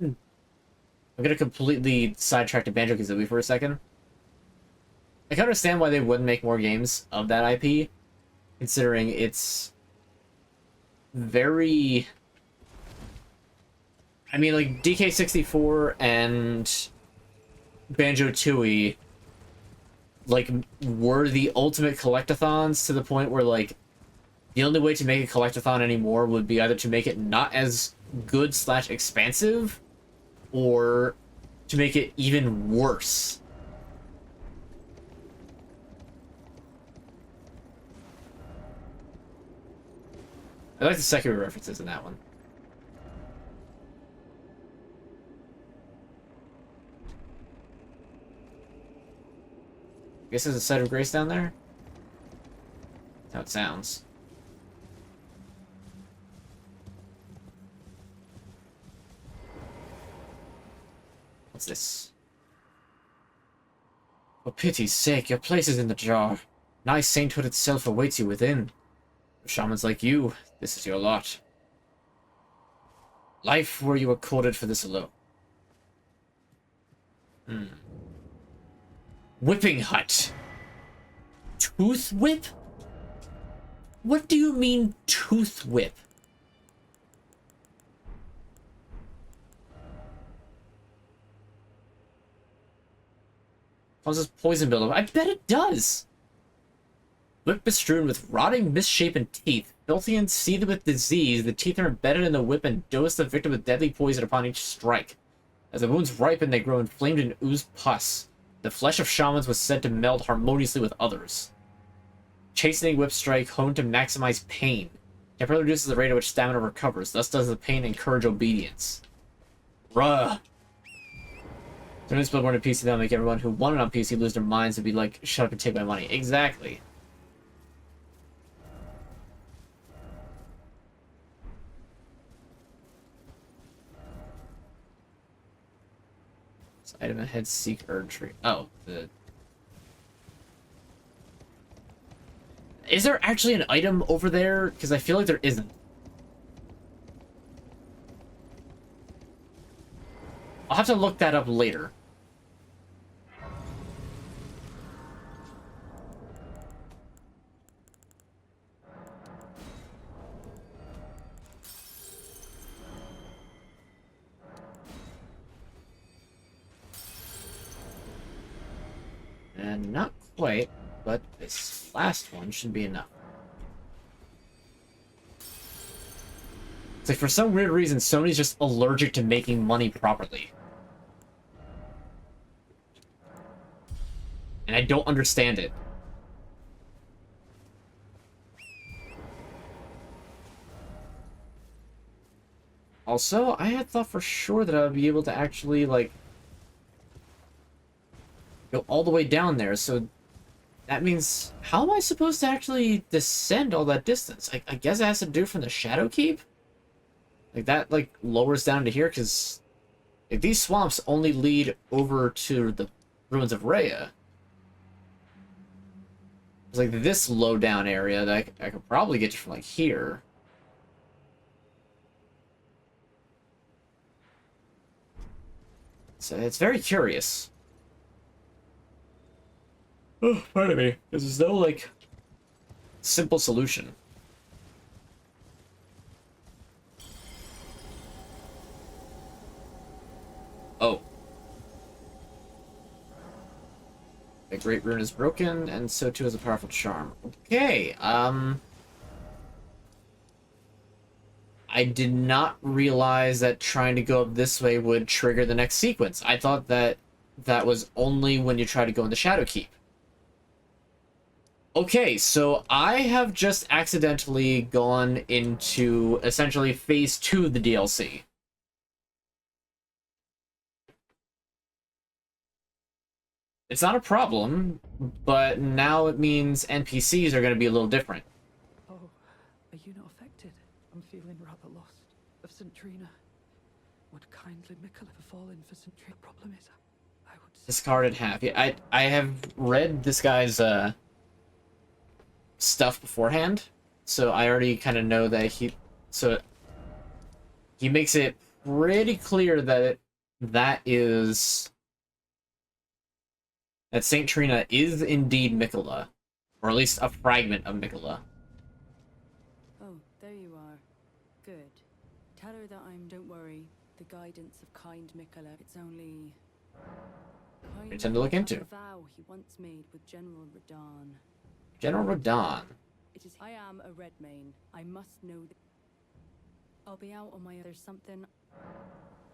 I'm gonna completely sidetrack to Banjo-Kazooie for a second. I can understand why they wouldn't make more games of that IP, considering it's very... I mean, like, DK64 and Banjo-Tooie, like, were the ultimate collectathons to the point where, like, the only way to make a collectathon anymore would be either to make it not as good / expansive, or to make it even worse. I like the Sekiro references in that one. Guess there's a site of grace down there? That's how it sounds. What's this? For pity's sake, your place is in the jar. Nice sainthood itself awaits you within. For shamans like you, this is your lot. Life were you accorded for this alone. Whipping hut. Tooth whip? What do you mean, tooth whip? Causes poison buildup. I bet it does! Whip bestrewn with rotting, misshapen teeth. Filthy and seethed with disease, the teeth are embedded in the whip and dose the victim with deadly poison upon each strike. As the wounds ripen, they grow inflamed and ooze pus. The flesh of shamans was said to meld harmoniously with others. Chastening whip strike honed to maximize pain. Temporarily reduces the rate at which stamina recovers, thus does the pain encourage obedience. Bruh. So this Bloodborne on PC, that'll make everyone who won it on PC lose their minds and be like, shut up and take my money. Exactly. So item ahead, seek Erdtree. Oh, the... Is there actually an item over there? Because I feel like there isn't. I'll have to look that up later. And not quite, but this last one should be enough. It's like, for some weird reason, Sony's just allergic to making money properly. And I don't understand it. Also, I had thought for sure that I would be able to actually, like, go all the way down there, so that means, how am I supposed to actually descend all that distance? I guess it has to do from the Shadow Keep? Like, that, like, lowers down to here, because if these swamps only lead over to the ruins of Rhea, it's like this low down area that I could probably get you from, like, here. So it's very curious. Oh, pardon me. Because there's no, like, simple solution. Oh. The Great Rune is broken, and so too is a powerful charm. Okay, I did not realize that trying to go up this way would trigger the next sequence. I thought that that was only when you try to go in the Shadow Keep. Okay, so I have just accidentally gone into, essentially, Phase 2 of the DLC. It's not a problem, but now it means NPCs are going to be a little different. Oh, are you not affected? I'm feeling rather lost. Of St. Trina. Would kindly Mikola have fallen for St. Trina? Problem is, I would... Discarded half. Yeah, I have read this guy's stuff beforehand, so I already kind of know that he makes it pretty clear that that Saint Trina is indeed Mikola, or at least a fragment of Mikola. Oh, there you are. Good. Tell her that don't worry, the guidance of kind Mikola, it's only... I tend to look into. A vow he once made with General Radahn. General Radahn. It is... I am a Redmane. I must know that... I'll be out on my... There's something...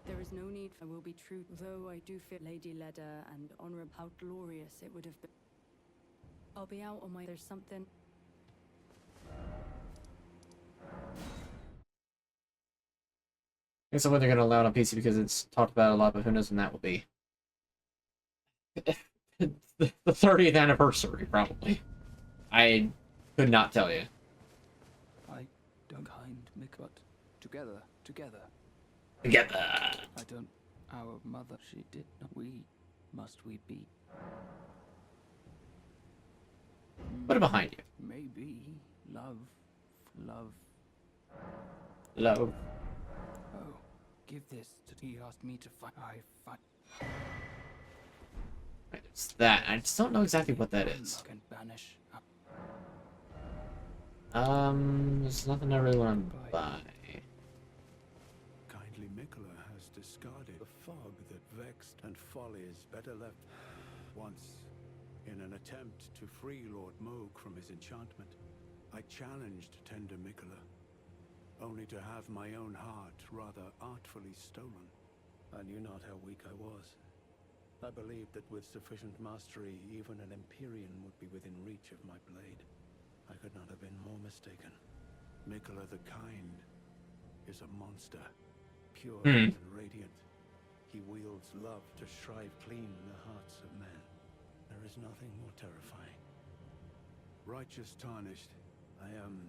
There is no need for... I will be true, though I do fear Lady Leda and honorable... How glorious it would have been. I'll be out on my... There's something... I guess I'm whether they're going to allow it on PC because it's talked about a lot, but who knows when that will be. The 30th anniversary, probably. I could not tell you. I don't kind Mick, but together. Together. I don't... Our mother, she did not... Must we be? Put it behind you. Maybe. Love. Love. Oh, give this to... He asked me to fight. I fight. Right, it's that. I just don't know exactly what that is. Can banish. There's nothing I really want to buy. Kindly Mikola has discarded the fog that vexed and folly is better left. Once, in an attempt to free Lord Moog from his enchantment, I challenged tender Mikola, only to have my own heart rather artfully stolen. I knew not how weak I was. I believed that with sufficient mastery, even an Empyrean would be within reach of my blade. I could not have been more mistaken. Mikola the Kind is a monster, pure and radiant. He wields love to shrive clean the hearts of men. There is nothing more terrifying. Righteous tarnished, I am...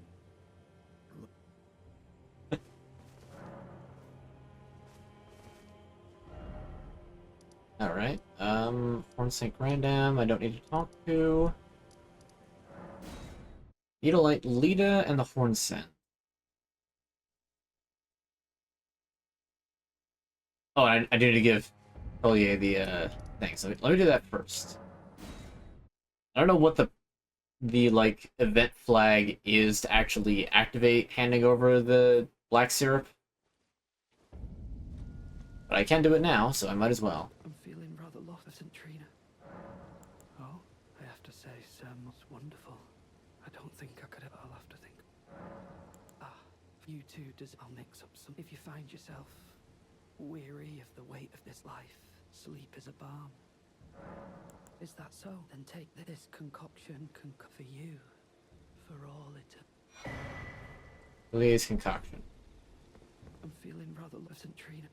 Alright, Horn St. Grandam, I don't need to talk to. Needlelight Lita and the Horn Scent. Oh, I need to give Collier the thing, so let me do that first. I don't know what the like event flag is to actually activate handing over the black syrup. But I can do it now, so I might as well. I'm feeling rather lost of St. Trina. Oh, I have to say, Sam was wonderful. I don't think I could ever... I'll have to think. You too, I'll mix up some... If you find yourself weary of the weight of this life, sleep is a balm. Is that so? Then take this concoction for you. For all it... Collier's concoction. I'm feeling rather low, St. Trina.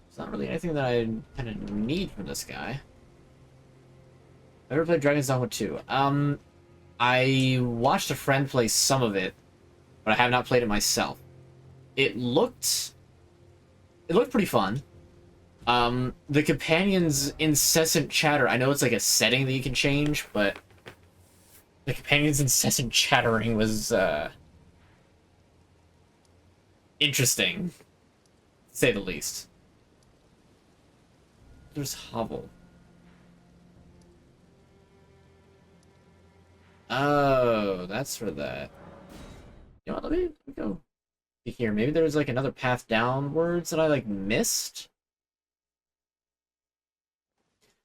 It's not really anything that I kind of need from this guy. I've ever played Dragon's Dogma 2. I watched a friend play some of it, but I have not played it myself. It looked pretty fun. The companion's incessant chatter, I know it's like a setting that you can change, but the companion's incessant chattering was, interesting, to say the least. There's Hovel. Oh, that's for that. You know what, let me go here. Maybe there's like another path downwards that I like missed.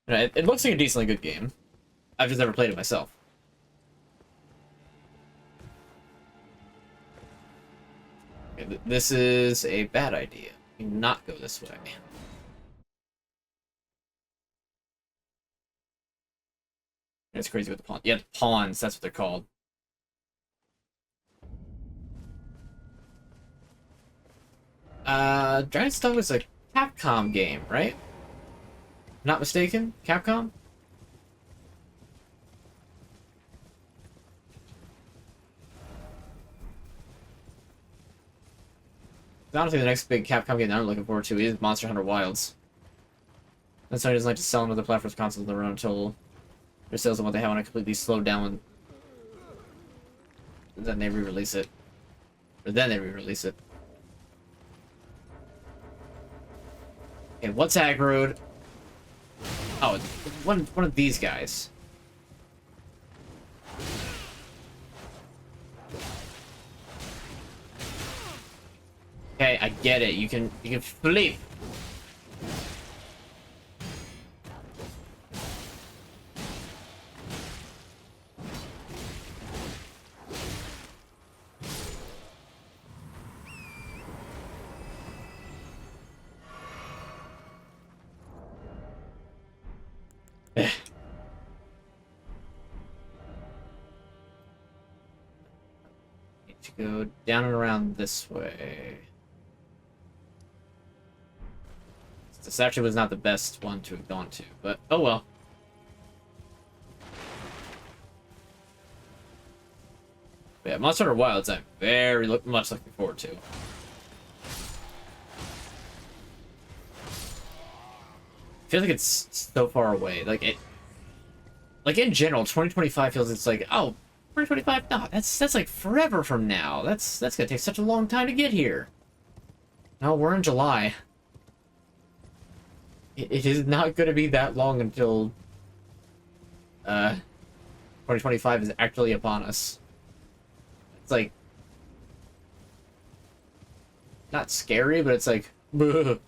It looks like a decently good game. I've just never played it myself. Okay, this is a bad idea. Do not go this way. It's crazy with the pawns. Yeah, the pawns, that's what they're called. Dragon's Dogma is a Capcom game, right? Not mistaken? Capcom? Honestly, the next big Capcom game that I'm looking forward to is Monster Hunter Wilds. That's why I just like to sell another platforms consoles on their own until their sales of what they have on a completely slowed down. And then they re-release it. Or then they re-release it. Okay, what's aggroed? Oh, one of these guys. Okay, I get it. You can flip. Eh. Need to go down and around this way. This actually was not the best one to have gone to, but oh well. But yeah, Monster Hunter Wilds I'm very much looking forward to. Feels like it's so far away. Like in general, 2025 feels it's like, oh, 2025. No, that's like forever from now. That's gonna take such a long time to get here. No, we're in July. It is not going to be that long until 2025 is actually upon us. It's like not scary, but it's like bleh.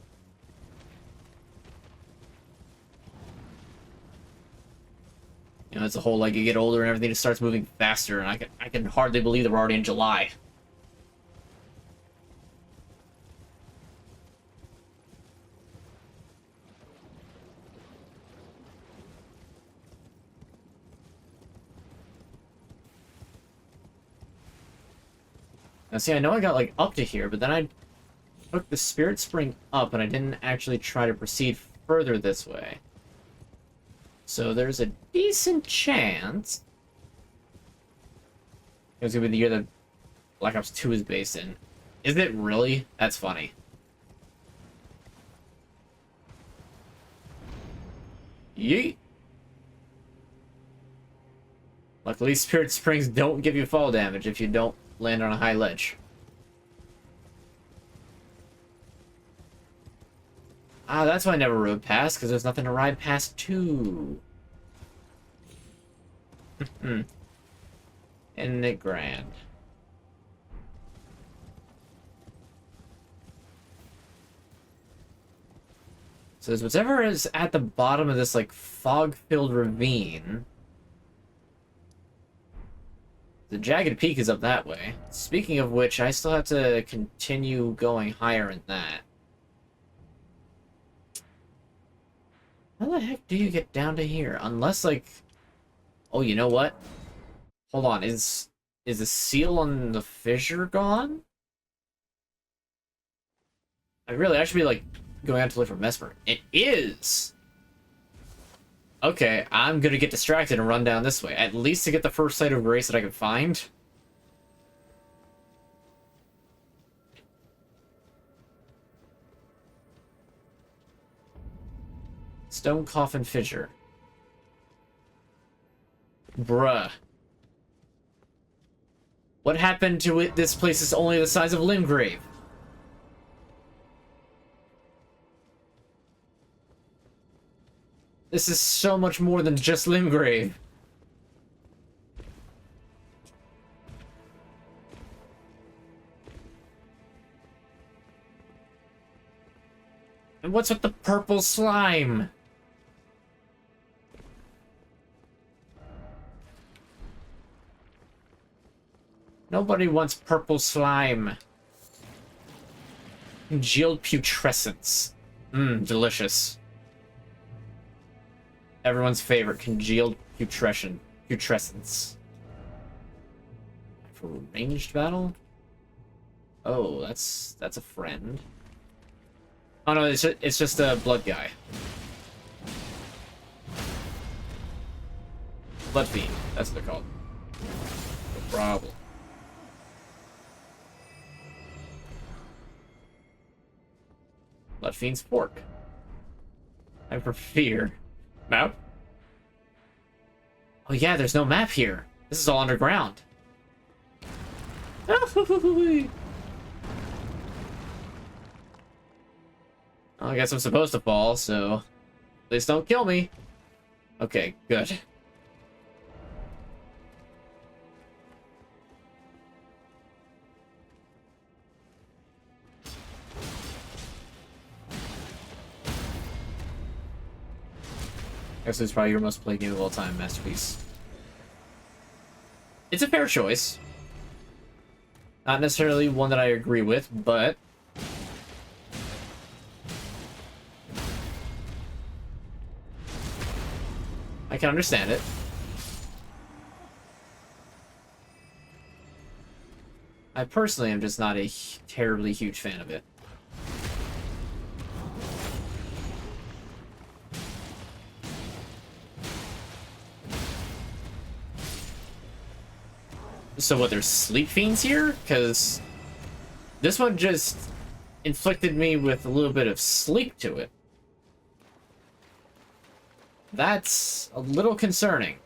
You know, it's a whole like you get older and everything just starts moving faster, and I can hardly believe that we're already in July. Now, see, I know I got, like, up to here, but then I took the Spirit Spring up, and I didn't actually try to proceed further this way. So there's a decent chance it was gonna be the year that Black Ops 2 is based in. Is it really? That's funny. Yeet! Luckily, Spirit Springs don't give you fall damage if you don't land on a high ledge. Ah, that's why I never rode past, because there's nothing to ride past to. Isn't it grand? So there's whatever is at the bottom of this, like, fog-filled ravine. The Jagged Peak is up that way. Speaking of which, I still have to continue going higher in that. How the heck do you get down to here? Unless, like... Oh, you know what? Hold on, is the seal on the fissure gone? I should be, like, going out to look for Mesmer. It is! Okay, I'm gonna get distracted and run down this way. At least to get the first sight of Grace that I can find. Stone Coffin Fissure. Bruh. What happened to it? This place is only the size of Limgrave. This is so much more than just Limgrave. And what's with the purple slime? Nobody wants purple slime. Congealed putrescence. Mmm, delicious. Everyone's favorite, congealed putrescence. For ranged battle? Oh, that's a friend. Oh no, it's just a blood guy. Blood Fiend. That's what they're called. No problem. Blood Fiend's fork. I prefer map. Oh yeah, there's no map here. This is all underground. I guess I'm supposed to fall, so please don't kill me. Okay, good. Guess it's probably your most played game of all time, Masterpiece. It's a fair choice. Not necessarily one that I agree with, but I can understand it. I personally am just not a terribly huge fan of it. So what, there's sleep fiends here? Because this one just inflicted me with a little bit of sleep to it. That's a little concerning.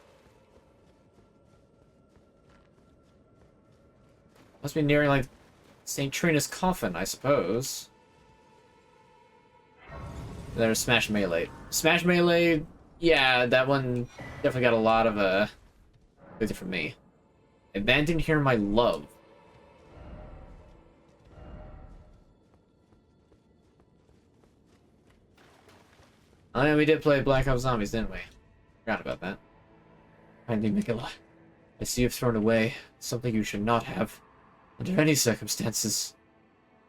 Must be nearing, like, St. Trina's coffin, I suppose. There's Smash Melee. Smash Melee, yeah, that one definitely got a lot of, good from me. Abandon here, my love. Oh yeah, we did play Black Ops Zombies, didn't we? Forgot about that. Finally, Mikola. I see you've thrown away something you should not have. Under any circumstances.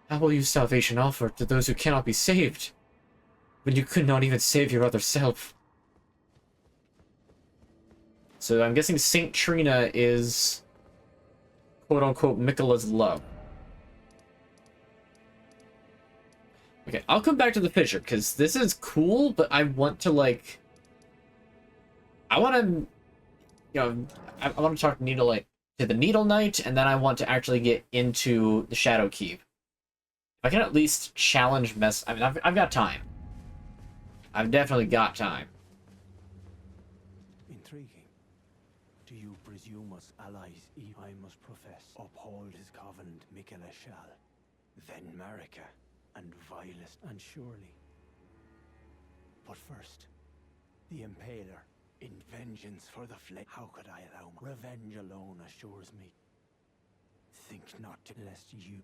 How will you salvation offer to those who cannot be saved? When you could not even save your other self. So I'm guessing St. Trina is quote-unquote Mikola's love. Okay, I'll come back to the fissure, because this is cool, but I want to, like... I want to... You know, I want to talk to the Needle Knight, and then I want to actually get into the Shadow Keep. If I can at least challenge I mean, I've got time. I've definitely got time. Intriguing. Do you presume us allies? I must profess, uphold his covenant, Mikola shall. Then Marika, and vilest, and surely. But first, the Impaler, in vengeance for the flame. How could I allow revenge alone assures me. Think not to lest you.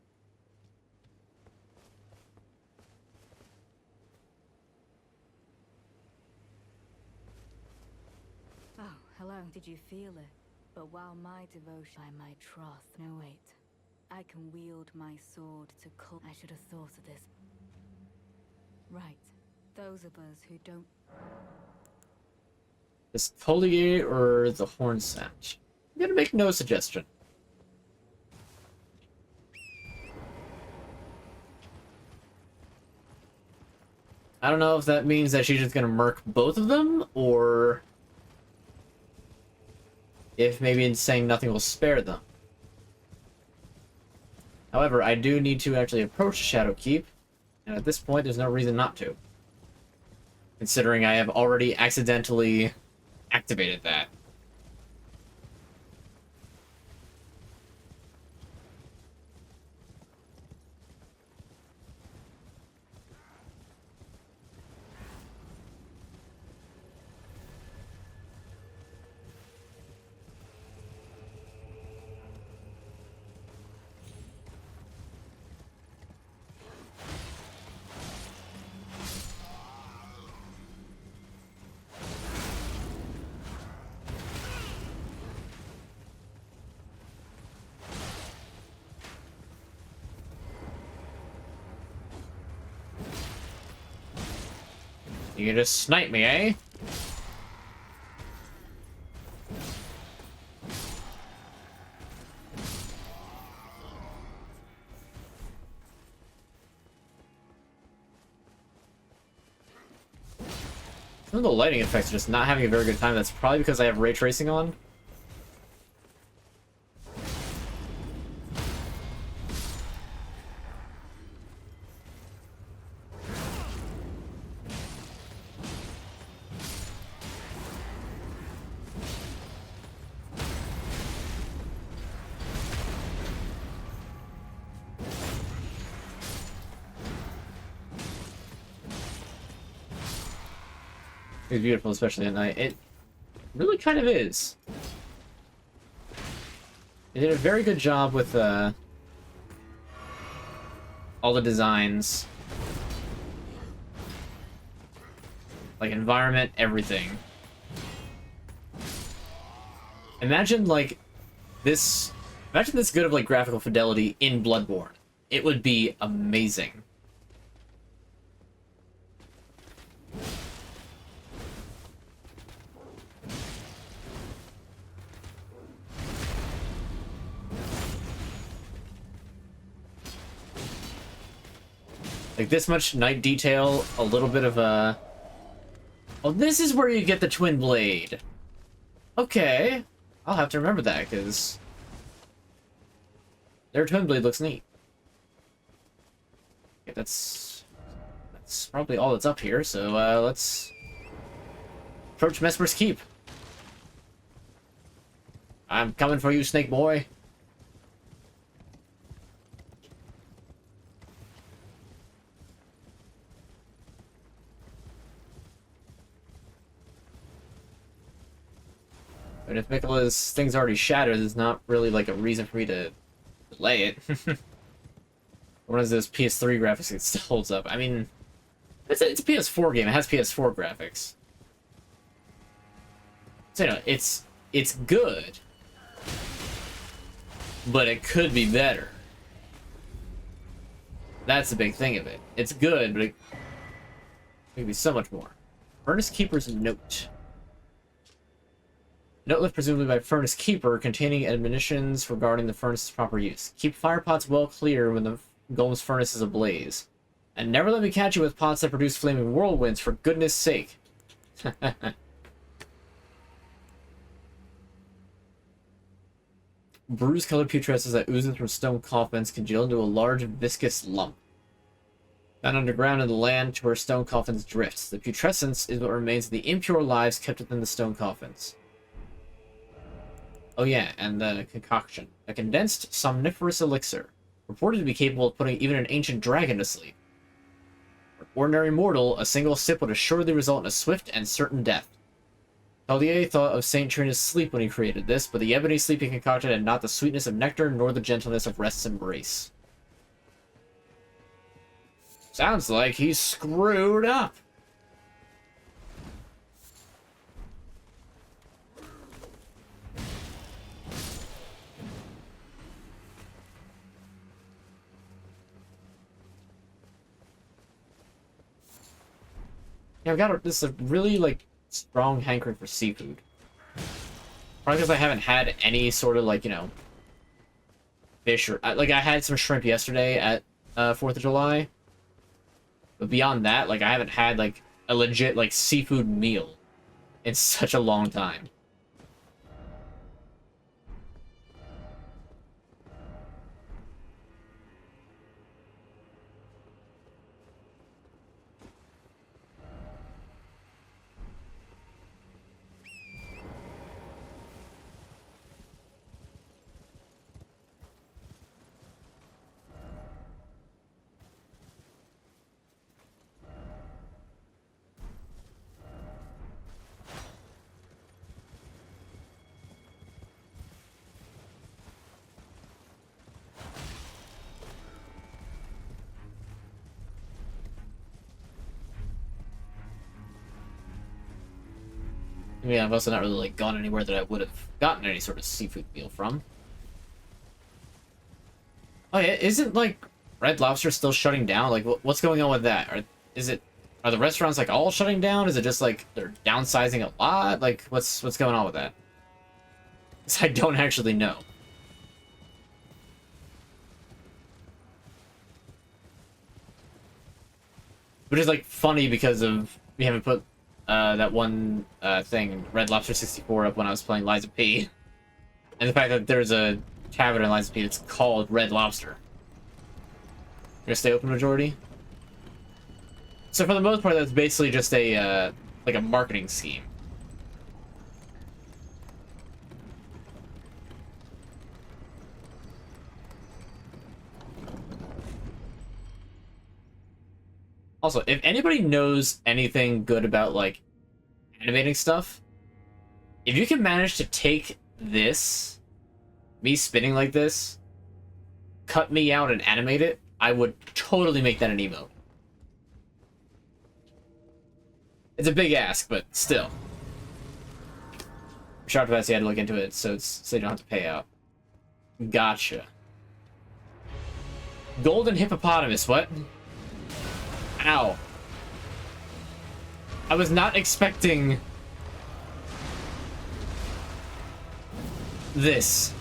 Oh, hello. Did you feel it? But while my devotion by my troth... No, wait. I can wield my sword to cull... I should have thought of this. Right. Those of us who don't... This Collier or the Horn Satch? I'm gonna make no suggestion. I don't know if that means that she's just gonna murk both of them, or if maybe in saying nothing will spare them. However, I do need to actually approach Shadow Keep, and at this point there's no reason not to. Considering I have already accidentally activated that. You can just snipe me, eh? Some of the lighting effects are just not having a very good time. That's probably because I have ray tracing on. It's beautiful, especially at night. It really kind of is. They did a very good job with all the designs. Like, environment, everything. Imagine, like, this... Imagine this good of, like, graphical fidelity in Bloodborne. It would be amazing. Like, this much night detail, a little bit of a... Oh, this is where you get the twin blade. Okay. I'll have to remember that, because... their twin blade looks neat. Okay, that's probably all that's up here, so, let's... approach Mesmer's Keep. I'm coming for you, Snake Boy. And if Mikola's thing's already shattered, there's not really, like, a reason for me to delay it. One of those PS3 graphics that still holds up. I mean, it's a PS4 game. It has PS4 graphics. So, you know, it's good. But it could be better. That's the big thing of it. It's good, but it could be so much more. Furnace Keeper's Note. Note left presumably by Furnace Keeper, containing admonitions regarding the furnace's proper use. Keep fire pots well clear when the golem's furnace is ablaze. And never let me catch you with pots that produce flaming whirlwinds, for goodness sake. Bruise-colored putrescence that oozes from stone coffins congeal into a large viscous lump. Found underground in the land to where stone coffins drift. The putrescence is what remains of the impure lives kept within the stone coffins. Oh yeah, and the concoction. A condensed, somniferous elixir, reported to be capable of putting even an ancient dragon to sleep. For an ordinary mortal, a single sip would assuredly result in a swift and certain death. Caldier thought of Saint Trina's sleep when he created this, but the ebony sleeping concoction had not the sweetness of nectar nor the gentleness of rest's embrace. Sounds like he's screwed up. Yeah, I've got this really, like, strong hankering for seafood. Probably because I haven't had any sort of, like, you know, fish or... Like, I had some shrimp yesterday at 4th of July. But beyond that, like, I haven't had, like, a legit, like, seafood meal in such a long time. Yeah, I've also not really, like, gone anywhere that I would have gotten any sort of seafood meal from. Oh yeah, isn't, like, Red Lobster still shutting down? Like, what's going on with that? Are the restaurants, like, all shutting down? Is it just, like, they're downsizing a lot? Like, what's going on with that? 'Cause I don't actually know. Which is, like, funny because of we haven't put that one thing, Red Lobster 64, up when I was playing Liza P. And the fact that there's a tavern in Liza P that's called Red Lobster. You're gonna stay open majority? So for the most part, that's basically just a, like a marketing scheme. Also, if anybody knows anything good about, like, animating stuff, if you can manage to take this, me spinning like this, cut me out and animate it, I would totally make that an emote. It's a big ask, but still. Shocked about you had to look into it, so you don't have to pay out. Gotcha. Golden hippopotamus, what? Ow. I was not expecting this.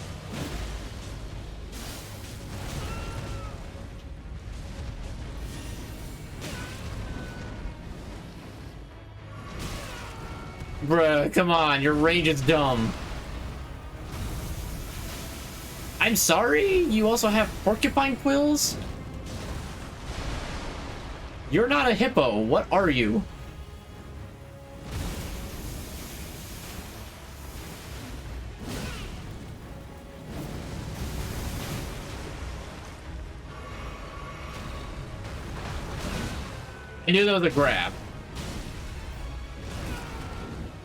Bruh, come on, your range is dumb. I'm sorry? You also have porcupine quills? You're not a hippo. What are you? I knew that was a grab.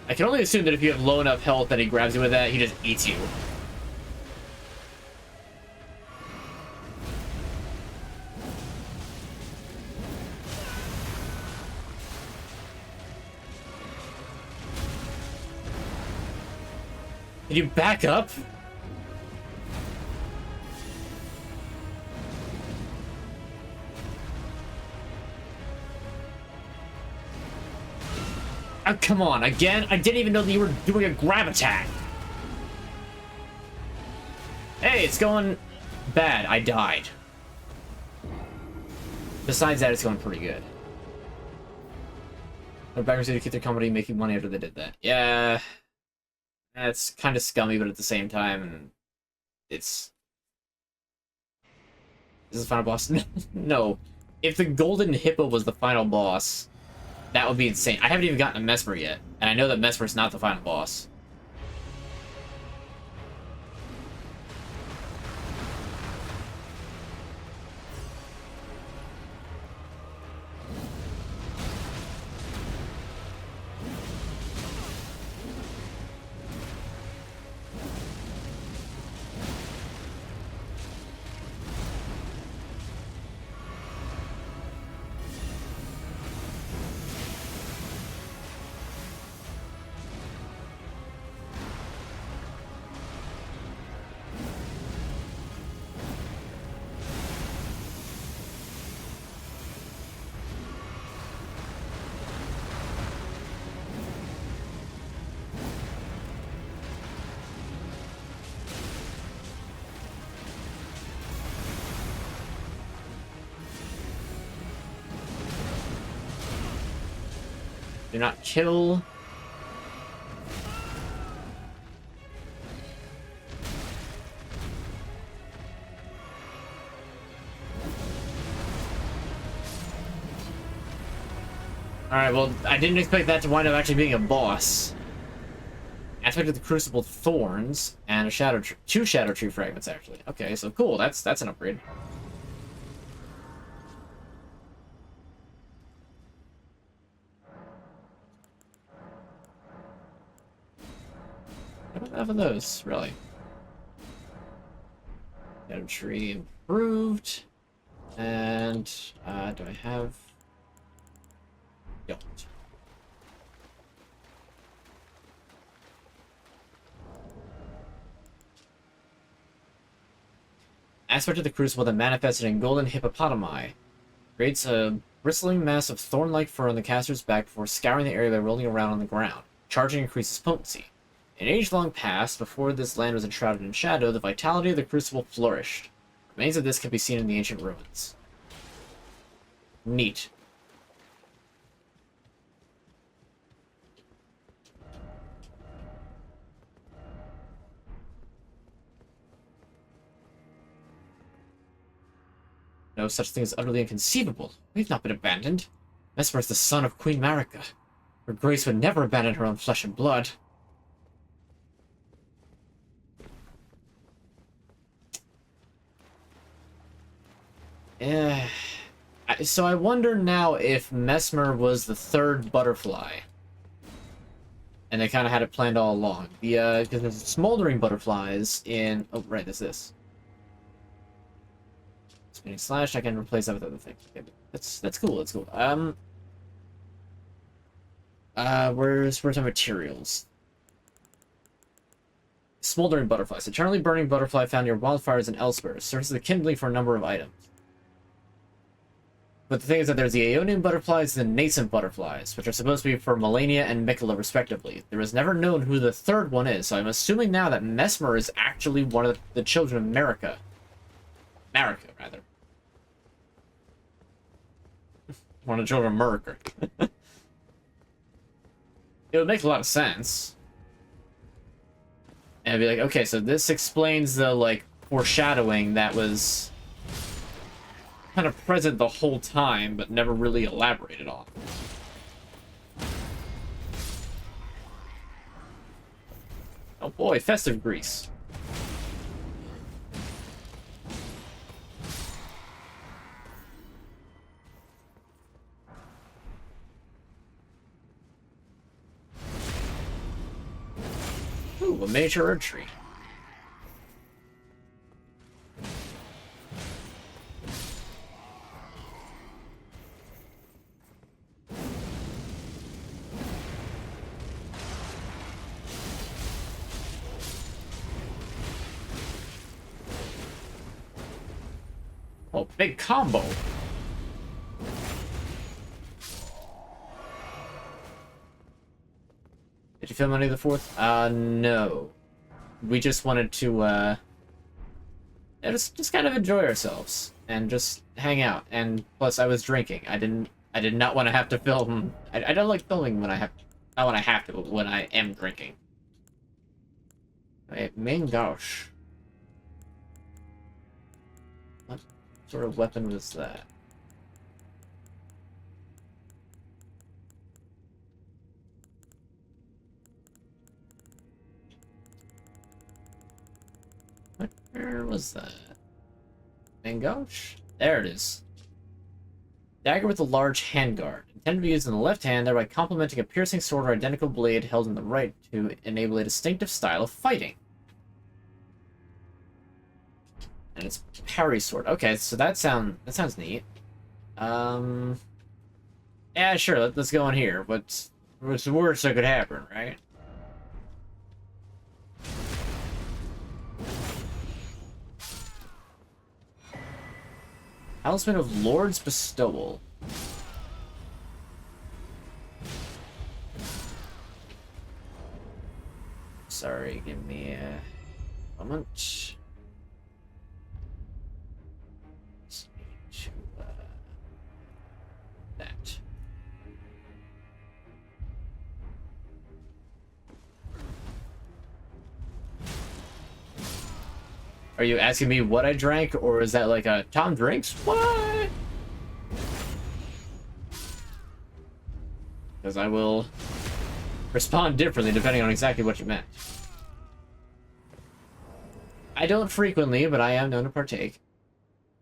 I can only assume that if you have low enough health that he grabs you with that, he just eats you. Did you back up? Oh, come on, again? I didn't even know that you were doing a grab attack. Hey, it's going bad. I died. Besides that, it's going pretty good. They're backwards to keep their company making money after they did that. Yeah. That's kind of scummy, but at the same time, it's... Is this the final boss? No. If the golden hippo was the final boss, that would be insane. I haven't even gotten a Mesmer yet, and I know that Mesmer's not the final boss. Do not kill. Alright, well, I didn't expect that to wind up actually being a boss. Aspect of the Crucible Thorns and a Shadow Tree, 2 Shadow Tree fragments, actually. Okay, so cool, that's an upgrade. I don't have those, really. Shadow Tree improved. And, do I have... Don't. Aspect of the Crucible that manifested in golden hippopotami creates a bristling mass of thorn-like fur on the caster's back before scouring the area by rolling around on the ground. Charging increases potency. In age-long past, before this land was enshrouded in shadow, the vitality of the Crucible flourished. Remains of this can be seen in the ancient ruins. Neat. No such thing as utterly inconceivable. We've not been abandoned. Mesmer is the son of Queen Marika. Her grace would never abandon her own flesh and blood. Yeah. So I wonder now if Mesmer was the third butterfly. And they kind of had it planned all along. Because there's smoldering butterflies in... Oh, right, there's this. Spinning slash, I can replace that with other things. Okay, that's cool, that's cool. Where's our materials? Smoldering butterflies. Eternally burning butterfly found near wildfires and elsewhere. Serves as a kindling for a number of items. But the thing is that there's the Aeonian butterflies and the nascent butterflies, which are supposed to be for Melania and Mikola respectively. There was never known who the third one is, so I'm assuming now that Mesmer is actually one of the children of Marika. Marika, rather. One of the children of Marika. It would make a lot of sense. And I'd be like, okay, so this explains the, like, foreshadowing that was kind of present the whole time, but never really elaborated on. Oh boy, festive grease. Ooh, a major Erdtree. Oh, big combo. Did you film any of the fourth? No. We just wanted to, yeah, just kind of enjoy ourselves and just hang out. And plus, I was drinking. I did not want to have to film. I don't like filming when I have, not when I have to, but when I am drinking. Okay, main gauche. What sort of weapon was that? Where was that? Mangosh? There it is. Dagger with a large handguard. Intended to be used in the left hand, thereby complementing a piercing sword or identical blade held in the right to enable a distinctive style of fighting. And it's parry sword. Okay, so that sounds neat. Yeah, sure, let's go in here. What's the worst that could happen, right? Talisman of Lord's Bestowal. Sorry, give me a moment. Let's need to, that. Are you asking me what I drank, or is that like a Tom drinks? What? Because I will respond differently depending on exactly what you meant. I don't frequently, but I am known to partake.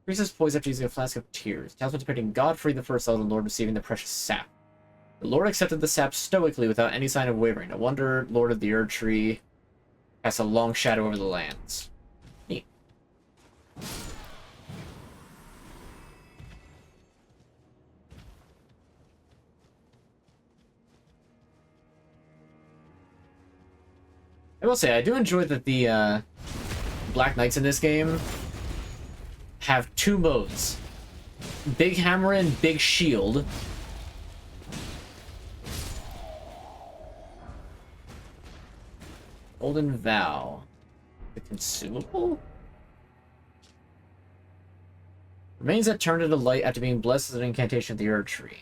Increases poise after using a flask of tears. Talisman depicting Godfrey the First Elden Lord receiving the precious sap. The Lord accepted the sap stoically without any sign of wavering. No wonder Lord of the Erdtree casts a long shadow over the lands. Neat. I will say, I do enjoy that the Black Knights in this game have two modes. Big Hammer and Big Shield. Golden Vow. The consumable? Remains that turned into light after being blessed with an incantation of the Erdtree.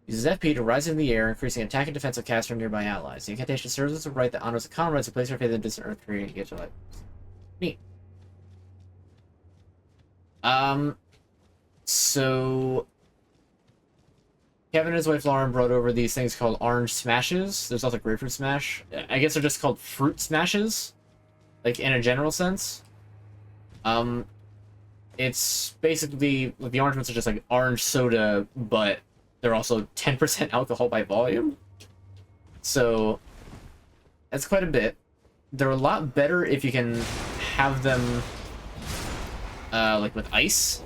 Uses FP to rise in the air, increasing attack and defense of caster and nearby allies. The incantation serves as a right that honors the common rights to place your faith in distant Erdtree and get your life. Neat. So Kevin and his wife Lauren brought over these things called orange smashes. There's also grapefruit smash. I guess they're just called fruit smashes, like in a general sense. It's basically like the orange ones are just like orange soda, but they're also 10% alcohol by volume. So that's quite a bit. They're a lot better if you can have them like with ice.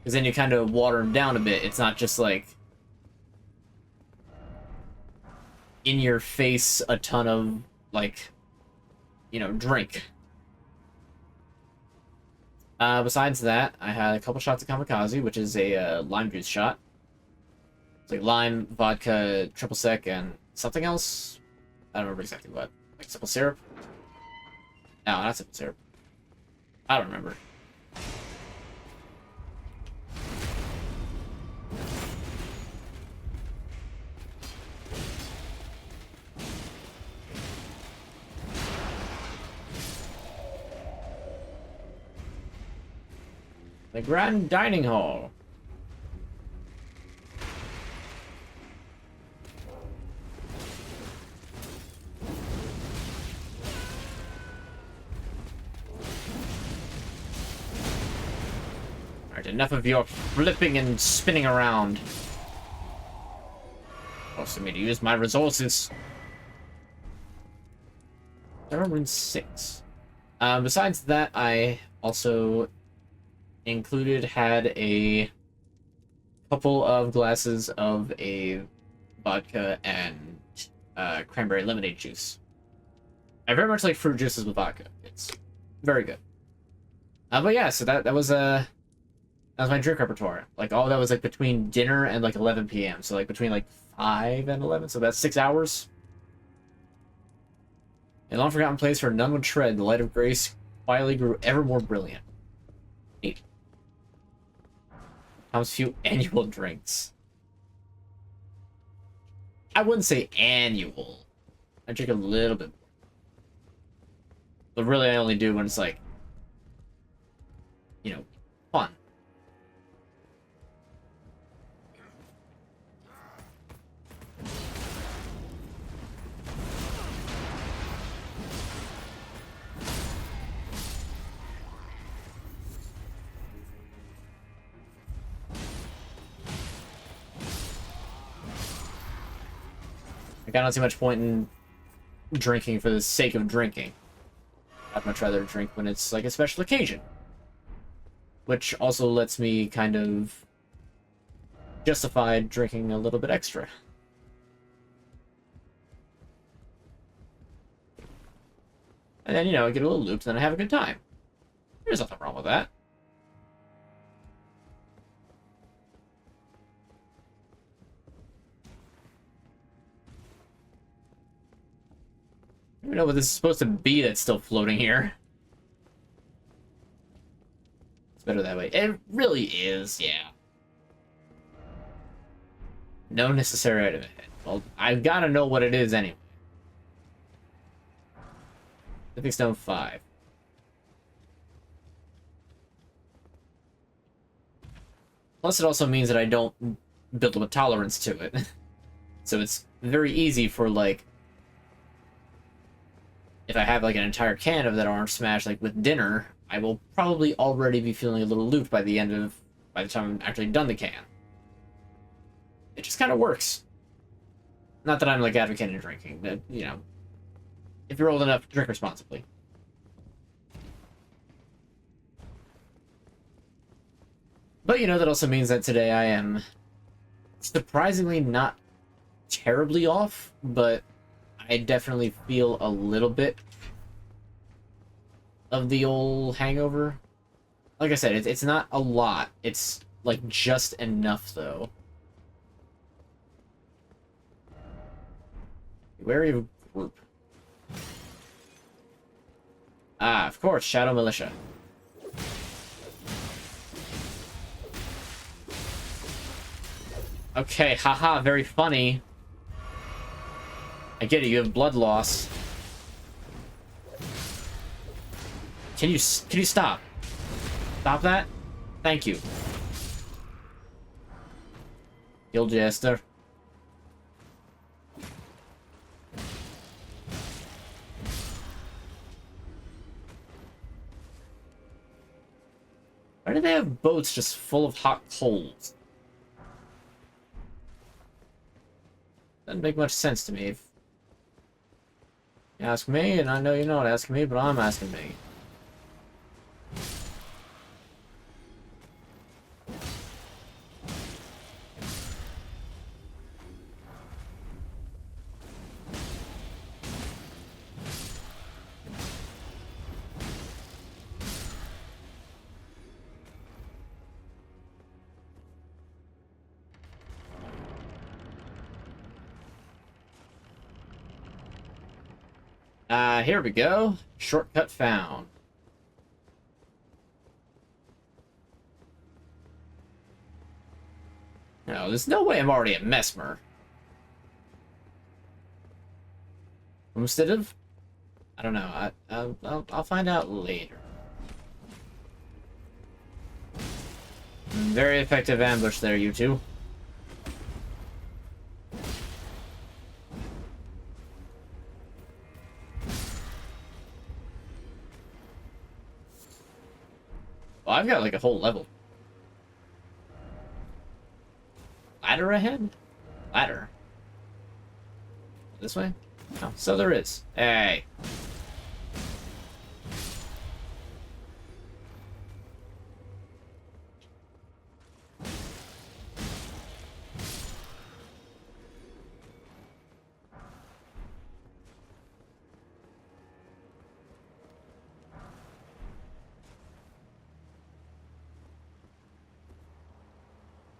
Because then you kind of water them down a bit. It's not just like in your face a ton of like, you know, drink. Besides that, I had a couple shots of Kamikaze, which is a lime juice shot. It's like lime, vodka, triple sec, and something else. I don't remember exactly what. Like simple syrup? No, not simple syrup. I don't remember. The Grand Dining Hall. Alright, enough of your flipping and spinning around. Forcing me to use my resources. I remember in 6. Besides that, I also had a couple of glasses of a vodka and cranberry lemonade juice. I very much like fruit juices with vodka. It's very good. But yeah, so that was my drink repertoire. Like all that was like between dinner and like 11 p.m. So like between like 5 and 11. So that's 6 hours. A long forgotten place where none would tread. The light of grace quietly grew ever more brilliant. Neat. Comes few annual drinks. I wouldn't say annual. I drink a little bit more. But really I only do when it's like, you know, fun. Like, I don't see much point in drinking for the sake of drinking. I'd much rather drink when it's like a special occasion. Which also lets me kind of justify drinking a little bit extra. And then, you know, I get a little looped and then I have a good time. There's nothing wrong with that. I don't know what this is supposed to be that's still floating here. It's better that way. It really is, yeah. No necessary item ahead. Well, I've got to know what it is anyway. Living Stone 5. Plus, it also means that I don't build up a tolerance to it. So it's very easy for, like, if I have like an entire can of that orange smash, like with dinner, I will probably already be feeling a little looped by the time I'm actually done the can. It just kind of works. Not that I'm like advocating drinking, but you know, if you're old enough, drink responsibly. But you know, that also means that today I am surprisingly not terribly off, but I definitely feel a little bit of the old hangover. Like I said, it's not a lot. It's like just enough, though. Wary of group. Ah, of course, Shadow Militia. Okay, haha, very funny. I get it, you have blood loss. Can you stop? Stop that? Thank you. Kill Jester. Why do they have boats just full of hot coals? Doesn't make much sense to me. If you ask me, and I know you're not asking me, but I'm asking me. Here we go. Shortcut found. No, there's no way I'm already at Mesmer. Instead of, I don't know. I'll find out later. Very effective ambush there, you two. Well, I've got like a whole level. Ladder ahead? Ladder. This way? Oh, so there is. Hey.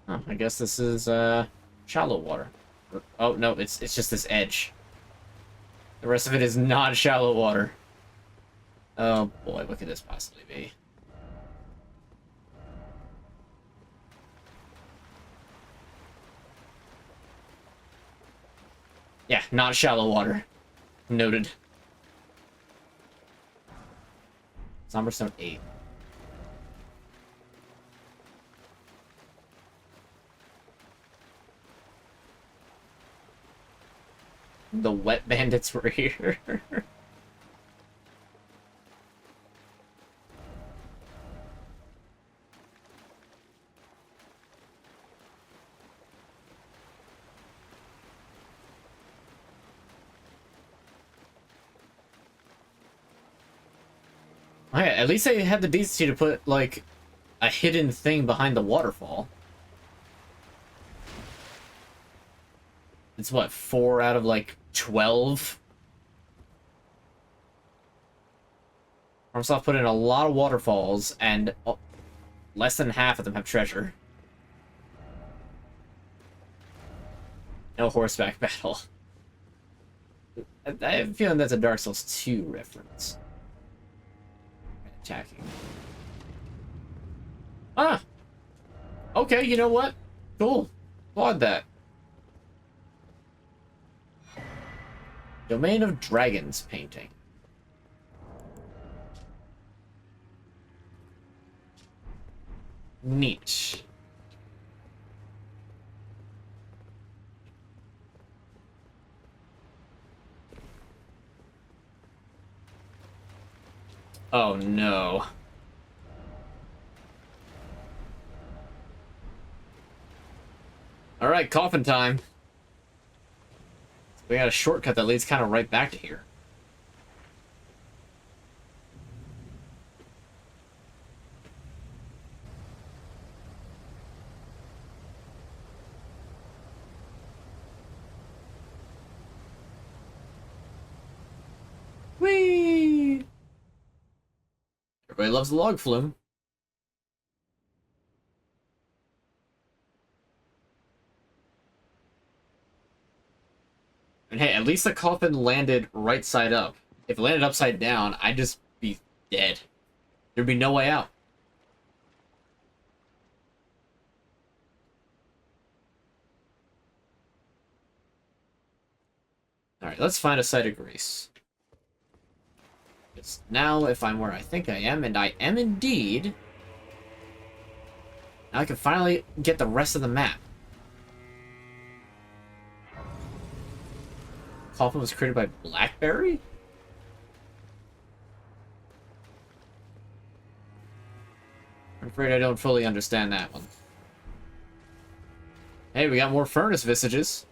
Oh, I guess this is shallow water. Oh no, it's just this edge. The rest of it is not shallow water. Oh boy, what could this possibly be? Yeah, not shallow water. Noted. Somberstone 8. The wet bandits were here. Okay, at least they had the decency to put, like, a hidden thing behind the waterfall. It's what, 4 out of, like, 12? FromSoft put in a lot of waterfalls, and less than half of them have treasure. No horseback battle. I have a feeling that's a Dark Souls 2 reference. Attacking. Ah! Okay, you know what? Cool. Applaud that. Domain of Dragons painting. Neat. Oh no. Alright, coffin time. We got a shortcut that leads kind of right back to here. Whee! Everybody loves the log flume. And hey, at least the coffin landed right side up. If it landed upside down, I'd just be dead. There'd be no way out. Alright, let's find a site of grace. Because now, if I'm where I think I am, and I am indeed, now I can finally get the rest of the map. Coffin was created by Blackberry? I'm afraid I don't fully understand that one. Hey, we got more furnace vestiges.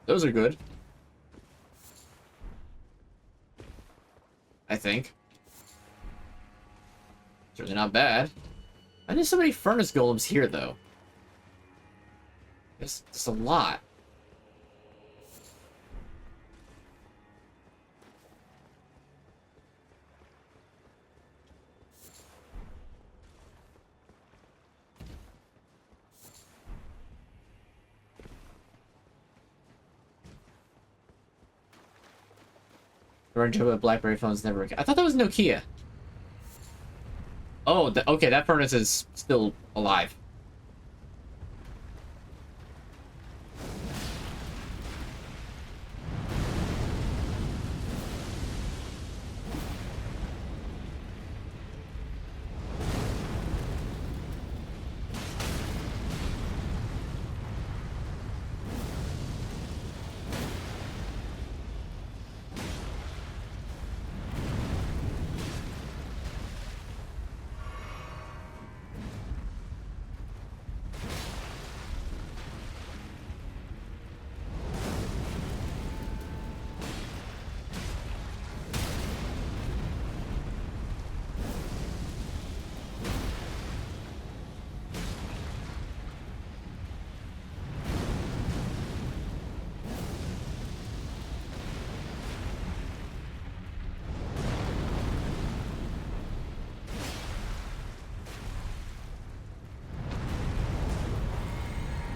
Those are good. I think. Certainly not bad. I there's so many furnace golems here, though. There's just a lot. Orange with BlackBerry phones never. I thought that was Nokia. Oh, okay, that furnace is still alive.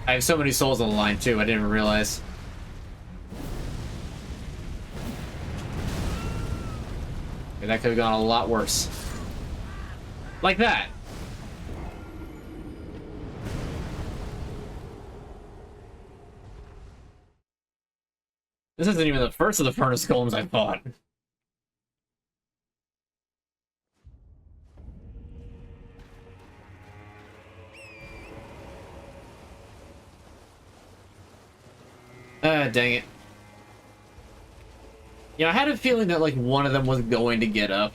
I have so many souls on the line, too. I didn't even realize. Okay, that could have gone a lot worse. Like that. This isn't even the first of the furnace golems I fought. Dang it. You know, I had a feeling that, like, one of them was going to get up.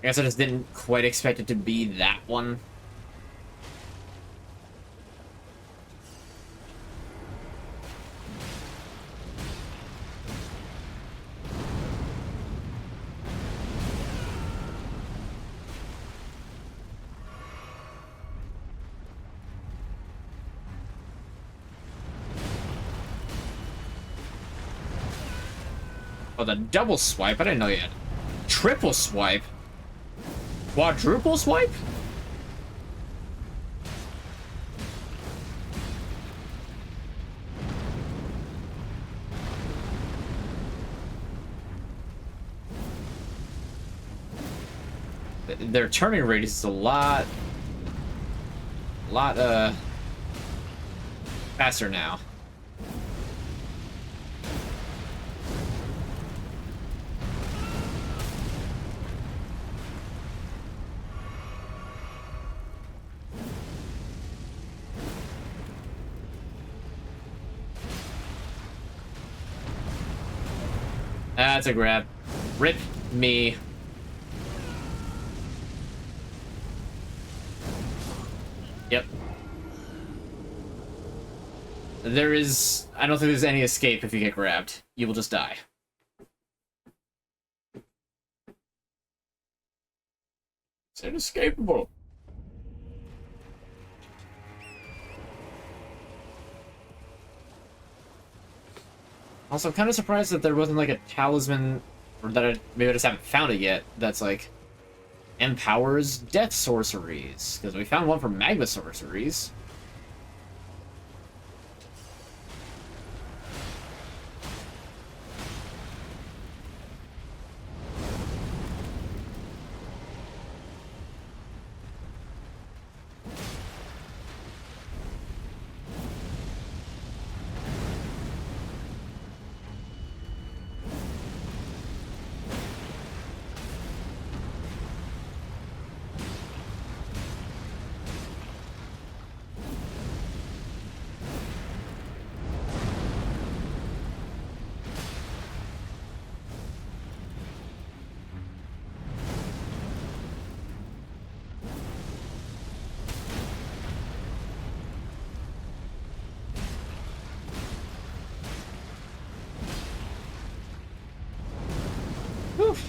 I guess I just didn't quite expect it to be that one. Oh, the double swipe? I didn't know you had triple swipe. Quadruple swipe? Their turning radius is a lot faster now. That's a grab. Rip me. Yep. There is... I don't think there's any escape if you get grabbed. You will just die. It's inescapable. Also, I'm kind of surprised that there wasn't, like, a talisman, or that maybe I just haven't found it yet, that's, like, empowers death sorceries. Because we found one for magma sorceries.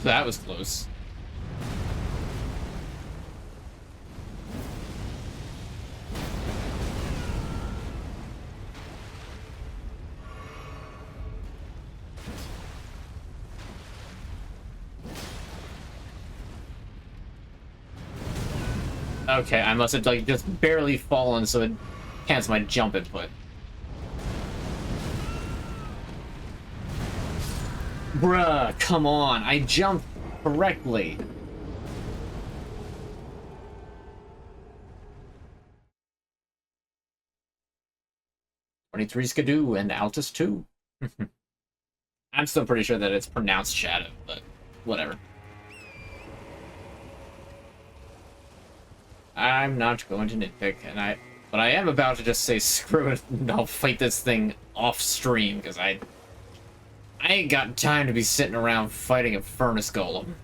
That was close. Okay, I must have like just barely fallen, so it cancels my jump input. Bruh, come on, I jumped correctly. "23 Skidoo and Altus 2. I'm still pretty sure that it's pronounced Shadow, but whatever. I'm not going to nitpick, but I am about to just say screw it and I'll fight this thing off stream, because I ain't got time to be sitting around fighting a furnace golem.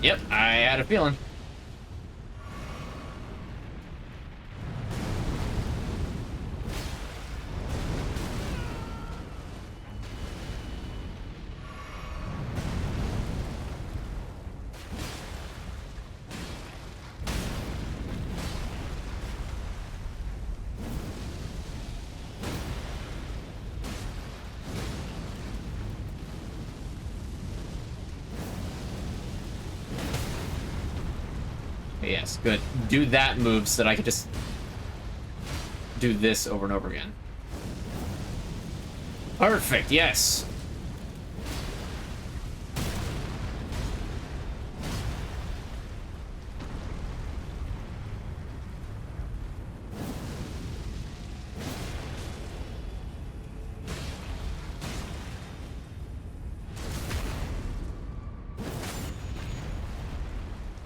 Yep, I had a feeling. Yes, good. Do that move so that I could just do this over and over again. Perfect, yes.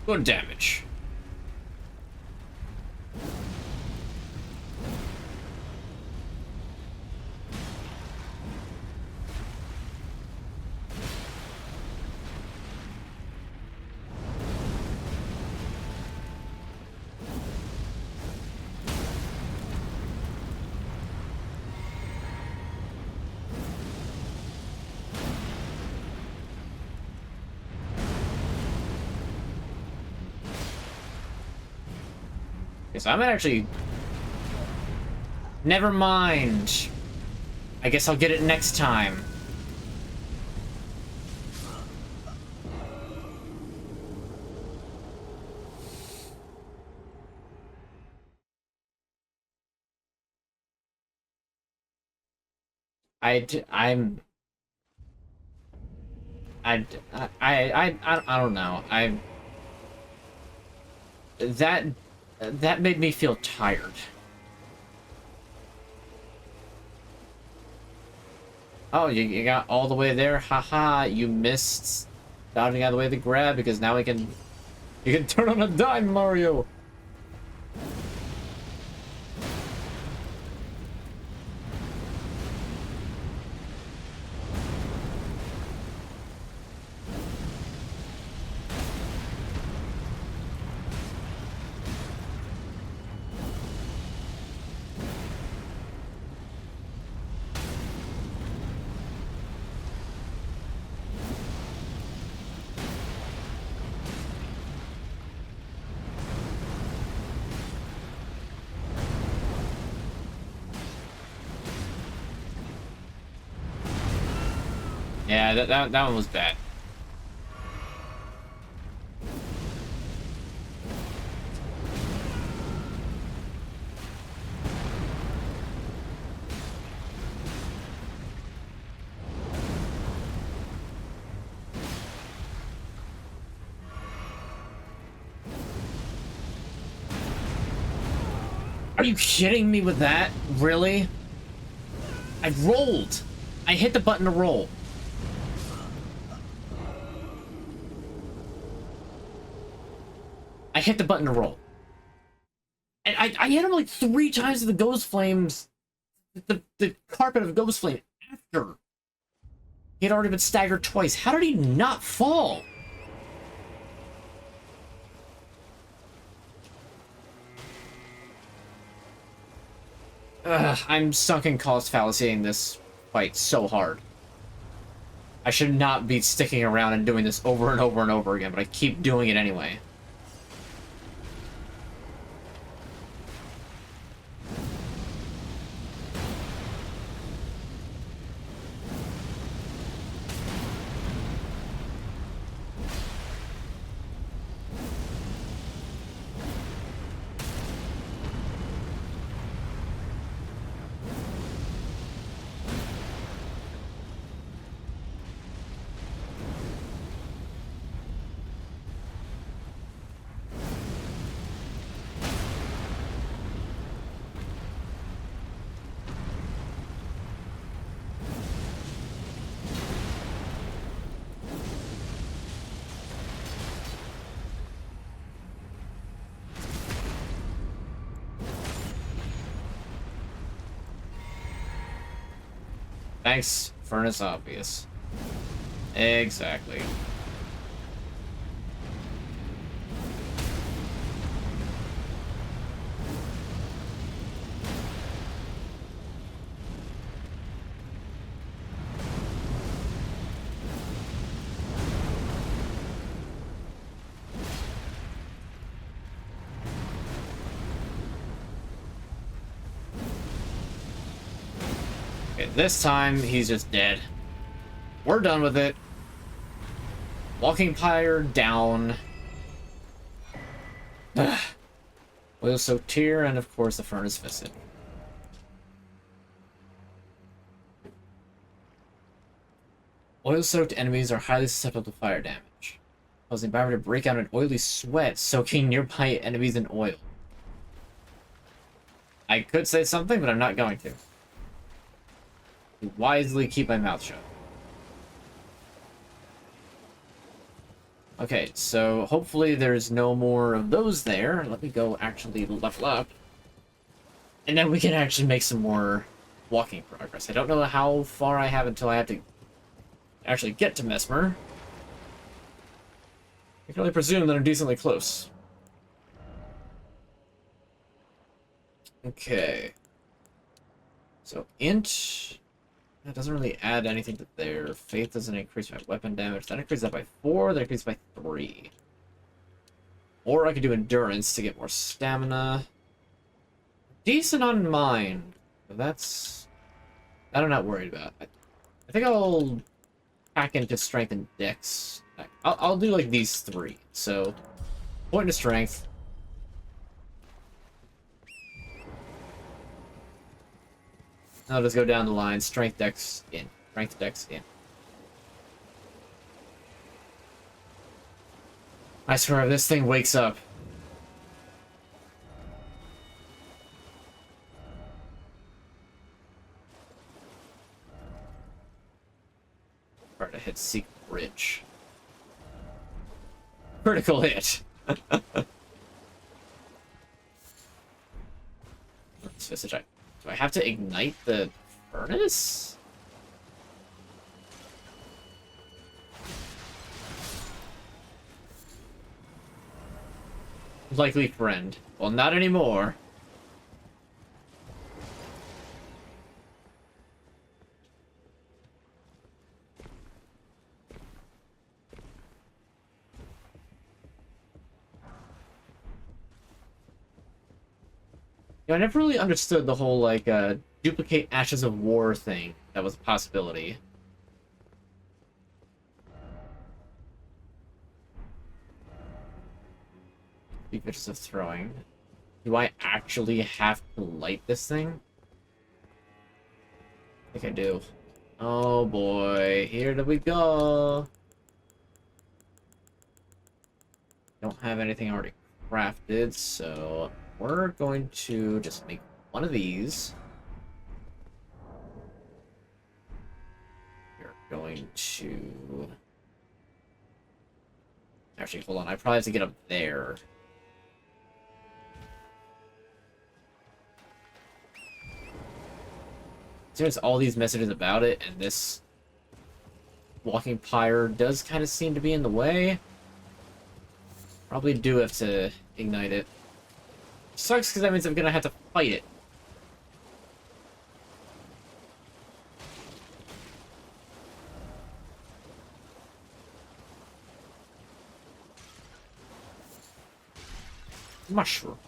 Good damage. Okay, so I'm actually... Never mind. I guess I'll get it next time. I'm... I don't know. That made me feel tired. Oh, you got all the way there? Haha, you missed dodging out of the way of the grab, because now you can turn on a dime, Mario! Yeah, that one was bad. Are you kidding me with that? Really? I rolled! I hit the button to roll. I hit the button to roll. And I hit him like 3 times with the ghost flames. The carpet of ghost flame after. He had already been staggered twice. How did he not fall? I'm sunk in cost fallacying this fight so hard. I should not be sticking around and doing this over and over and over again, but I keep doing it anyway. Thanks, Furnace Obvious. Exactly. Okay, this time he's just dead. We're done with it. Walking Pyre down. Oil Soaked Tear, and of course the Furnace Visit. Oil-soaked enemies are highly susceptible to fire damage, causing Byron to break out an oily sweat, soaking nearby enemies in oil. I could say something, but I'm not going to. Wisely keep my mouth shut. Okay, so hopefully there's no more of those there. Let me go actually level up. And then we can actually make some more walking progress. I don't know how far I have until I have to actually get to Mesmer. I can only presume that I'm decently close. Okay. So, Int... that doesn't really add anything to there. Faith doesn't increase my weapon damage. That increases that by 4, that increases by 3. Or I could do Endurance to get more stamina. Decent on Mind. That's... that I'm not worried about. I think I'll pack into Strength and Dex. I'll do like these 3. So, point to Strength. I'll just go down the line. Strength, Dex, in. Strength, Dex, in. I swear, if this thing wakes up. Try to hit Seek Bridge. Critical hit. Do I have to ignite the furnace? Likely friend. Well, not anymore. You know, I never really understood the whole, like, duplicate Ashes of War thing. That was a possibility. Be vicious of throwing. Do I actually have to light this thing? I think I do. Oh boy, here we go. Don't have anything already crafted, so we're going to just make one of these. We're going to... actually, hold on. I probably have to get up there. There's all these messages about it, and this walking pyre does kind of seem to be in the way. Probably do have to ignite it. Sucks because that means I'm gonna have to fight it. Mushroom.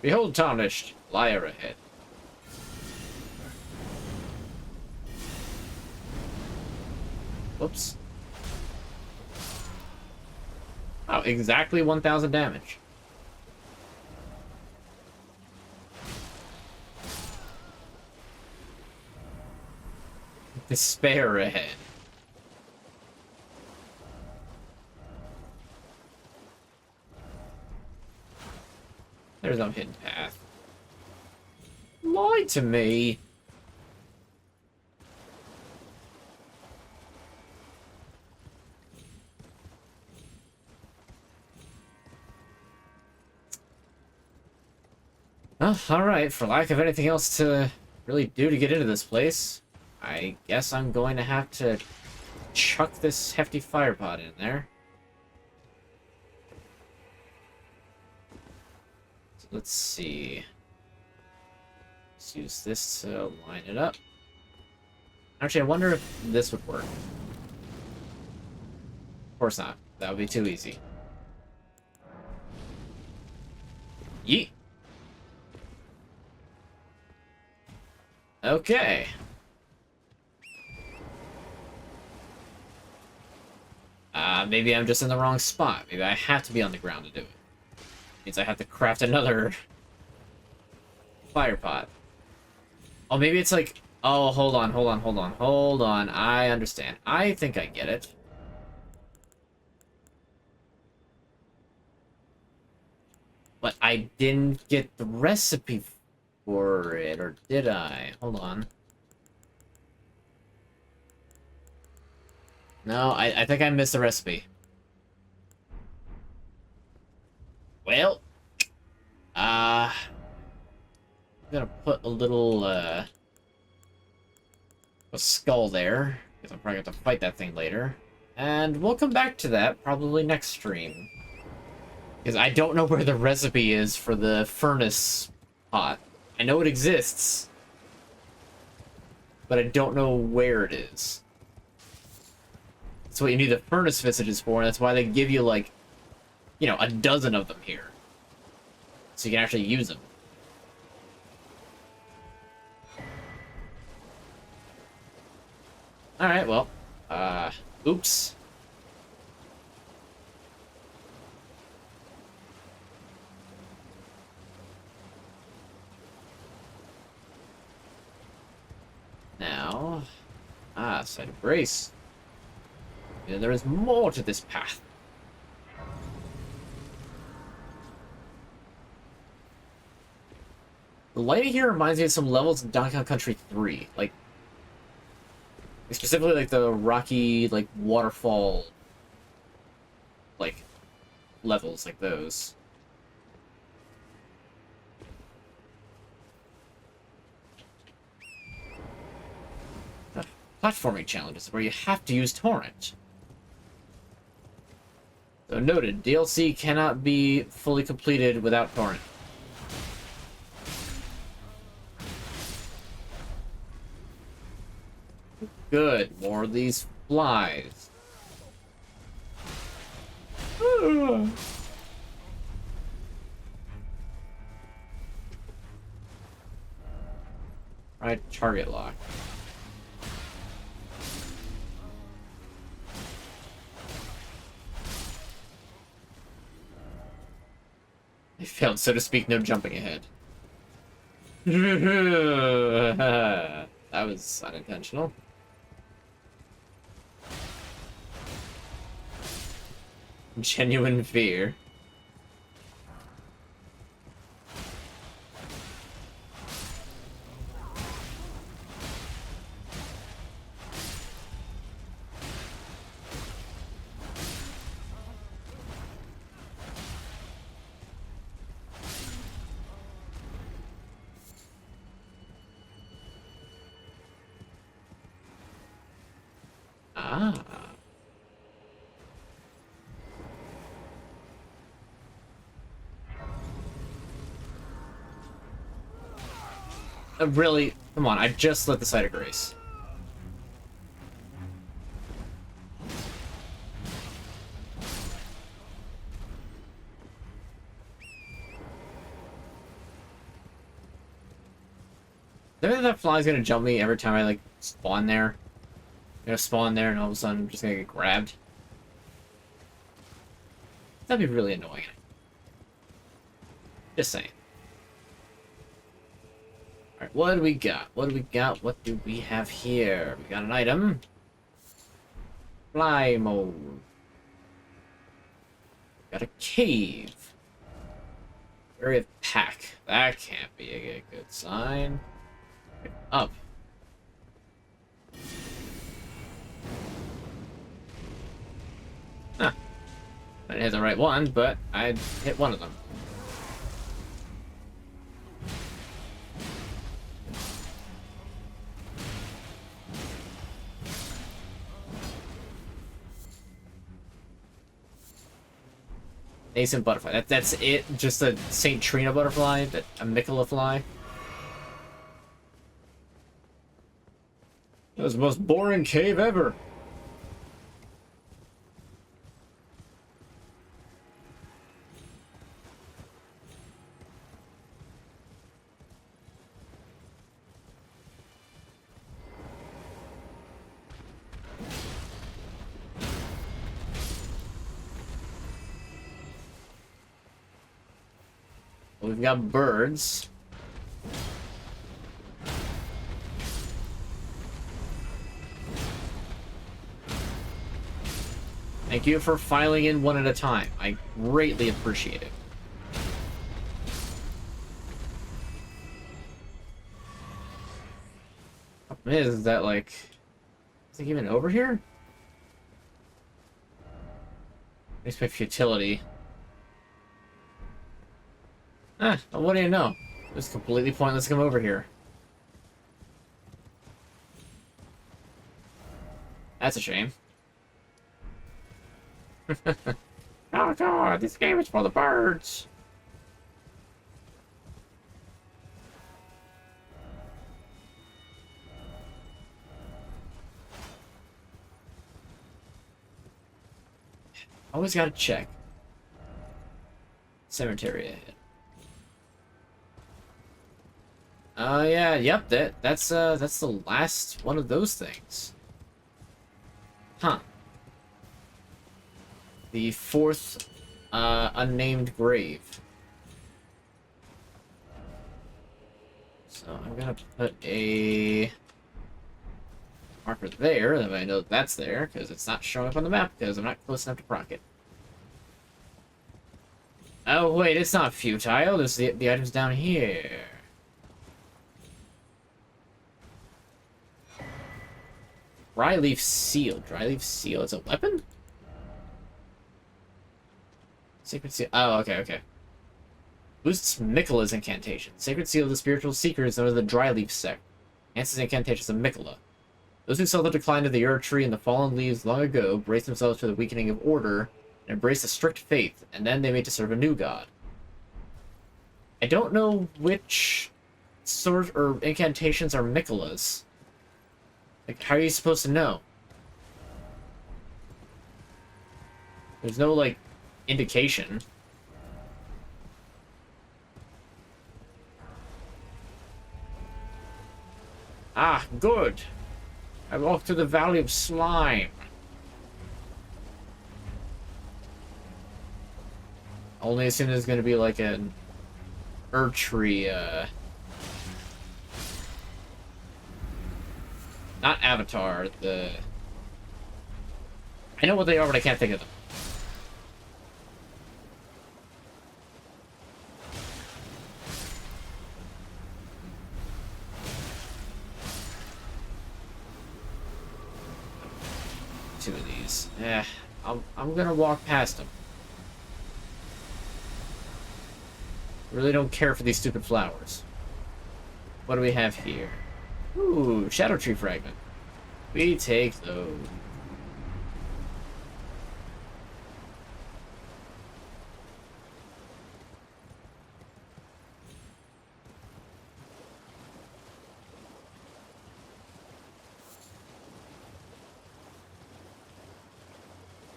Behold, tarnished, liar ahead. Whoops. Oh, exactly 1,000 damage. Despair ahead. There's no hidden path. Lie to me. Oh, alright, for lack of anything else to really do to get into this place, I guess I'm going to have to chuck this hefty firepot in there. So let's see. Let's use this to line it up. Actually, I wonder if this would work. Of course not. That would be too easy. Yeet. Okay. Maybe I'm just in the wrong spot. Maybe I have to be on the ground to do it. Means I have to craft another fire pot. Oh, maybe it's like... Oh, hold on. I understand. I think I get it. But I didn't get the recipe for it, or did I? Hold on. No, I think I missed the recipe. Well, I'm gonna put a little, a skull there, because I'm probably gonna have to fight that thing later. And we'll come back to that, probably next stream. Because I don't know where the recipe is for the furnace pot. I know it exists, but I don't know where it is. That's what you need the furnace visages for, and that's why they give you, like, you know, a dozen of them here. So you can actually use them. Alright, well, oops. Now, side of grace. Yeah, there is more to this path. The lighting here reminds me of some levels in Donkey Kong Country 3. Like, specifically, like, the rocky, like, waterfall, like, levels like those. Platforming challenges where you have to use Torrent. So noted, DLC cannot be fully completed without Torrent. Good, more of these flies. Right, target lock. I failed, so to speak, no jumping ahead. That was unintentional. Genuine fear. Ah. Really? Come on, I just lit the side of grace. Maybe that fly's gonna jump me every time I, like, spawn there. I'm gonna spawn there and all of a sudden I'm just gonna get grabbed. That'd be really annoying. Just saying. Alright, what do we got? What do we got? What do we have here? We got an item. Fly mode. Got a cave. Area of pack. That can't be a good sign. Up. Huh. I didn't hit the right one, but I hit one of them. Nascent butterfly. That's it? Just a St. Trina butterfly? A Mikola fly? That was the most boring cave ever. We've got birds. Thank you for filing in one at a time. I greatly appreciate it. Problem is that, like, is it even over here? Makes my futility. Well, what do you know? It's completely pointless to come over here. That's a shame. Oh god, this game is for the birds! Always gotta check. Cemetery ahead. Yeah, yep, that's the last one of those things. Huh. The fourth, unnamed grave. So I'm gonna put a marker there, that way I know that's there, because it's not showing up on the map, because I'm not close enough to proc it. Oh, wait, it's not futile, there's the items down here. Dryleaf seal. Dryleaf seal is a weapon? Sacred seal. Oh, okay, okay. Boosts Mikola's incantation. Sacred seal of the spiritual seeker is known as the Dryleaf sect. Enhances incantations of Mikola. Those who saw the decline of the Erdtree and the fallen leaves long ago braced themselves for the weakening of order and embraced a strict faith, and then they made to serve a new god. I don't know which sort or incantations are Mikola's. Like, how are you supposed to know? There's no, like, indication. Ah, good. I walked through the Valley of Slime. Only assume there's gonna be, like, an Erdtree, not Avatar, I know what they are, but I can't think of them. Two of these. I'm gonna walk past them. Really don't care for these stupid flowers. What do we have here? Ooh, Shadow Tree fragment. We take those.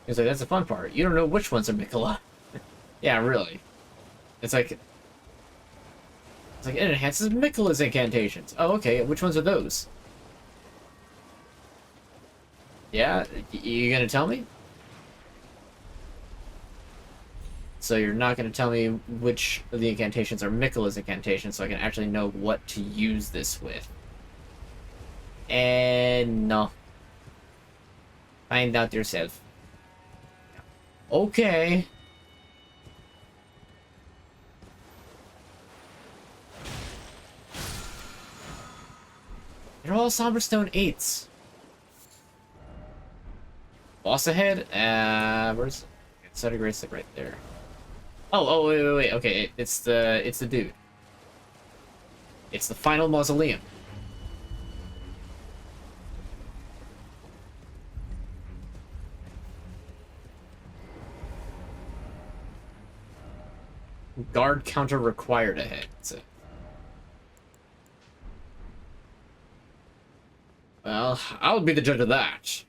He's like, that's the fun part. You don't know which ones are Mikola. Yeah, really. It's like It's like, it enhances Miquella's incantations. Oh, okay, which ones are those? Yeah, you gonna tell me? So you're not gonna tell me which of the incantations are Miquella's incantations, so I can actually know what to use this with. And no. Find out yourself. Okay. They're all Somberstone 8s. Boss ahead? Where's... Sutter Grace, like right there. Oh, wait. Okay, it's the dude. It's the final mausoleum. Guard counter required ahead. So. Well, I'll be the judge of that.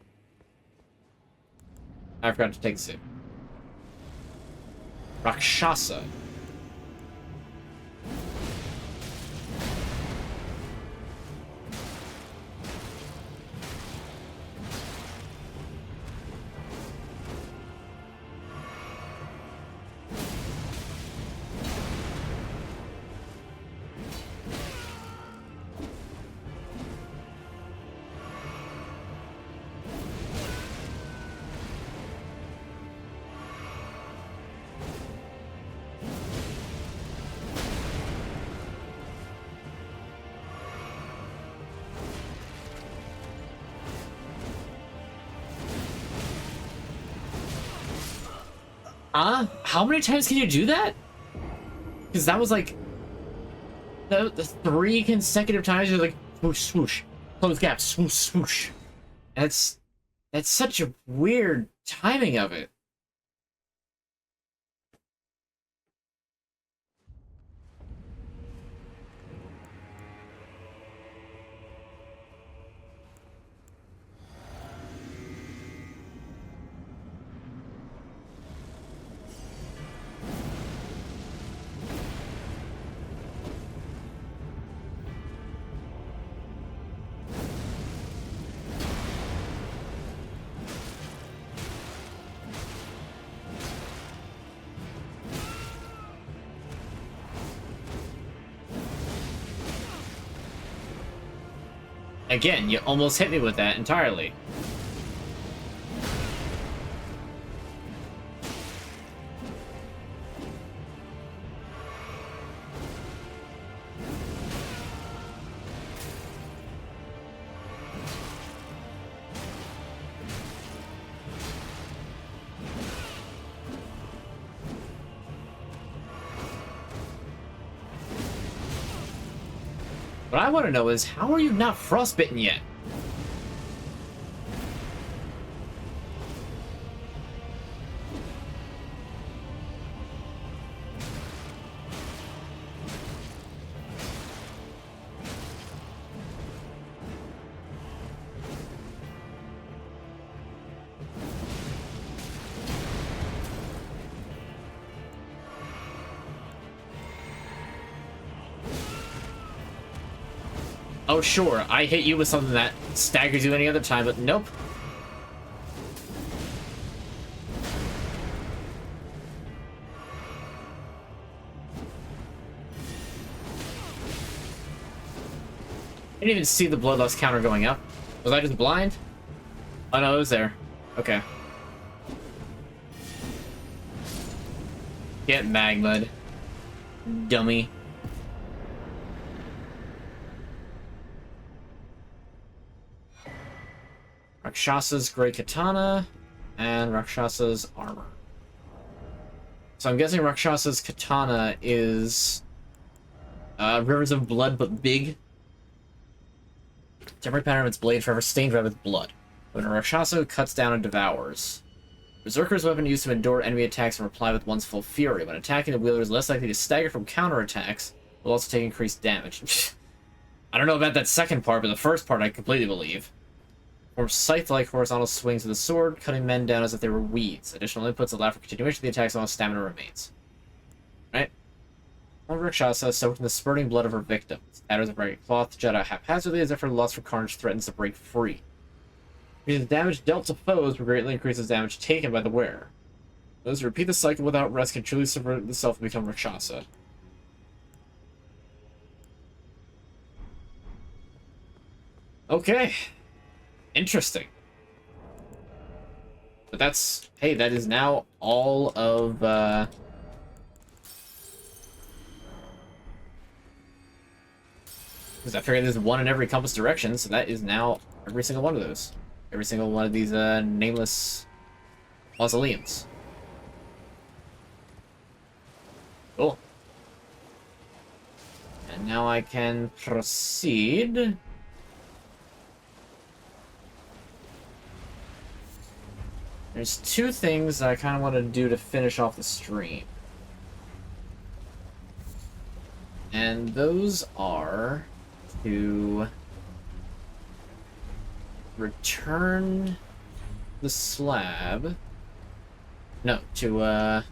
I forgot to take a sip. Rakshasa. How many times can you do that? Because that was like the 3 consecutive times you're like swoosh swoosh, close gap, swoosh swoosh. That's such a weird timing of it. Again, you almost hit me with that entirely. What I want to know is, how are you not frostbitten yet? Oh, sure, I hit you with something that staggers you any other time, but nope. I didn't even see the bloodlust counter going up. Was I just blind? Oh no, it was there. Okay. Get magma'd. Dummy. Rakshasa's Great Katana, and Rakshasa's Armor. So I'm guessing Rakshasa's Katana is Rivers of Blood, but big. Temporary pattern of its blade forever stained red with blood. When a Rakshasa cuts down and devours. Berserker's weapon used to endure enemy attacks and reply with one's full fury. When attacking, the wielder is less likely to stagger from counterattacks, while also take increased damage. I don't know about that second part, but the first part I completely believe. Forms scythe-like horizontal swings of the sword, cutting men down as if they were weeds. Additional inputs allow for continuation of the attacks while stamina remains. Right? One Rakshasa soaked in the spurting blood of her victims. Tatters of ragged cloth jet out haphazardly as if her lust for carnage threatens to break free. Because the damage dealt to foes will greatly increase the damage taken by the wearer. Those who repeat the cycle without rest can truly subvert the self and become Rakshasa. Okay. Interesting. But that's... Hey, that is now all of, because I figured there's one in every compass direction, so that is now every single one of those. Every single one of these, nameless mausoleums. Cool. And now I can proceed. There's two things I kind of want to do to finish off the stream. And those are to return the slab. No, to,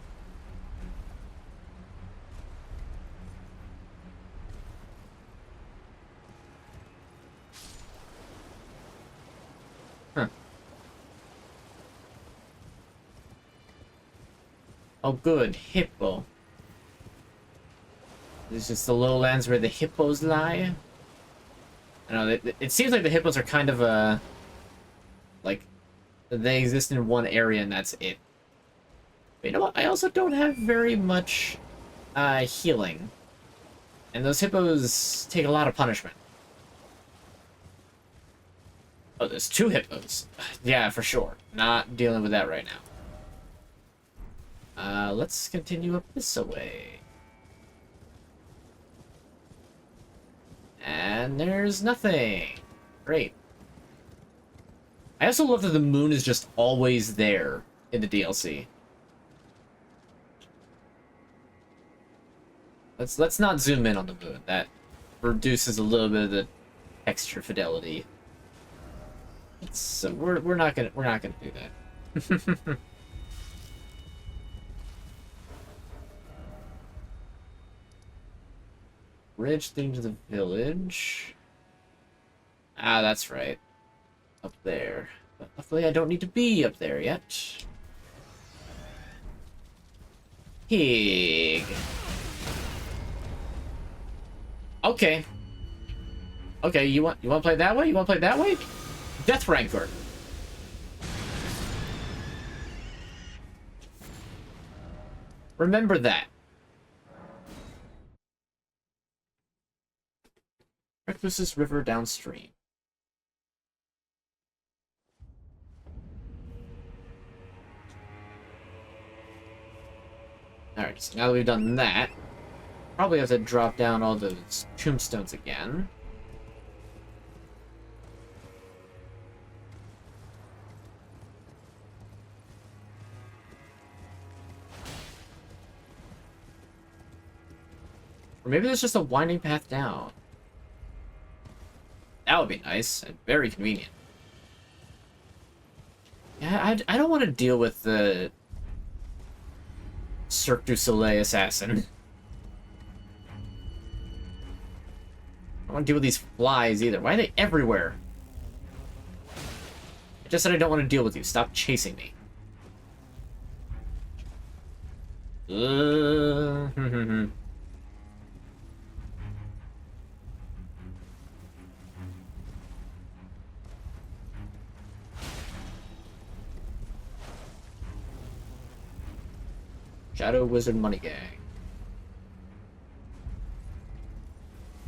Oh, good. Hippo. This is just the lowlands where the hippos lie. I know, it seems like the hippos are kind of, like, they exist in one area and that's it. But you know what? I also don't have very much, healing. And those hippos take a lot of punishment. Oh, there's two hippos. Yeah, for sure. Not dealing with that right now. Let's continue up this way. And there's nothing. Great. I also love that the moon is just always there in the DLC. Let's not zoom in on the moon. That reduces a little bit of the texture fidelity. So we're not gonna do that. Bridge thing to the village. Ah, that's right. Up there. But luckily I don't need to be up there yet. Pig. Okay. Okay, you want to play that way? You want to play that way? Death Rancor. Remember that. Recluse's River downstream. Alright, so now that we've done that, probably have to drop down all those tombstones again. Or maybe there's just a winding path down. That would be nice and very convenient. Yeah, I don't want to deal with the Cirque du Soleil assassin. I don't want to deal with these flies either. Why are they everywhere? I just said I don't want to deal with you. Stop chasing me. Shadow Wizard Money Gang.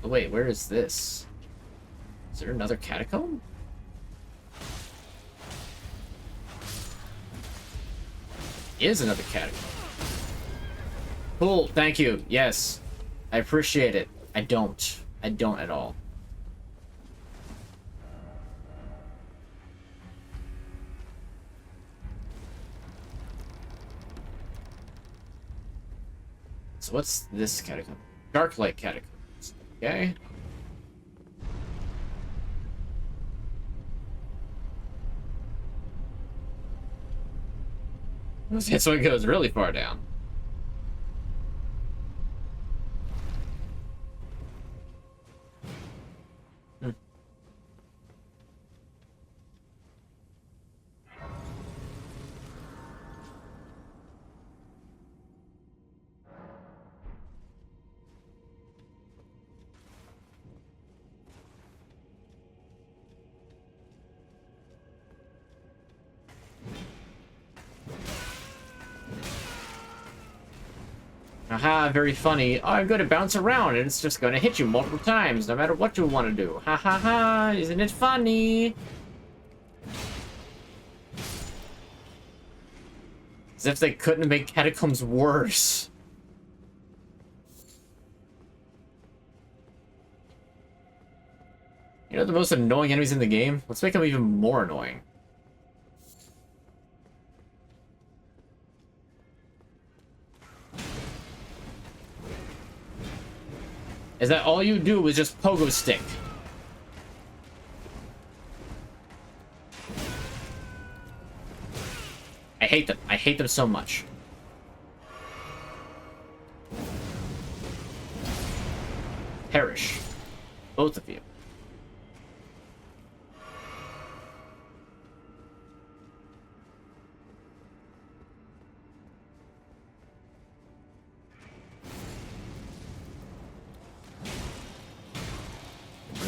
Oh wait, where is this? Is there another catacomb? Is another catacomb. Cool, thank you. Yes. I appreciate it. I don't. I don't at all. So what's this catacomb? Darklight catacombs. Okay. This one goes really far down. Haha, very funny. Oh, I'm going to bounce around and it's just going to hit you multiple times, no matter what you want to do. Ha ha ha, isn't it funny? As if they couldn't make catacombs worse. You know the most annoying enemies in the game? Let's make them even more annoying. Is that all you do is just pogo stick? I hate them. I hate them so much. Perish. Both of you.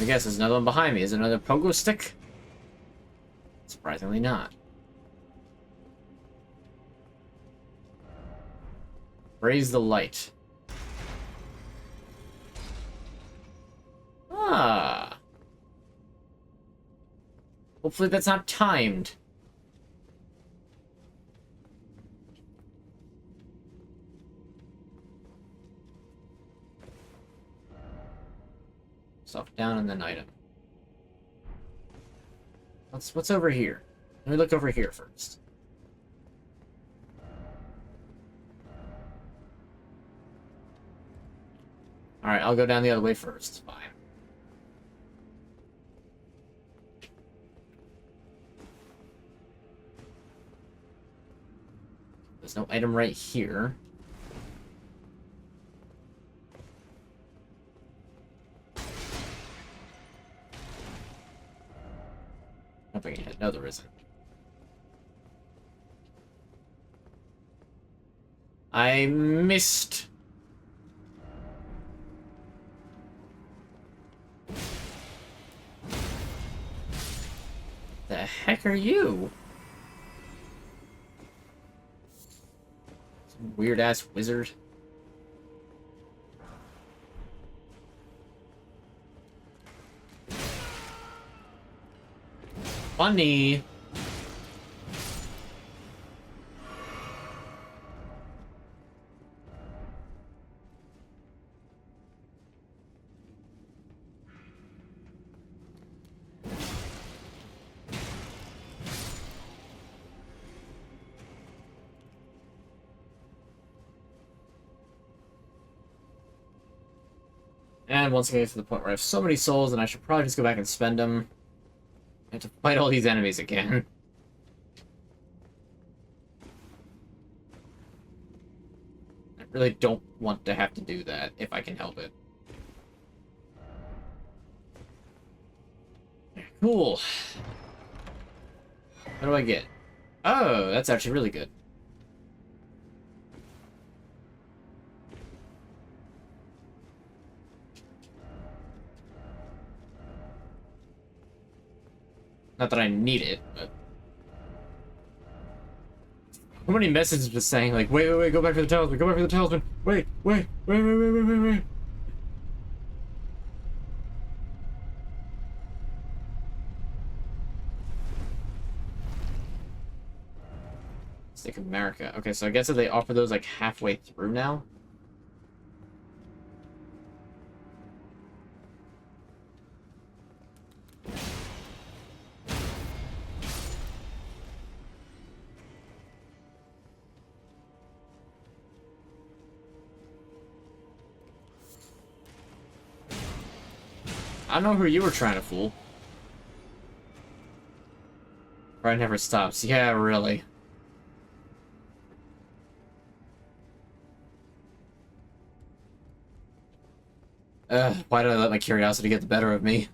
I guess there's another one behind me. Is it another pogo stick? Surprisingly not. Raise the light. Ah. Hopefully that's not timed. Stuff down and then item. What's over here? Let me look over here first. Alright, I'll go down the other way first. Fine. There's no item right here. Nothing yet. No, there isn't. I missed. The heck are you? Some weird ass wizard. Funny. And once I get to the point where I have so many souls, and I should probably just go back and spend them. I have to fight all these enemies again. I really don't want to have to do that, if I can help it. Cool. What do I get? Oh, that's actually really good. Not that I need it, but... How many messages just saying, like, wait, go back for the talisman, go back for the talisman, wait. Stick of America. Okay, so I guess that they offer those, like, halfway through now? I don't know who you were trying to fool. Pride never stops. Yeah, really. Why did I let my curiosity get the better of me?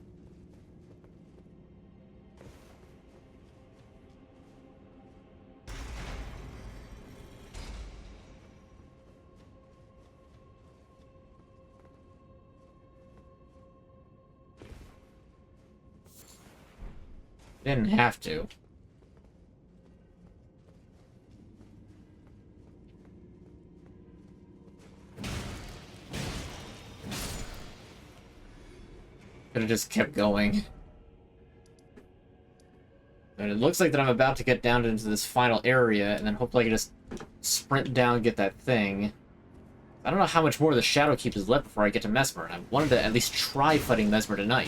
Didn't have to. Could have just kept going. And it looks like that I'm about to get down into this final area, and then hopefully I can just sprint down and get that thing. I don't know how much more of the Shadow Keep is left before I get to Mesmer, and I wanted to at least try fighting Mesmer tonight.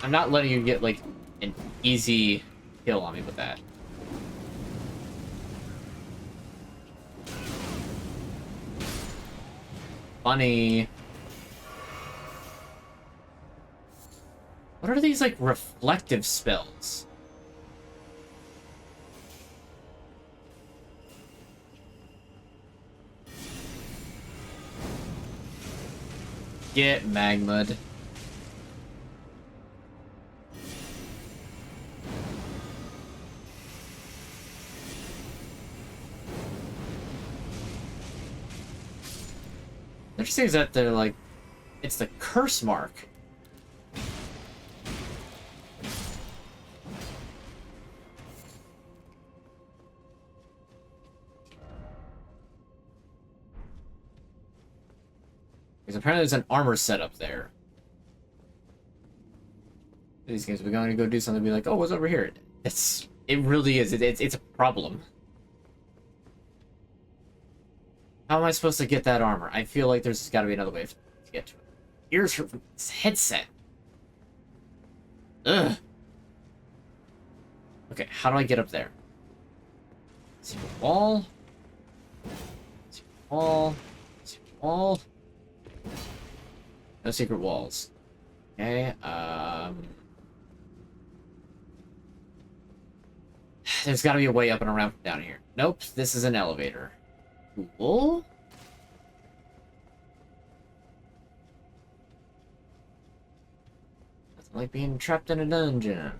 I'm not letting you get, like, an easy kill on me with that. Funny. What are these, like, reflective spells? Get magma'd. Interesting is that they're like, it's the curse mark. Because apparently there's an armor set up there. These games, we're going to go do something and be like, oh, what's over here? It really is. It's a problem. How am I supposed to get that armor? I feel like there's got to be another way to get to it. Ears from this headset. Ugh. Okay, how do I get up there? Secret wall. Secret wall. Secret wall. No secret walls. Okay, there's got to be a way up and around from down here. Nope, this is an elevator. Cool. Nothing like being trapped in a dungeon.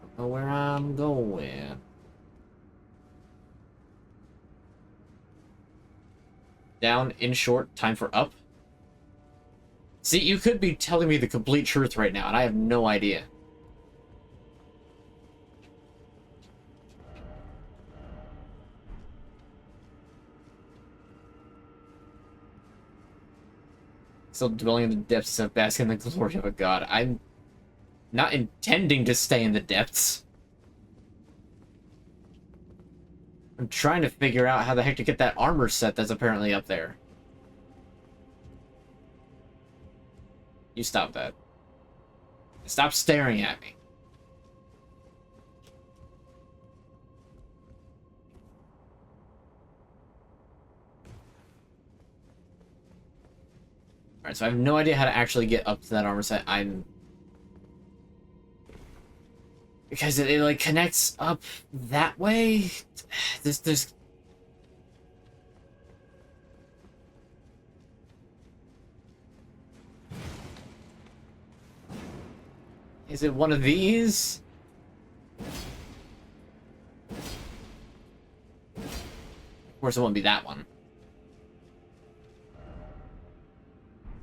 Don't know where I'm going. Down, in short, time for up. See, you could be telling me the complete truth right now, and I have no idea. Still dwelling in the depths of basking in the glory of a god. I'm not intending to stay in the depths. I'm trying to figure out how the heck to get that armor set that's apparently up there. You stop that. Stop staring at me. Alright, so I have no idea how to actually get up to that armor set. Because it like connects up that way. There's Is it one of these? Of course it won't be that one.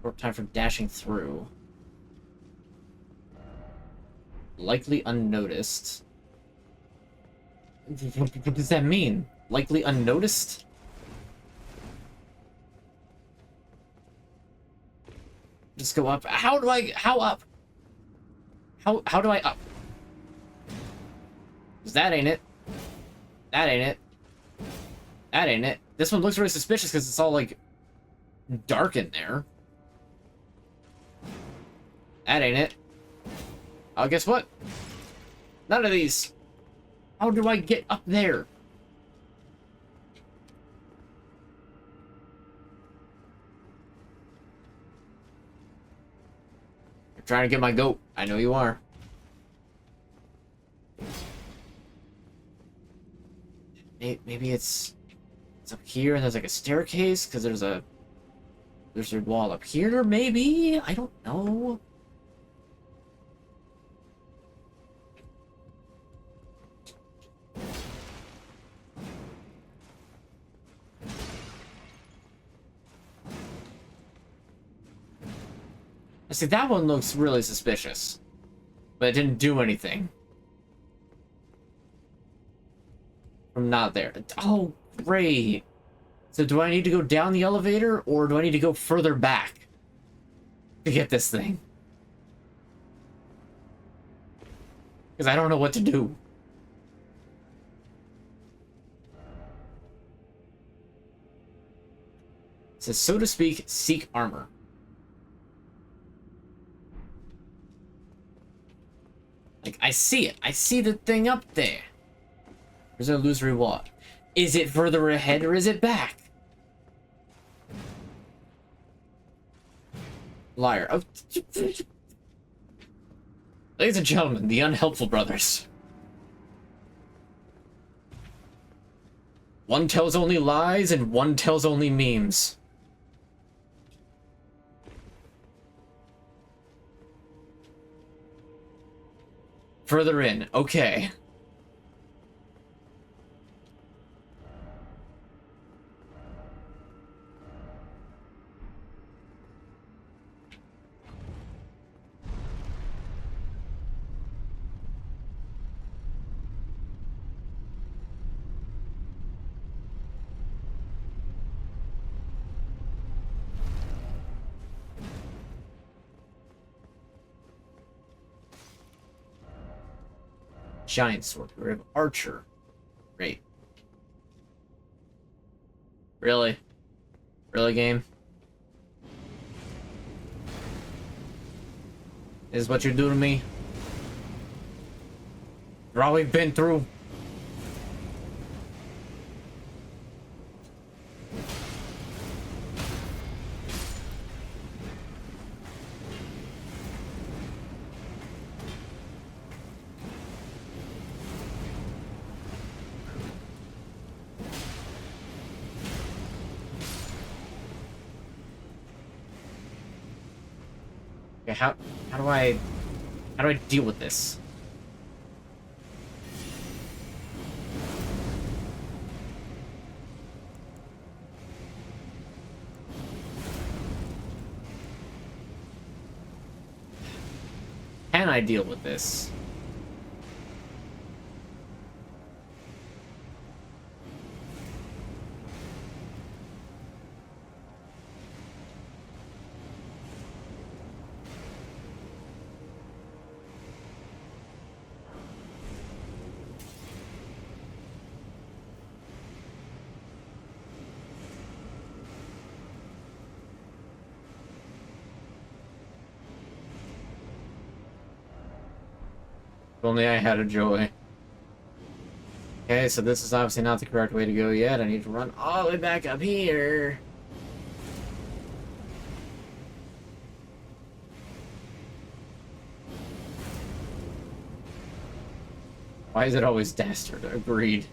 Short time for dashing through. Likely unnoticed. What does that mean? Likely unnoticed? Just go up. How up? How do I up? 'Cause that ain't it. That ain't it. That ain't it. This one looks really suspicious because it's all like dark in there. That ain't it. Oh, guess what? None of these. How do I get up there? You're trying to get my goat. I know you are. Maybe it's up here and there's like a staircase because there's a wall up here. Maybe, I don't know. See, that one looks really suspicious. But it didn't do anything. I'm not there. Oh, great. So do I need to go down the elevator, or do I need to go further back to get this thing? Because I don't know what to do. It says, so to speak, seek armor. Like, I see it. I see the thing up there. There's an illusory wall. Is it further ahead or is it back? Liar. Oh. Ladies and gentlemen, the unhelpful brothers. One tells only lies and one tells only memes. Further in. Okay. Giant sword. We have archer. Great. Really? Really, game? This is what you do to me? For all we've been through? Okay, how do I deal with this? Can I deal with this? If only I had a joy. Okay, so this is obviously not the correct way to go yet. I need to run all the way back up here. Why is it always dastard? Agreed.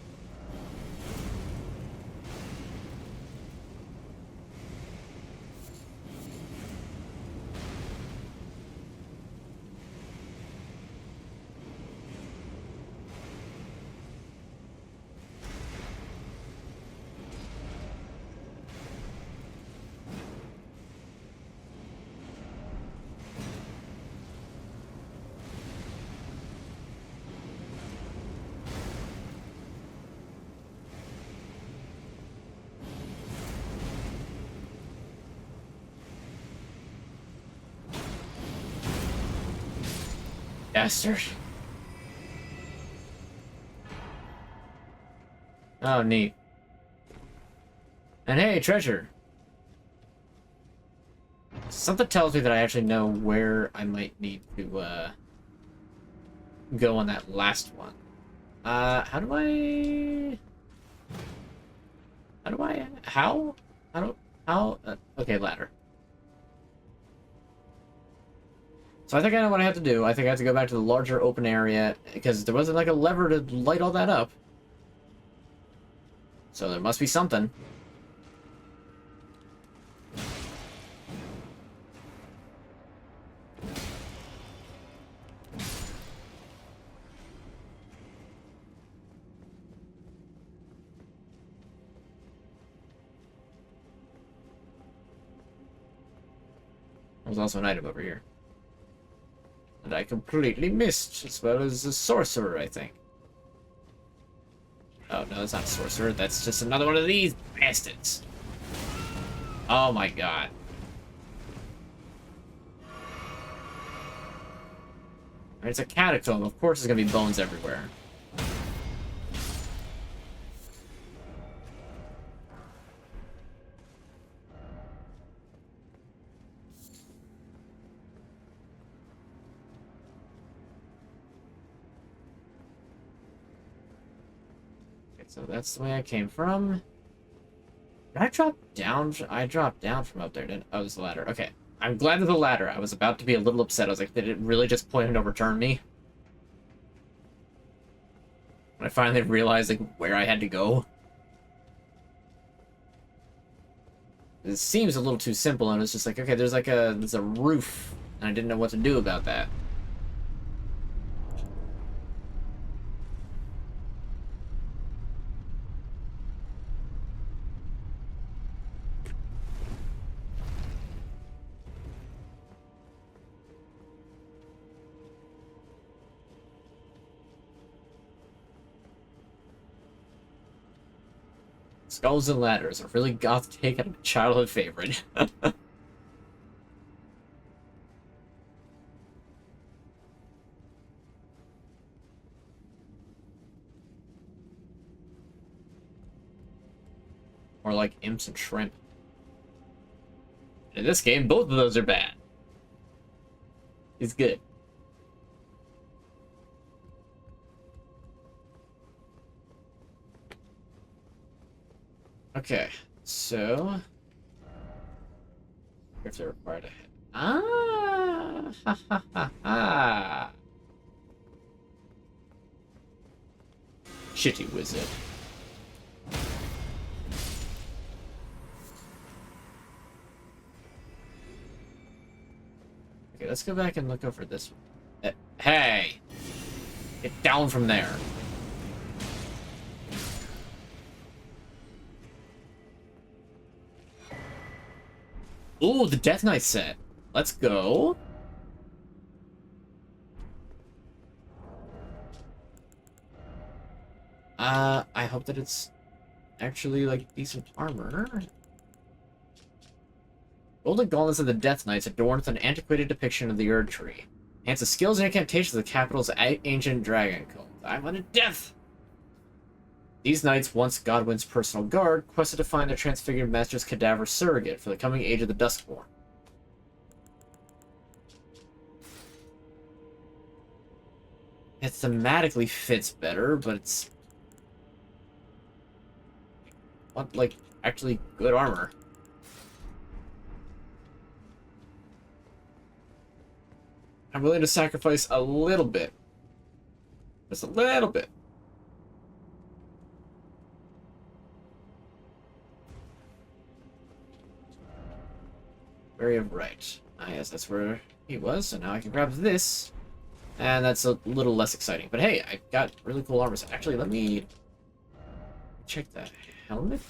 Bastard. Oh, neat. And hey, treasure. Something tells me that I actually know where I might need to go on that last one. How do I... Okay, ladder. So I think I know what I have to do. I think I have to go back to the larger open area, because there wasn't like a lever to light all that up. So there must be something. There's also an item over here. And I completely missed, as well as a sorcerer, I think. Oh, no, that's not a sorcerer. That's just another one of these bastards. Oh my god. It's a catacomb. Of course there's gonna be bones everywhere. So that's the way I came from. Did I drop down? I dropped down from up there, didn't I? Oh, it was the ladder. Okay. I'm glad of the ladder. I was about to be a little upset. I was like, did it really just point and overturn me? When I finally realized like where I had to go. It seems a little too simple, and it's just like, okay, there's a roof, and I didn't know what to do about that. Skulls and Ladders, a really goth take on a childhood favorite. Or like Imps and Shrimp. In this game, both of those are bad. It's good. Okay, so if they're required to hit. Ah, ha ha ha ha. Shitty wizard. Okay, let's go back and look over this one. Hey! Get down from there. Ooh, the Death Knight set. Let's go. I hope that it's actually, like, decent armor. Golden gauntlets of the Death Knights adorned with an antiquated depiction of the Erdtree. Enhance the skills and incantations of the capital's ancient dragon cult. I wanted death! These knights, once Godwin's personal guard, quested to find their transfigured master's cadaver surrogate for the coming age of the Duskborn. It thematically fits better, but it's... what, like, actually good armor. I'm willing to sacrifice a little bit. Just a little bit. Very of right. Ah, yes, that's where he was, so now I can grab this. And that's a little less exciting. But hey, I got really cool armor. Actually, let me check that helmet.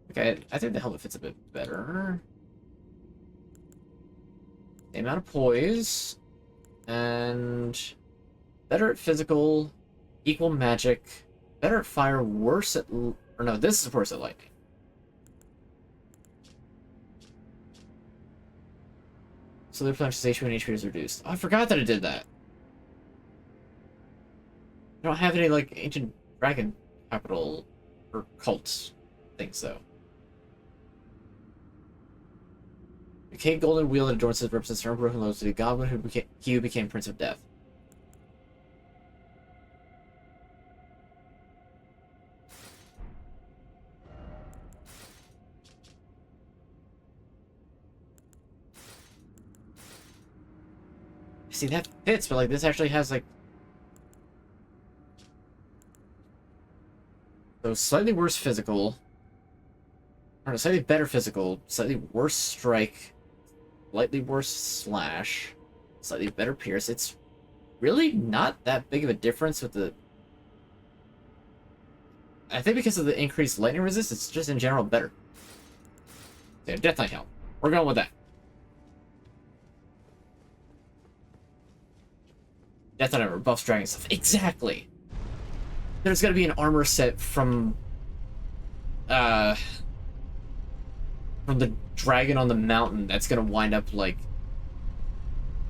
Okay, I think the helmet fits a bit better. The amount of poise. And better at physical, equal magic, better at fire, worse at... or no, this is worse at lightning. So their plenization when HP is reduced. Oh, I forgot that it did that. I don't have any, like, ancient dragon capital or cult things, though. The Decayed golden wheel that adorns his represents an unbroken load to the goblin who became Prince of Death. See, that fits, but like this actually has like... so slightly worse physical. Or no, slightly better physical, slightly worse strike, slightly worse slash, slightly better pierce. It's really not that big of a difference with the... I think because of the increased lightning resist, it's just in general better. Yeah, Death Knight helm. We're going with that. Death on it buffs dragon stuff. Exactly. There's gonna be an armor set from the dragon on the mountain that's gonna wind up like.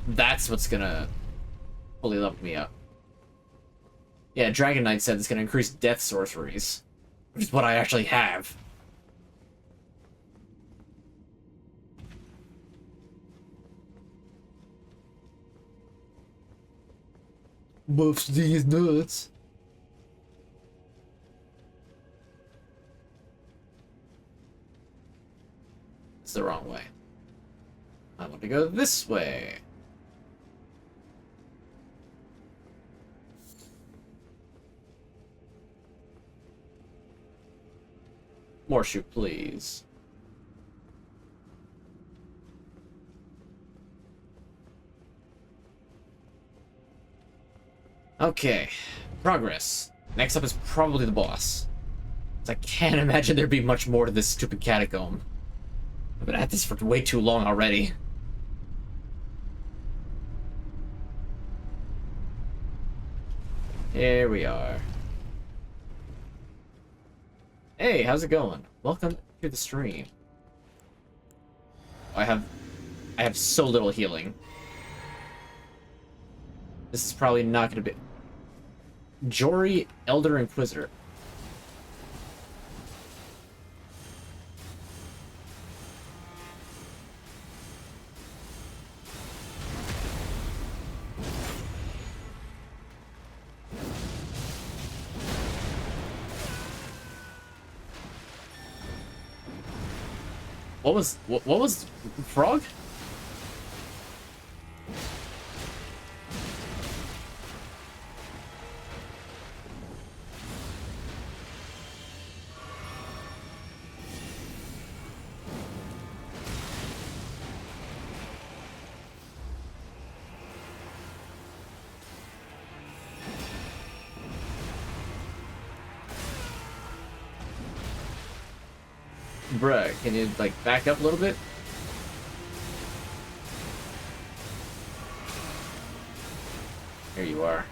That's what's gonna fully level me up. Yeah, Dragon Knight said it's gonna increase death sorceries, which is what I actually have. Buffs these nuts. It's the wrong way. I want to go this way. More shoot, please. Okay, progress. Next up is probably the boss. I can't imagine there'd be much more to this stupid catacomb. I've been at this for way too long already. Here we are. Hey, how's it going? Welcome to the stream. I have so little healing. This is probably not gonna be... Jory, Elder Inquisitor. What was frog? Bruh, can you, like, back up a little bit? Here you are.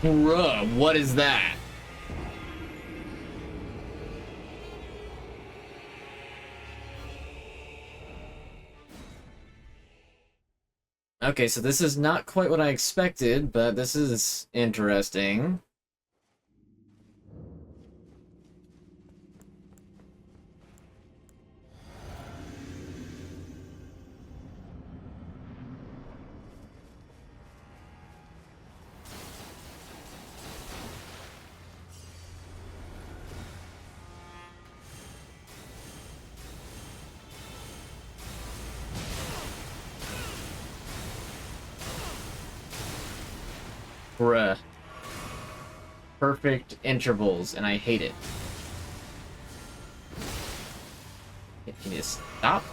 Bruh, what is that? Okay, so this is not quite what I expected, but this is interesting. Bruh. Perfect intervals, and I hate it. Can you stop?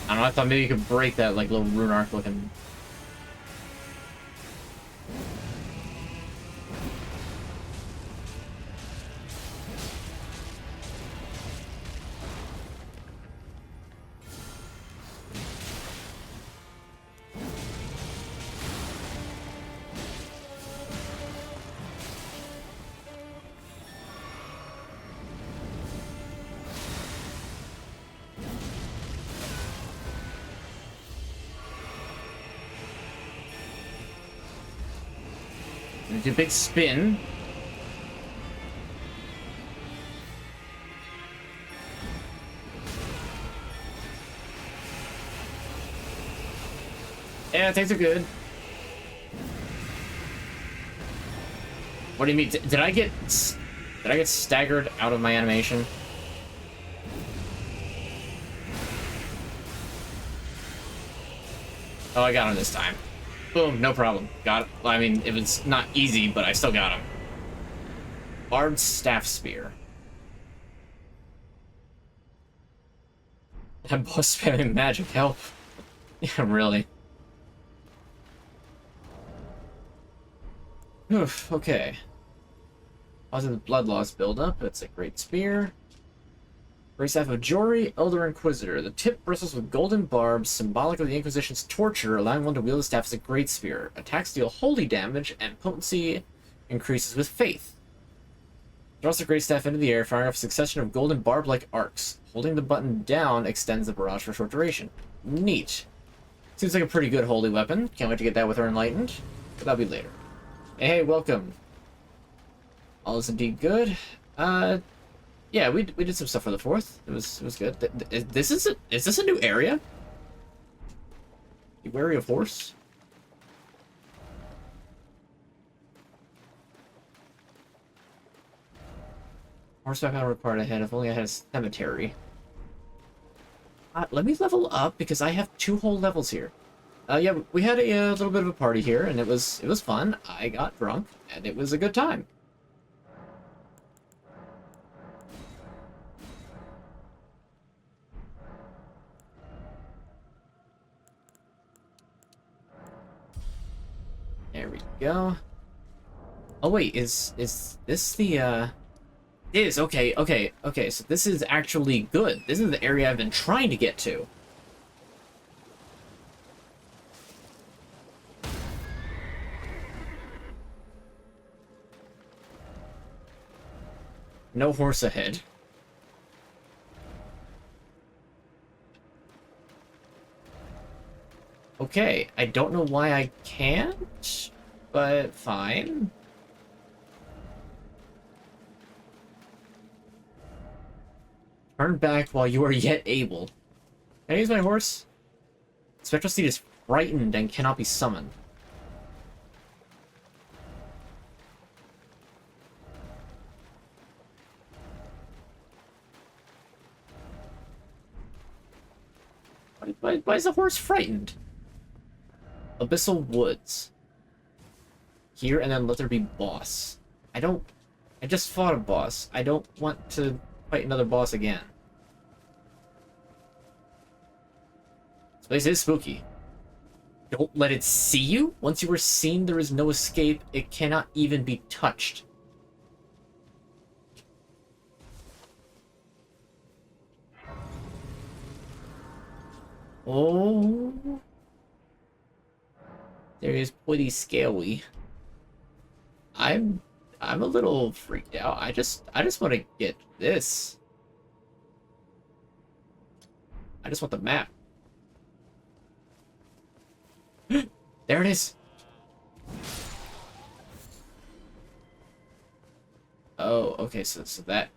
I don't know, I thought maybe you could break that, like, little rune arc looking... Do a big spin. Yeah, things are good. What do you mean? Did I get staggered out of my animation? Oh, I got him this time. Boom, no problem. Got it. I mean, it was not easy, but I still got him. Barbed staff spear. That boss spamming magic help. Yeah, really. Oof, okay. Positive blood loss buildup. That's a great spear. Great staff of Jory, Elder Inquisitor. The tip bristles with golden barbs, symbolic of the Inquisition's torture, allowing one to wield the staff as a great spear. Attacks deal holy damage, and potency increases with faith. Throws the great staff into the air, firing off a succession of golden barb-like arcs. Holding the button down extends the barrage for a short duration. Neat. Seems like a pretty good holy weapon. Can't wait to get that with her enlightened. But that'll be later. Hey, welcome. All is indeed good. Yeah, we did some stuff for the 4th. It was good. Is this a new area? You wary of horse? Horseback power required ahead. If only I had a cemetery. Let me level up because I have 2 whole levels here. Yeah, we had a little bit of a party here, and it was fun. I got drunk, and it was a good time. There we go. Oh wait, is this the okay, so this is actually good. This is the area I've been trying to get to. No horse ahead. Okay, I don't know why I can't, but fine. Turn back while you are yet able. Can I use my horse? Spectral Steed is frightened and cannot be summoned. Why is the horse frightened? Abyssal Woods. Here and then let there be boss. I just fought a boss. I don't want to fight another boss again. This place is spooky. Don't let it see you. Once you are seen, there is no escape. It cannot even be touched. Oh. There is pretty scary. I'm a little freaked out. I just want to get this. I just want the map. There it is. Oh, okay, so that.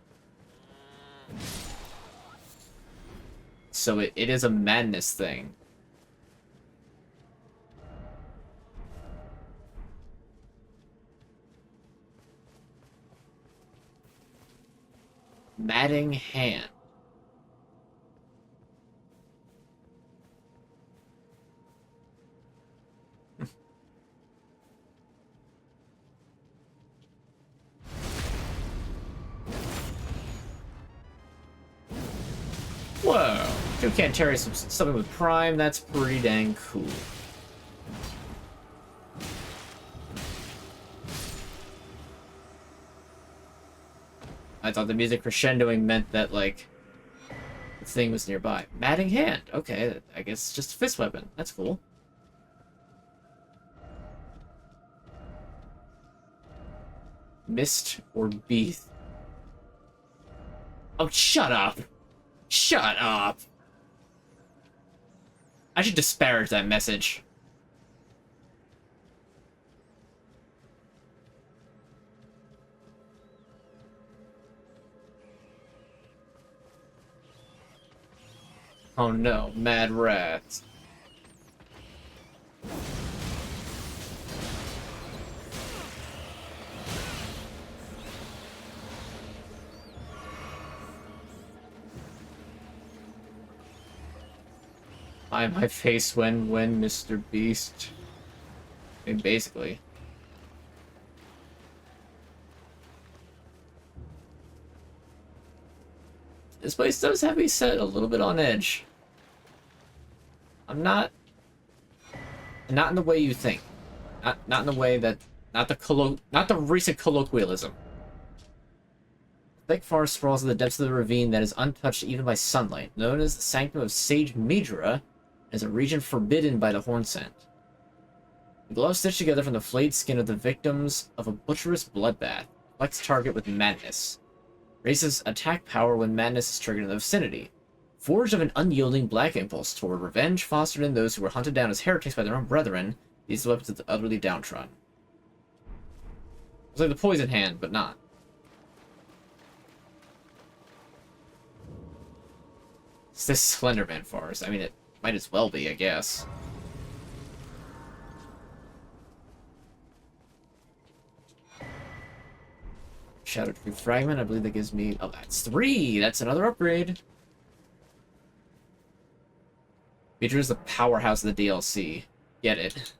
So it is a madness thing. Matting hand. Whoa. You can't carry something with Prime. That's pretty dang cool. I thought the music crescendoing meant that, like, the thing was nearby. Matting hand. Okay, I guess it's just a fist weapon. That's cool. Mist or Beath. Oh, shut up! Shut up! I should disparage that message. Oh no, mad rats. Eye my face when, Mr. Beast. I mean, basically. This place does have me set a little bit on edge. I'm not in the way you think. Not in the way that not the recent colloquialism. The thick forest sprawls in the depths of the ravine that is untouched even by sunlight, known as the Sanctum of Sage Midra, is a region forbidden by the Horn Scent. The gloves stitched together from the flayed skin of the victims of a butcherous bloodbath. Flex target with madness. Raises attack power when madness is triggered in the vicinity. Forged of an unyielding black impulse toward revenge fostered in those who were hunted down as heretics by their own brethren, these weapons of the utterly downtrodden. It's like the poison hand, but not. It's this Slenderman forest. I mean, it might as well be, I guess. Shadow Tree Fragment, I believe that gives me... Oh, that's 3! That's another upgrade! Midra is the powerhouse of the DLC. Get it.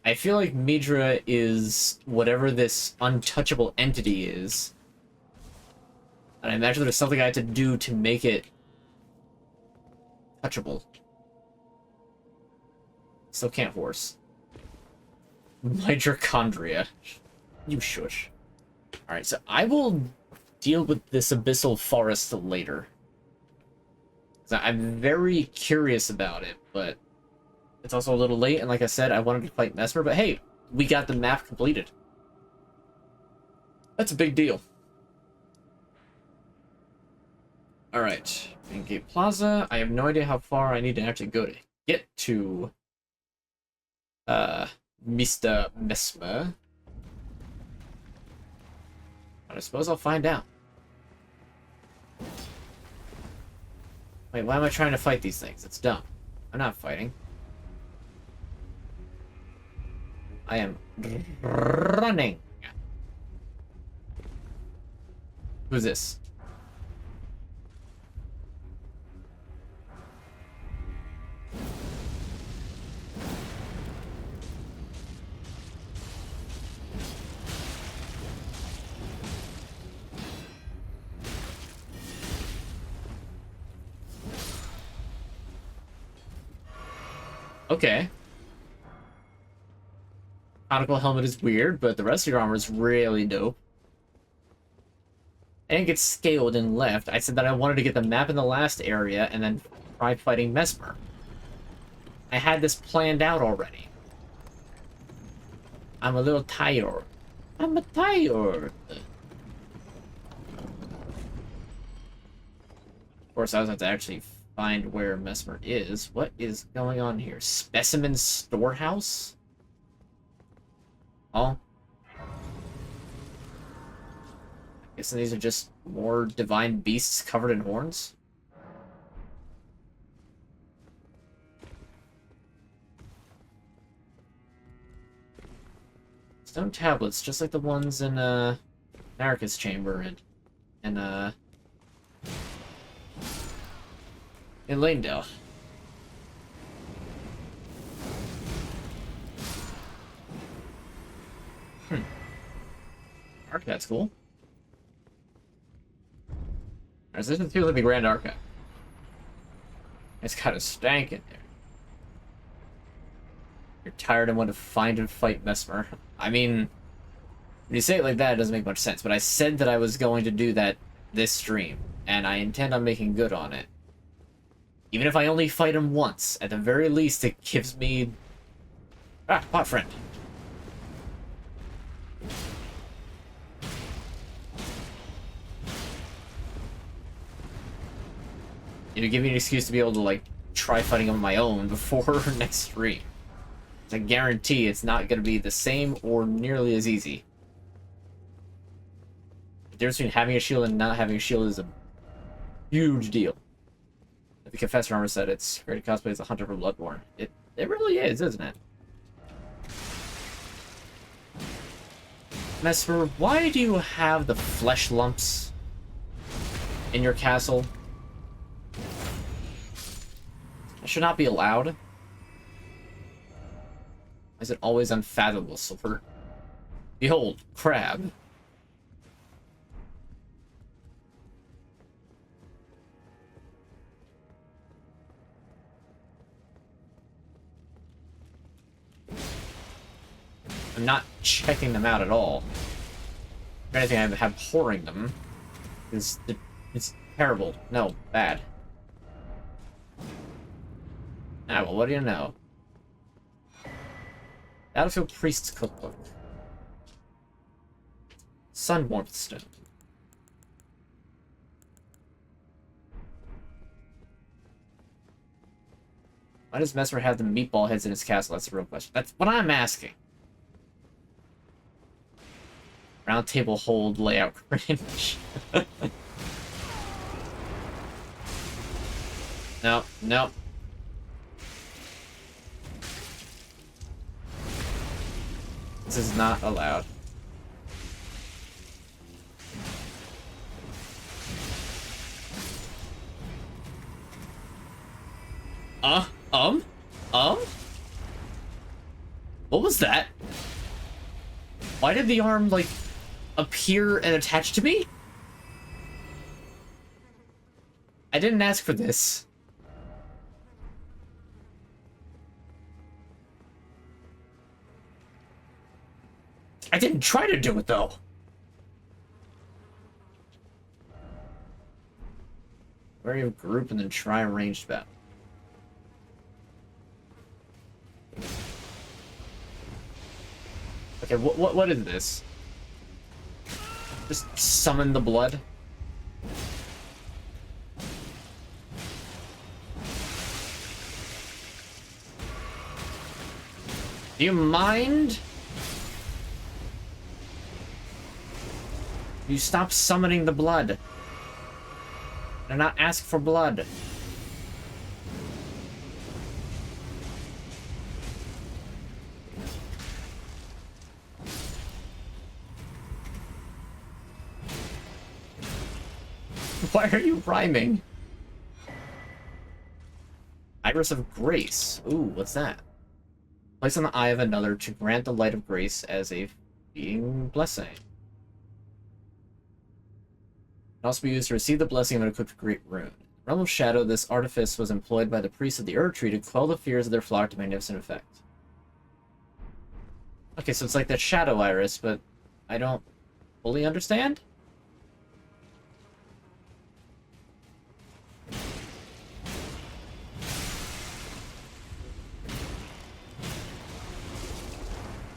I feel like Midra is whatever this untouchable entity is. And I imagine there's something I have to do to make it touchable. Still can't horse. Mitochondria. You shush. Alright, so I will deal with this abyssal forest later. So I'm very curious about it, but it's also a little late, and like I said, I wanted to fight Mesmer, but hey, we got the map completed. That's a big deal. Alright, Gate Plaza. I have no idea how far I need to actually go to get to Mr. Mesmer. But I suppose I'll find out. Wait, why am I trying to fight these things? It's dumb. I'm not fighting. I am running. Who's this? Okay. Conical helmet is weird, but the rest of your armor is really dope. I didn't get scaled and left. I said that I wanted to get the map in the last area and then try fighting Mesmer. I had this planned out already. I'm a little tired. I'm tired. Of course, I was have to actually find where Mesmer is. What is going on here? Specimen Storehouse? Oh. Guessing these are just more divine beasts covered in horns? Stone tablets, just like the ones in Narcus Chamber and in Lanedale. Archive's cool. This doesn't feel like the Grand Archive. It's kind of stank in there. You're tired and want to find and fight Mesmer. I mean, when you say it like that, it doesn't make much sense, but I said that I was going to do that this stream, and I intend on making good on it. Even if I only fight him once, at the very least it gives me... Ah, pot friend. It'll give me an excuse to be able to, like, try fighting him on my own before next stream. I guarantee it's not going to be the same or nearly as easy. The difference between having a shield and not having a shield is a huge deal. The Confessor armor said it's great to cosplay as a hunter for Bloodborne. It really is, isn't it? Mesmer, why do you have the flesh lumps in your castle. That should not be allowed. Why is it always unfathomable, Silver? Behold, crab. I'm not checking them out at all. If anything, I'm abhorring them. It's terrible. No, bad. Ah, well, what do you know? Battlefield Priest's Cookbook. Sun Warmth Stone. Why does Mesmer have the meatball heads in his castle? That's the real question. That's what I'm asking. Round table hold layout cringe. No, no. This is not allowed. What was that? Why did the arm, like, appear and attach to me? I didn't ask for this. I didn't try to do it, though. Vary of group and then try ranged battle. Okay, what is this? Just summon the blood? Do you mind? You stop summoning the blood. And not ask for blood. Why are you rhyming? Iris of Grace. Ooh, what's that? Place on the eye of another to grant the light of grace as a being blessing. Can also be used to receive the blessing of an equipped great rune. Realm of Shadow, this artifice was employed by the priests of the Erdtree to quell the fears of their flock to magnificent effect. Okay, so it's like that Shadow Iris, but I don't fully understand?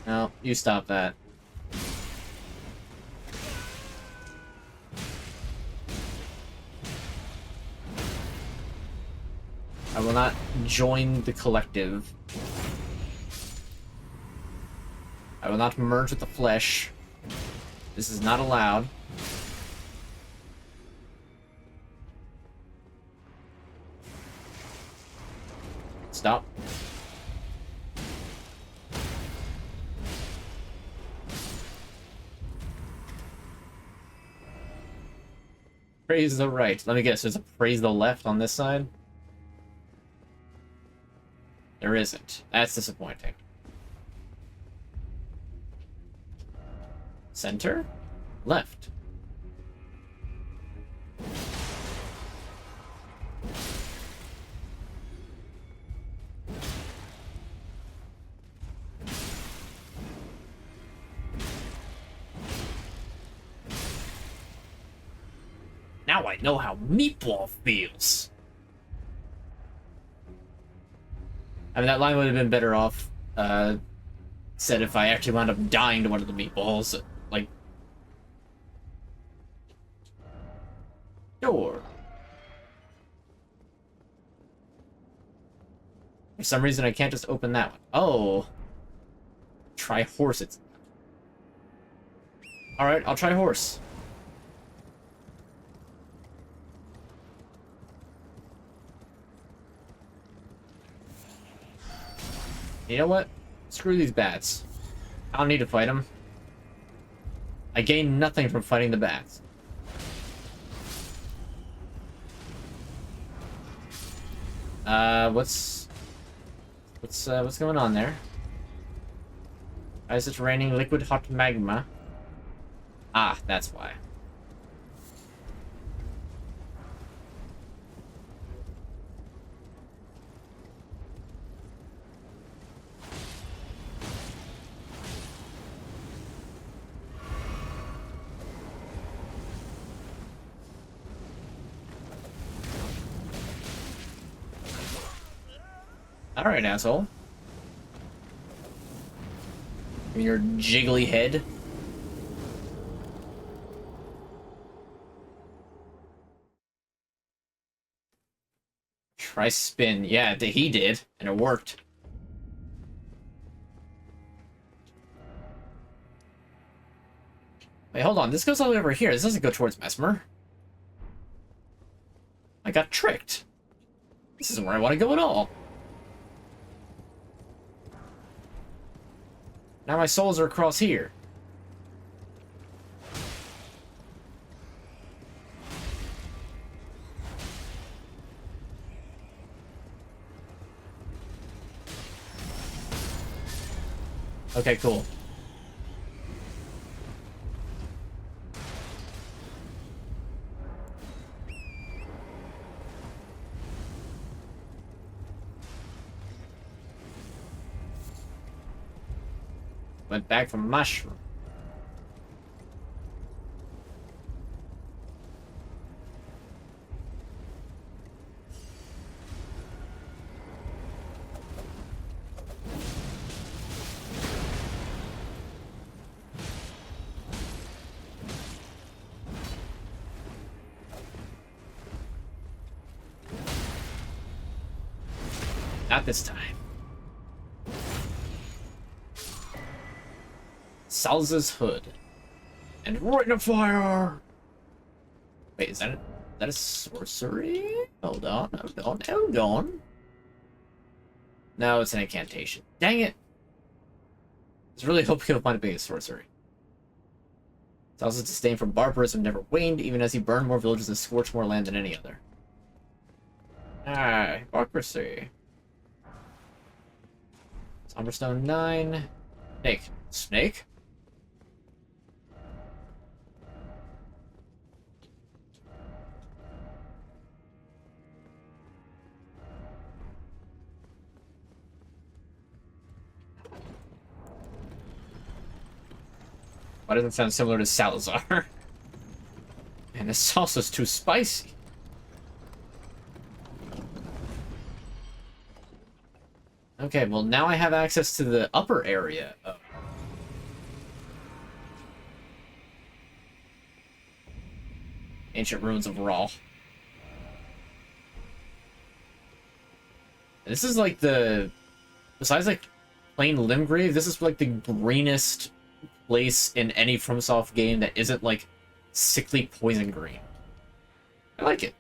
No, you stop that. I will not join the collective. I will not merge with the flesh. This is not allowed. Stop. Praise the right. Let me guess, there's a praise the left on this side? There isn't. That's disappointing. Center? Left. Now I know how meatball feels. I mean, that line would have been better off said if I actually wound up dying to one of the meatballs. Like, door. For some reason, I can't just open that one. Oh. Try horse. It's. Alright, I'll try horse. You know what? Screw these bats. I don't need to fight them. I gain nothing from fighting the bats. What's going on there? Why is it raining liquid hot magma? Ah, that's why. Alright, asshole. Your jiggly head. Try spin. Yeah, he did, and it worked. Wait, hold on. This goes all the way over here. This doesn't go towards Mesmer. I got tricked. This isn't where I want to go at all. Now my souls are across here. Okay, cool. Went back from mushroom. Not this time. Salza's hood. And right in fire! Wait, is that a sorcery? Hold on, hold on, hold on. No, it's an incantation. Dang it! I was really hoping it'll find it being a sorcery. Salza's disdain for barbarism never waned, even as he burned more villages and scorched more land than any other. Ah, hypocrisy. Somberstone 9. Snake. Snake? Why doesn't it sound similar to Salazar? Man, this salsa's too spicy. Okay, well now I have access to the upper area of Ancient Ruins of Raw. This is like the... Besides like plain Limgrave, this is like the greenest place in any FromSoft game that isn't like sickly poison green. I like it.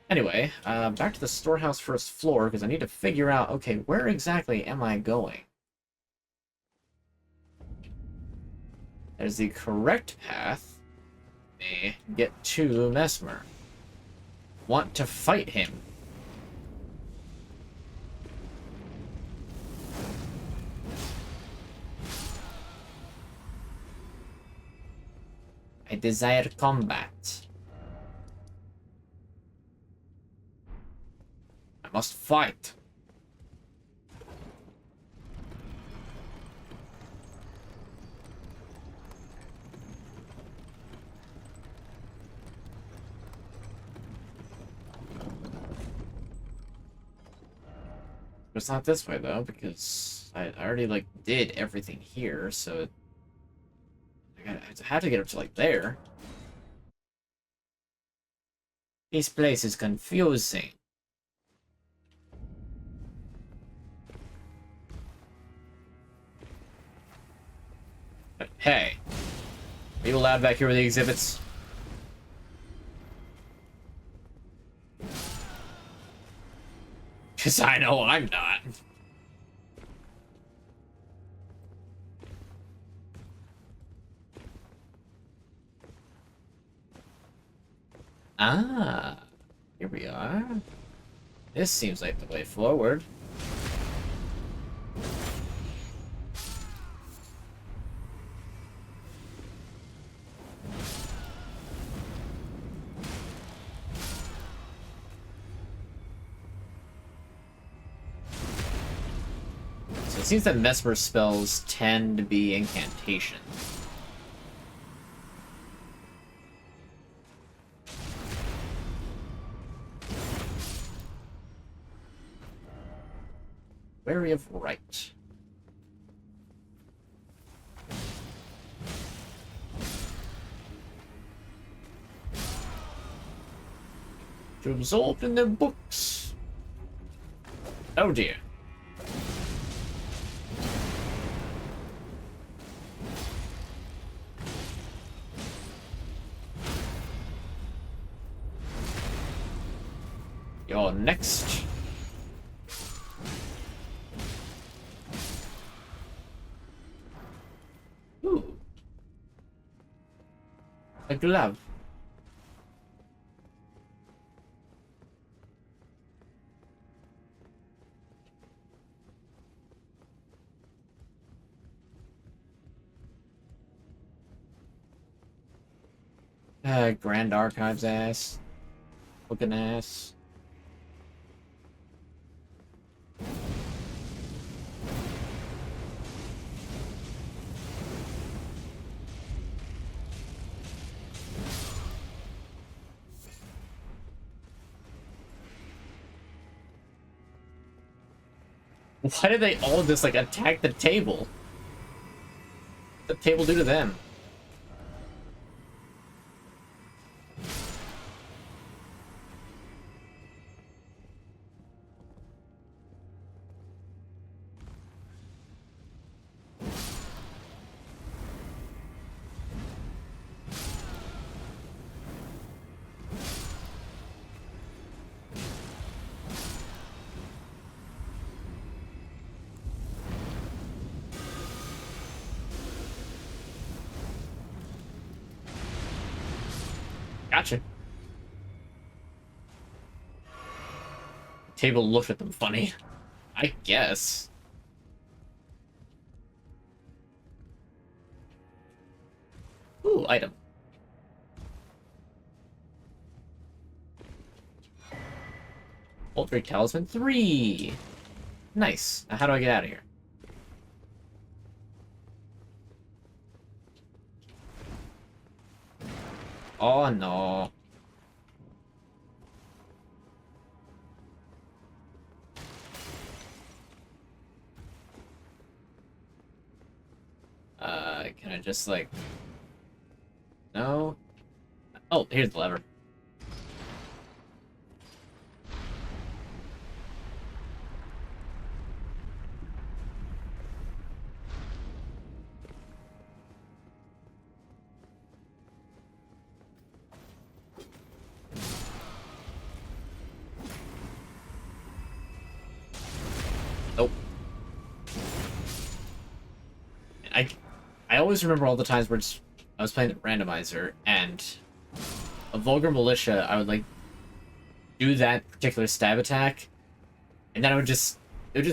Anyway, back to the storehouse first floor, because I need to figure out, okay, where exactly am I going? There's the correct path. May get to Mesmer. Want to fight him. I desire combat. I must fight. It's not this way though, because I already like did everything here, so I had to get up to like there. This place is confusing. But hey, are you allowed back here with the exhibits? Because I know I'm not. Ah, here we are. This seems like the way forward. So it seems that Mesmer spells tend to be incantations. Wary of right. To absorb in their books. Oh dear. You're next. Ooh. A glove. Grand Archives ass. Looking ass. Why did they all just, like, attack the table? What did the table do to them? Gotcha. Table looked at them funny. I guess. Ooh, item. Erdtree Talisman 3. Nice. Now how do I get out of here? Oh no. Can I just, like... No? Oh, here's the lever. Nope. I always remember all the times where I was playing the randomizer, and a Vulgar Militia, I would, like, do that particular stab attack, and then it would just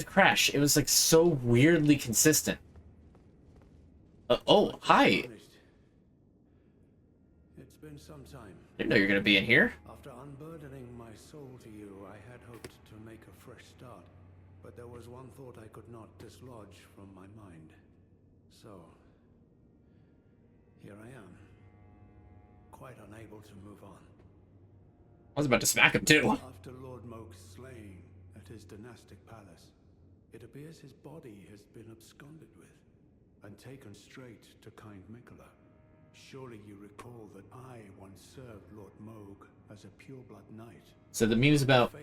crash. It was, like, so weirdly consistent. Oh, hi! It's been some time. Didn't know you were gonna be in here. After unburdening my soul to you, I had hoped to make a fresh start. But there was one thought I could not dislodge from my mind. So, here I am. Quite unable to move on. I was about to smack him, too. After Lord Moke's slaying at his dynastic palace, it appears his body has been absconded with and taken straight to kind Mikola. Surely you recall that I once served Lord Moog as a pureblood knight. So the memes about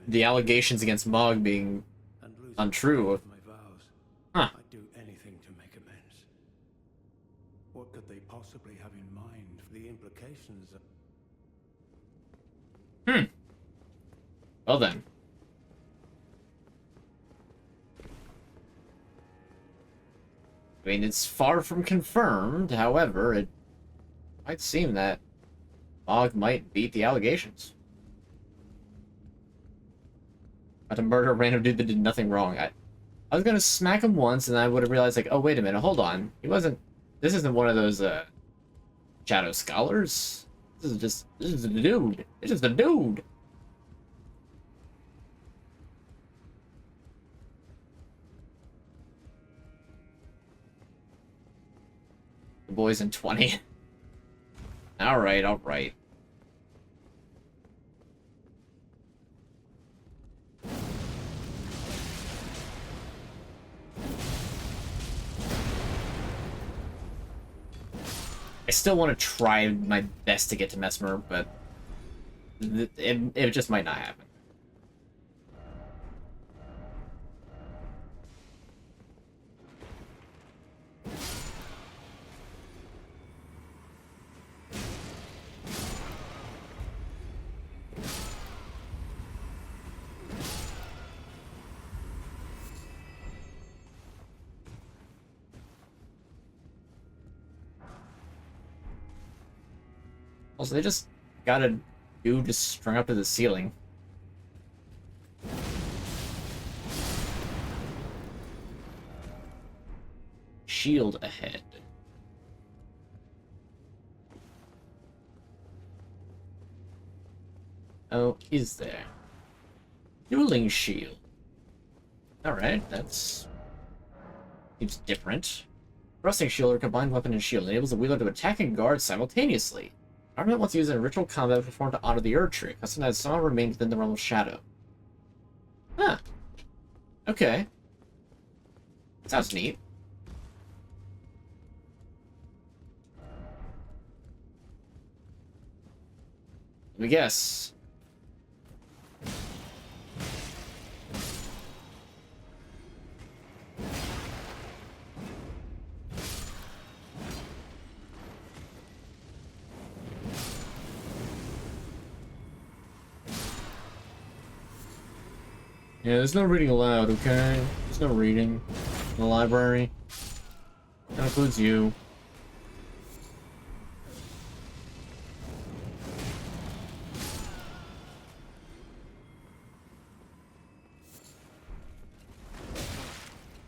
the allegations against Mog being untrue. My vows. Huh. I'd do anything to make amends. What could they possibly have in mind for the implications of... Well then. I mean, it's far from confirmed, however, it might seem that Mog might beat the allegations. About to murder a random dude that did nothing wrong. I was gonna smack him once, and I would have realized, like, oh, wait a minute, hold on. He wasn't... This isn't one of those, Shadow Scholars. This is a dude. It's just a dude. The boy's in 20. Alright, alright. I still want to try my best to get to Mesmer, but it just might not happen. Also, they just got a dude just strung up to the ceiling. Shield ahead. Oh, is there? Dueling shield. Alright, that's... seems different. Thrusting shield or combined weapon and shield enables the wielder to attack and guard simultaneously. Armament once used in ritual combat performed to honor the Erdtree. Customized somehow remained within the realm of shadow. Huh. Okay. Sounds neat. Let me guess. Yeah, there's no reading aloud, okay? There's no reading in the library. That includes you.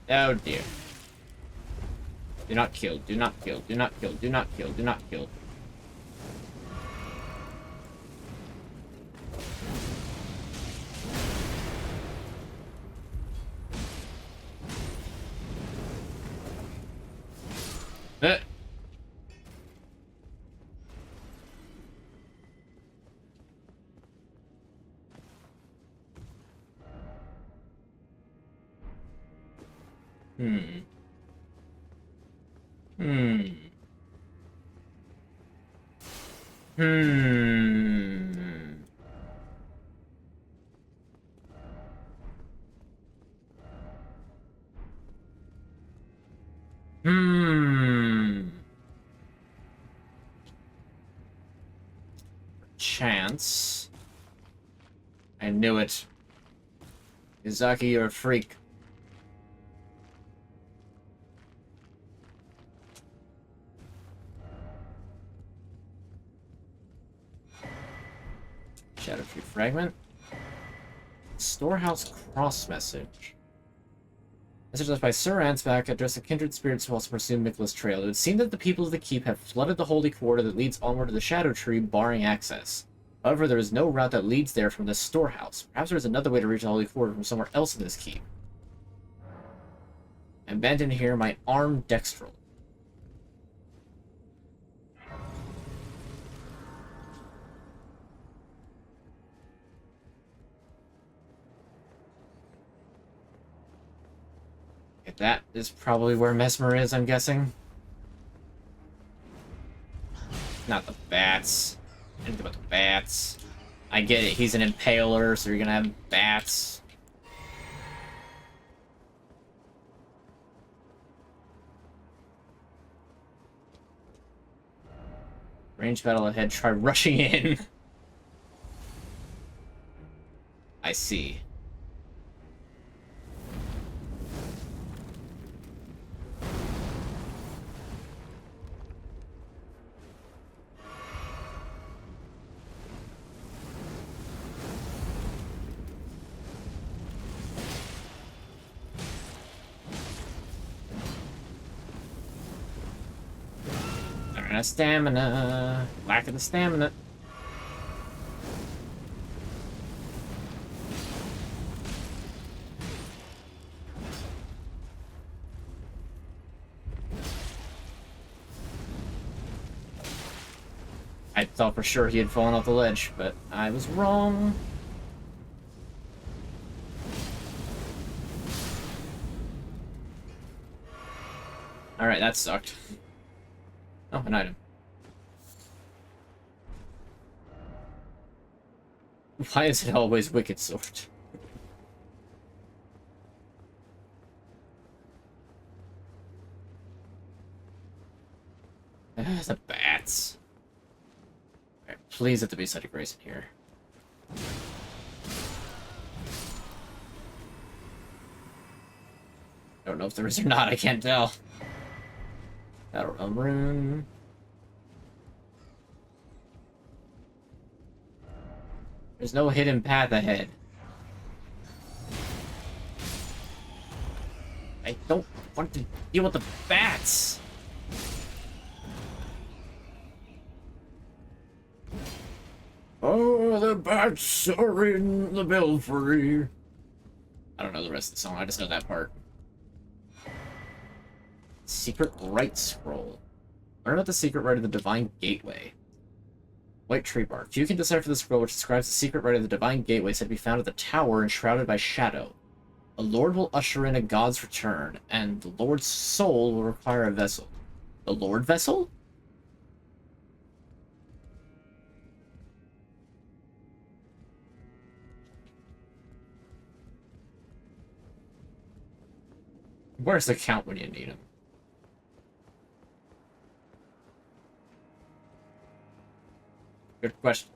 Oh dear. Do not kill, do not kill, do not kill, do not kill, do not kill. Hmm. Hmm. Hmm. Hmm. Chance. I knew it. Izaki, you're a freak. Erdtree fragment. Storehouse cross message. Message left by Sir Ansbach addressed to kindred spirits who also pursue Mikla's trail. It would seem that the people of the keep have flooded the holy quarter that leads onward to the Shadow Tree, barring access. However, there is no route that leads there from this storehouse. Perhaps there is another way to reach the holy quarter from somewhere else in this keep. I abandon here my armed dextral. That is probably where Mesmer is, I'm guessing. Not the bats. Anything about the bats. I get it, he's an impaler, so you're gonna have bats. Range battle ahead, try rushing in. I see. Running out of stamina. Lack of the stamina. I thought for sure he had fallen off the ledge, but I was wrong. Alright, that sucked. Oh, an item. Why is it always Wicked Sword? The bats. Alright, please let there be such a grace in here. I don't know if there is or not, I can't tell. Got a realm rune. There's no hidden path ahead. I don't want to deal with the bats. Oh, the bats are in the belfry. I don't know the rest of the song, I just know that part. Secret Rite Scroll. Learn about the secret rite of the Divine Gateway. White tree bark. You can decipher the scroll which describes the secret rite of the Divine Gateway said to be found at the tower enshrouded by shadow. A lord will usher in a god's return, and the lord's soul will require a vessel. The lord vessel? Where's the count when you need him? Good question.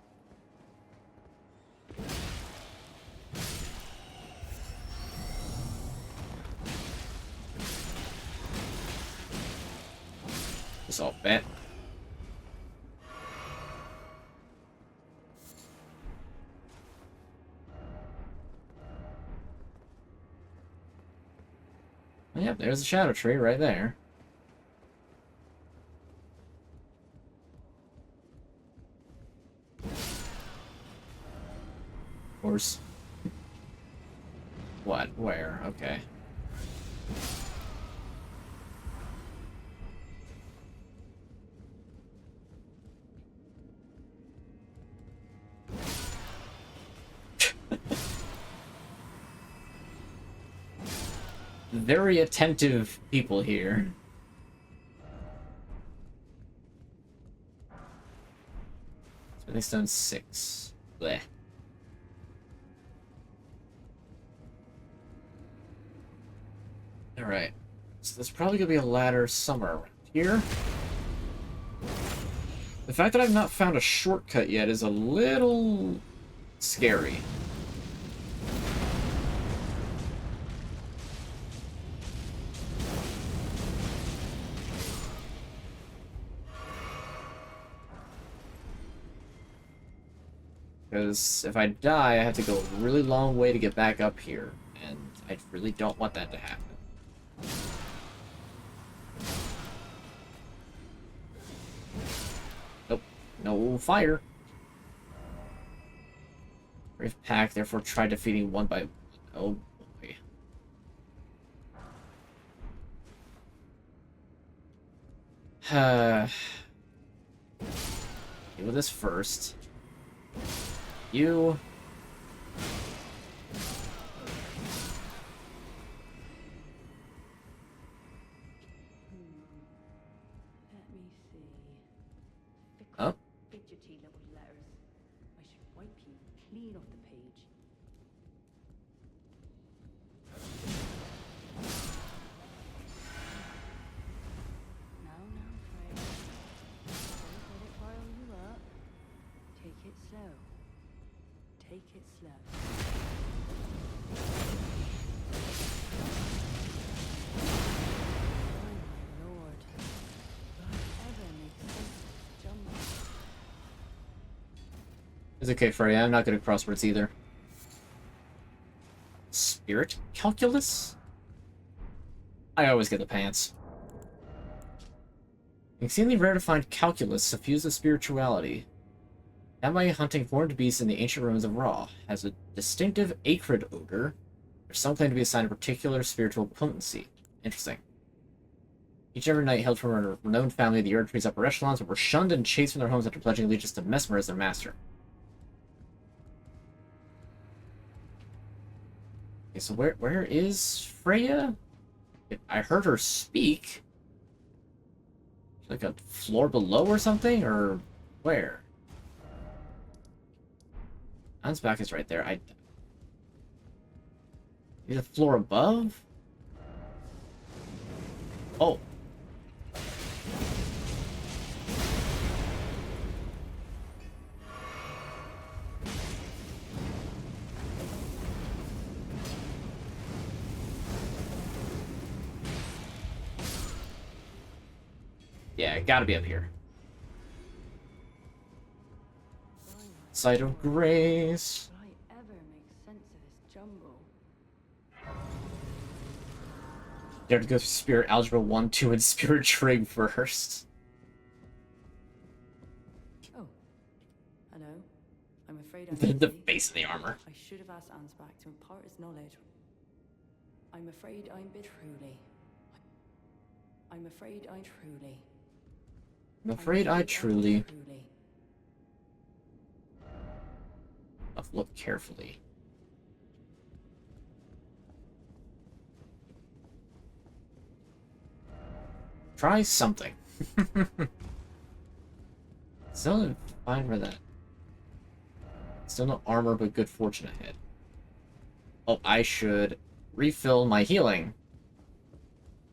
This all bet. Yep, there's the shadow tree right there. Of course. What? Where? Okay. Very attentive people here. Smithing stone 6. Blech. Alright. So there's probably gonna be a ladder somewhere around here. The fact that I've not found a shortcut yet is a little scary. Because if I die, I have to go a really long way to get back up here, and I really don't want that to happen. Nope, no fire. Brave Pack, therefore try defeating one by one. Oh boy. Deal with this first. You. Let me see. Oh. Fidgety little letters. I should wipe you clean off the page. Now, Frey. Don't let it rile you up. Take it slow. Take it slow. Oh my lord. Whatever makes sense jump. It's okay, Freya. I'm not good at crosswords either. Spirit calculus? I always get the pants. Exceedingly rare to find calculus suffused with spirituality. Found by hunting horned beasts in the ancient ruins of Ra. Has a distinctive acrid odor. There's some claim to be assigned a particular spiritual potency. Interesting. Each and every knight hailed from a renowned family of the Erdtree's upper echelons, but were shunned and chased from their homes after pledging allegiance to Mesmer as their master. Okay, so where is Freya? I heard her speak. Like a floor below or something, or where? An's back is right there. Is the floor above? Oh. Yeah, gotta be up here. Site of Grace. Will I ever make sense of this jumble? Dare to go through Spirit Algebra 1, 2, and Spirit Trig first. Oh, hello. I'm afraid The face of the armor. I should have asked Ansbach to impart his knowledge. I'm afraid I'm truly. I'm afraid I truly. I'm afraid I truly. I've looked carefully. Try something. Still didn't find where that. Still no armor, but good fortune ahead. Oh, I should refill my healing.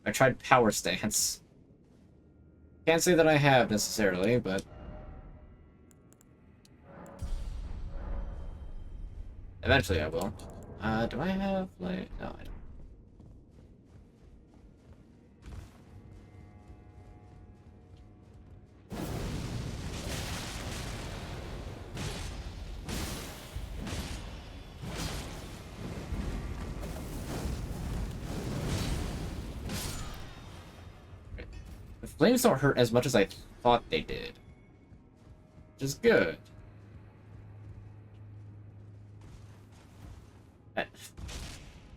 I tried power stance. Can't say that I have necessarily, but eventually I will. Do I have like no, I don't. The flames don't hurt as much as I thought they did. Which is good.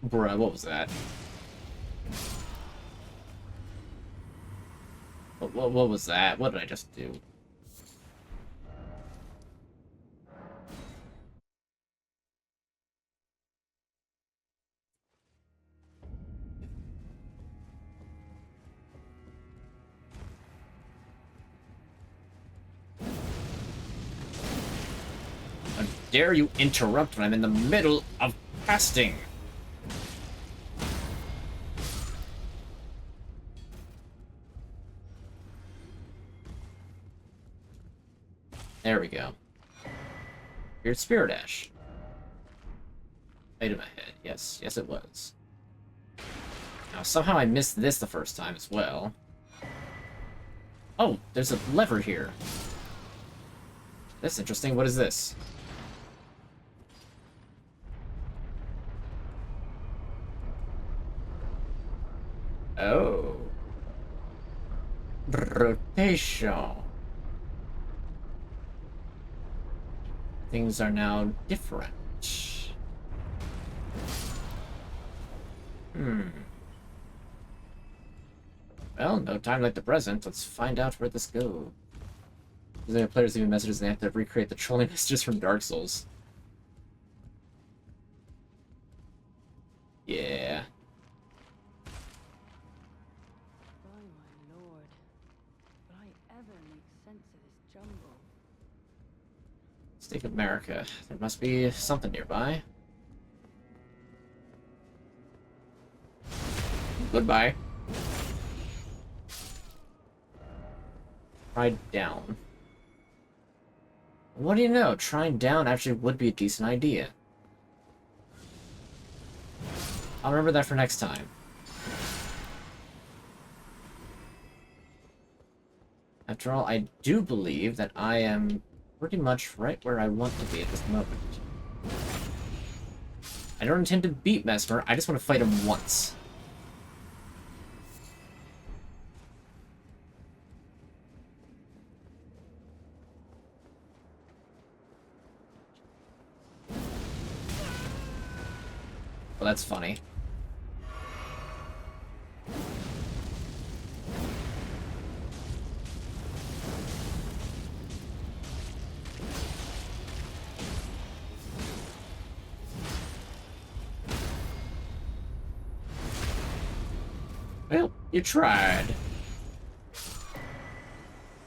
Bruh, what was that? What was that? What did I just do? How dare you interrupt when I'm in the middle of casting? There we go. Weird Spirit Ash. Item ahead. Yes, yes it was. Now somehow I missed this the first time as well. Oh, there's a lever here. That's interesting. What is this? Oh. Rotation. Things are now different. Well, no time like the present. Let's find out where this goes. There's players leaving messages and they have to recreate the trolling messages from Dark Souls. Yeah. By my lord, will I ever make sense of this jumble? Stake of America. There must be something nearby. Goodbye. Try down. What do you know? Trying down actually would be a decent idea. I'll remember that for next time. After all, I do believe that I am pretty much right where I want to be at this moment. I don't intend to beat Mesmer, I just want to fight him once. Well, that's funny. Well, you tried.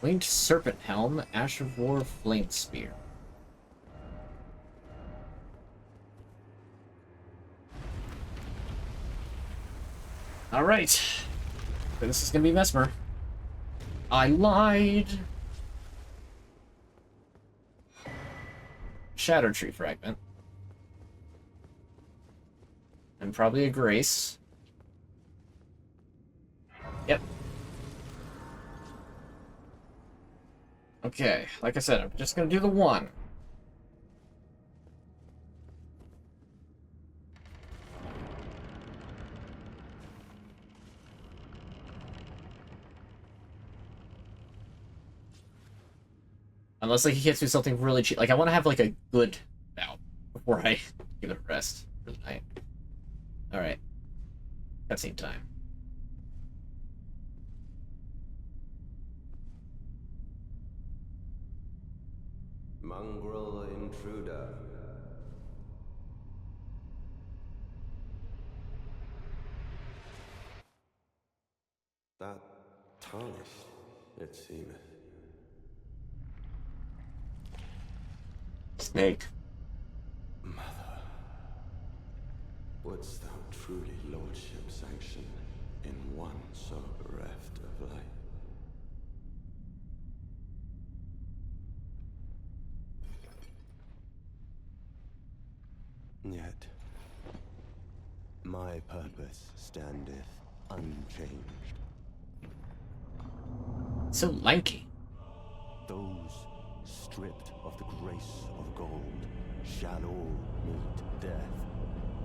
Winged Serpent Helm, Ash of War, Flame Spear. Alright. So this is gonna be Mesmer. I lied! Erdtree Fragment. And probably a Grace. Yep. Okay, like I said, I'm just gonna do the one. Unless, like, he hits me something really cheap. Like, I want to have, like, a good bout before I give it a rest for the night. Alright. Cutscene time. Mongrel intruder. That tarnished, it seemeth. Snake. Mother, wouldst thou truly lordship sanction in one so bereft of life? Yet, my purpose standeth unchanged. So lanky. Those stripped of the grace of gold shall all meet death.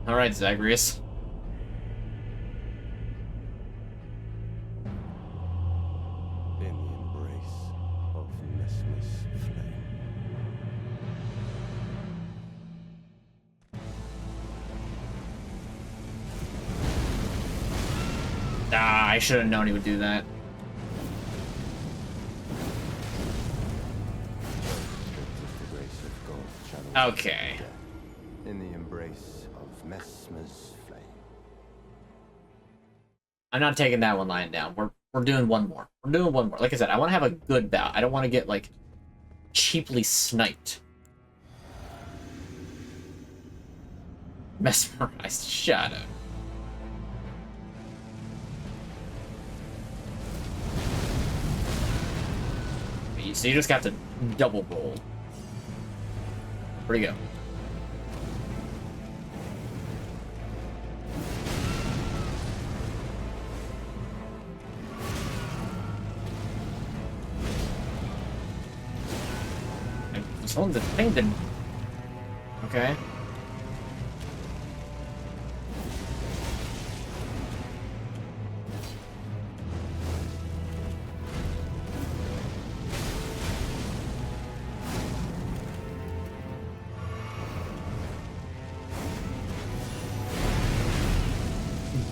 Alright, Zagreus. In the embrace of Mesmer's flame. Ah, I should have known he would do that. Okay. In the embrace of Mesmer's flame. I'm not taking that one lying down. We're doing one more. We're doing one more. Like I said, I want to have a good bout. I don't want to get, like, cheaply sniped. Mesmerized Shadow. So you just got to double roll. Where'd he go? Someone's a thing then. Okay.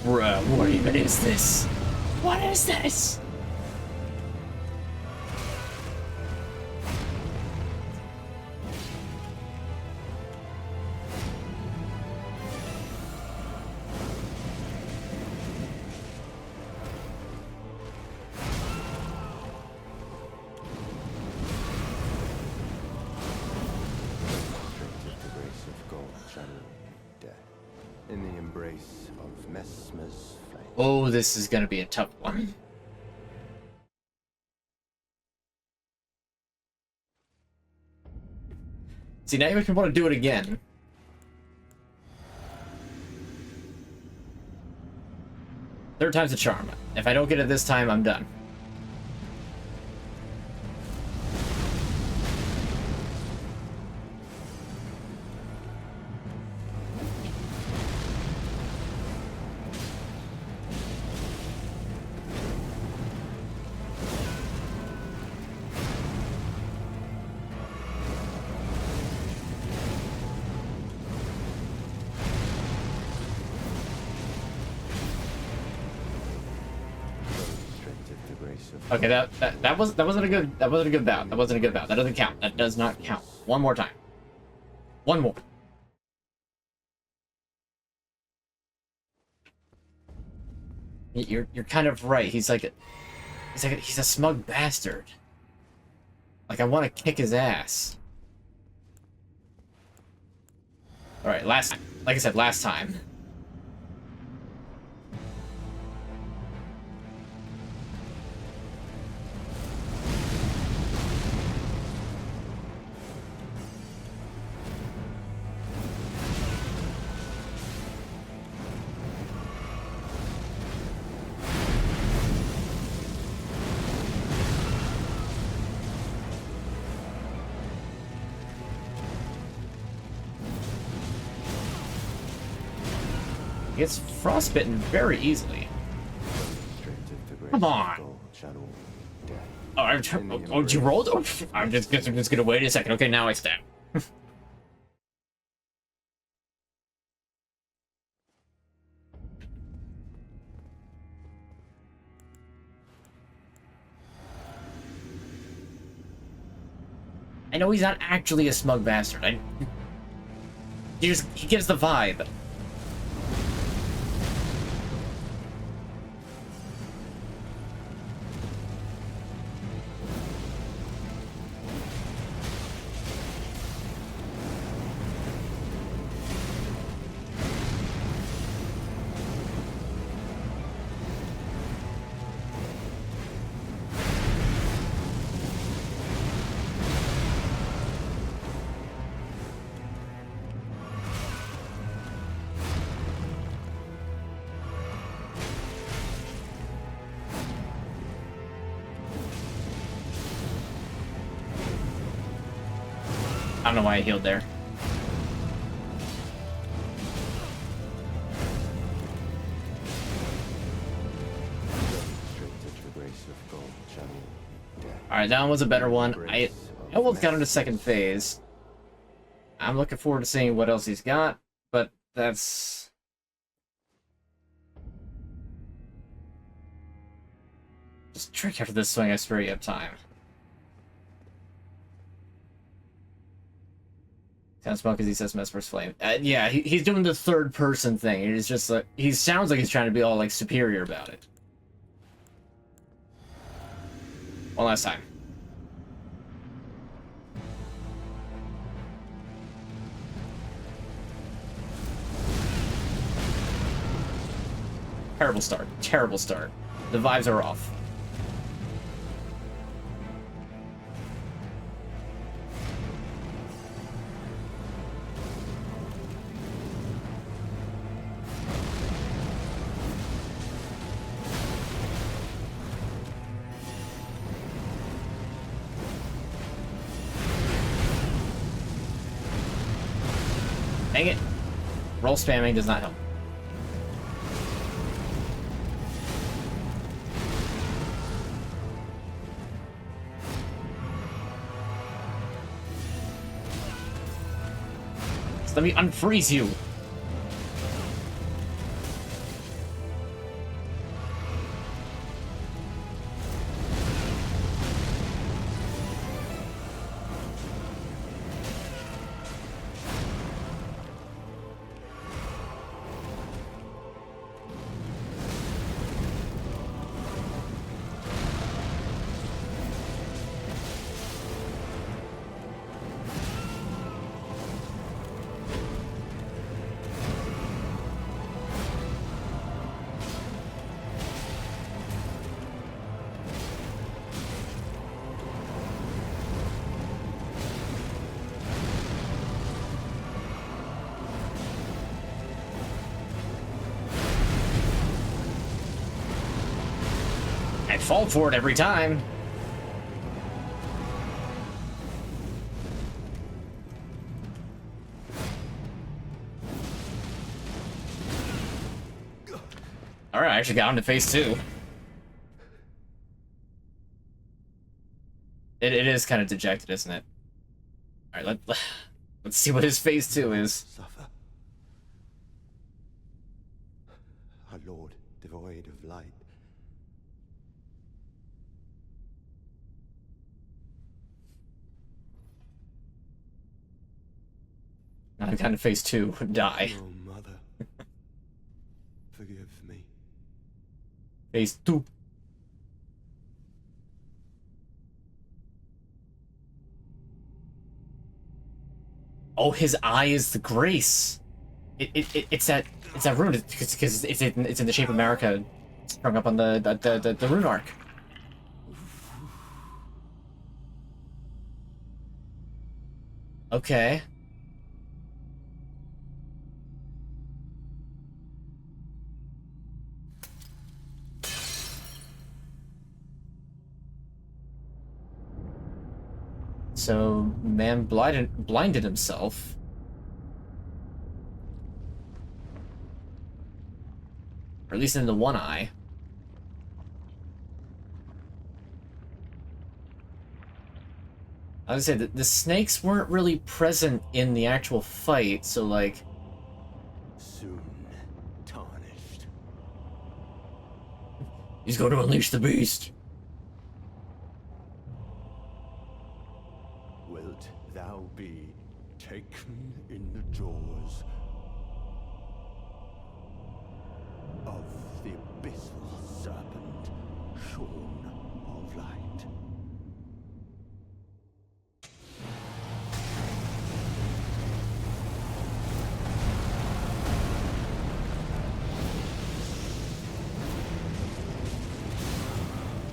Bruh, what even is this? What is this? The grace of gold shall meet death. In the embrace of Mesmer's flame. Oh, this is gonna be a tough one. See, now you make me want to do it again. Third time's a charm. If I don't get it this time, I'm done. Okay, that wasn't a good bout. That wasn't a good bout. That doesn't count. That does not count. One more time. One more. You're kind of right. He's a smug bastard. Like I want to kick his ass. All right, last time. Like I said, last time. He gets frostbitten very easily. Come on. Oh, you rolled? Oh, I'm just gonna wait a second. Okay, now I stab. I know he's not actually a smug bastard. He gives the vibe. I don't know why I healed there. Alright, that one was a better one. I almost got into second phase. I'm looking forward to seeing what else he's got, but that's... Just trick after this swing, I swear you have time. Kind of smug because he says Mesmer's flame. Yeah, he's doing the third person thing. It's just like, he sounds like he's trying to be all like superior about it. One last time. Terrible start. Terrible start. The vibes are off. Dang it. Roll spamming does not help. Let me unfreeze you. I fall for it every time. Alright, I actually got him to phase 2. It is kind of dejected, isn't it? Alright, let's see what his phase 2 is. Suffer. Our Lord, devoid of light. I've gotten to phase 2. Die. Oh, mother. Forgive me. Phase 2. Oh, his eye is the grace. It's that rune because it's in the shape of America, sprung up on the rune arc. Okay. So man blinded himself. Or at least in the one eye. I was gonna say, the snakes weren't really present in the actual fight, so, like... Soon tarnished. He's going to unleash the beast! Wilt thou be taken in the jaws of the abyssal serpent, shorn of light?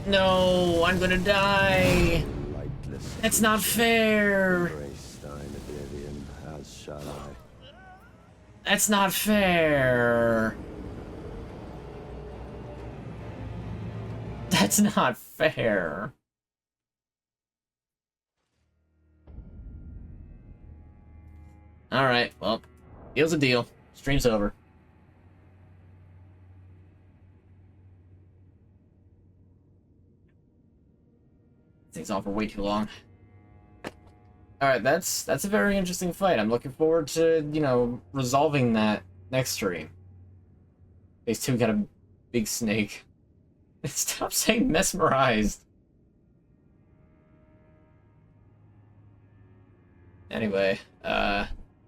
No, I'm gonna die! Lightless That's not fair! embrace thine oblivion, as shall I. That's not fair! That's not fair! Alright, well, deal's a deal. Stream's over. Thing's on for way too long. Alright, that's a very interesting fight. I'm looking forward to, you know, resolving that next stream. Phase 2 got a big snake. Stop saying mesmerized. Anyway,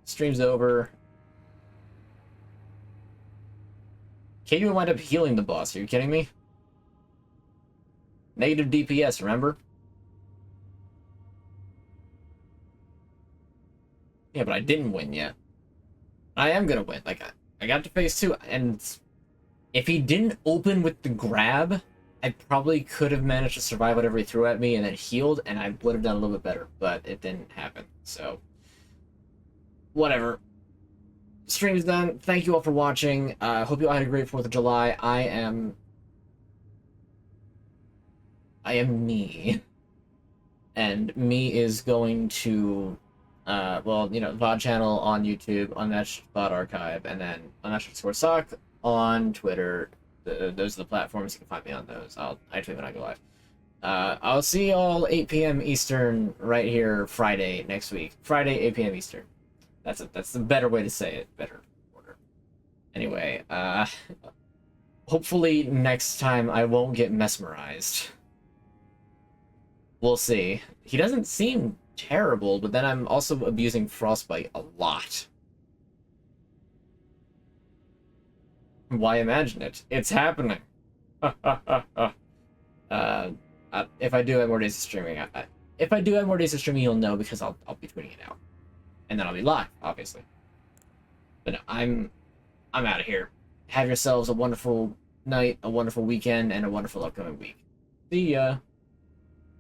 stream's over. Katie would wind up healing the boss. Are you kidding me? Negative DPS, remember? Yeah, but I didn't win yet. I am gonna win. Like, I got to phase 2, and if he didn't open with the grab, I probably could have managed to survive whatever he threw at me and then healed, and I would have done a little bit better, but it didn't happen, so... Whatever. Stream's done. Thank you all for watching. Hope you all had a great 4th of July. I am me. And me is going to... well, you know, VOD channel on YouTube, Unmatched VOD Archive, and then AnUnmatchedSock on Twitter. Those are the platforms. You can find me on those. I tweet when I go live. I'll see y'all 8 p.m. Eastern right here Friday next week. Friday, 8 p.m. Eastern. That's the better way to say it. Better order. Anyway, hopefully next time I won't get mesmerized. We'll see. He doesn't seem terrible, but then I'm also abusing frostbite a lot. Why imagine it? It's happening. If I do have more days of streaming, if I do have more days of streaming, you'll know because I'll be tweeting it out, and then I'll be live, obviously. But no, I'm out of here. Have yourselves a wonderful night, a wonderful weekend, and a wonderful upcoming week. See ya.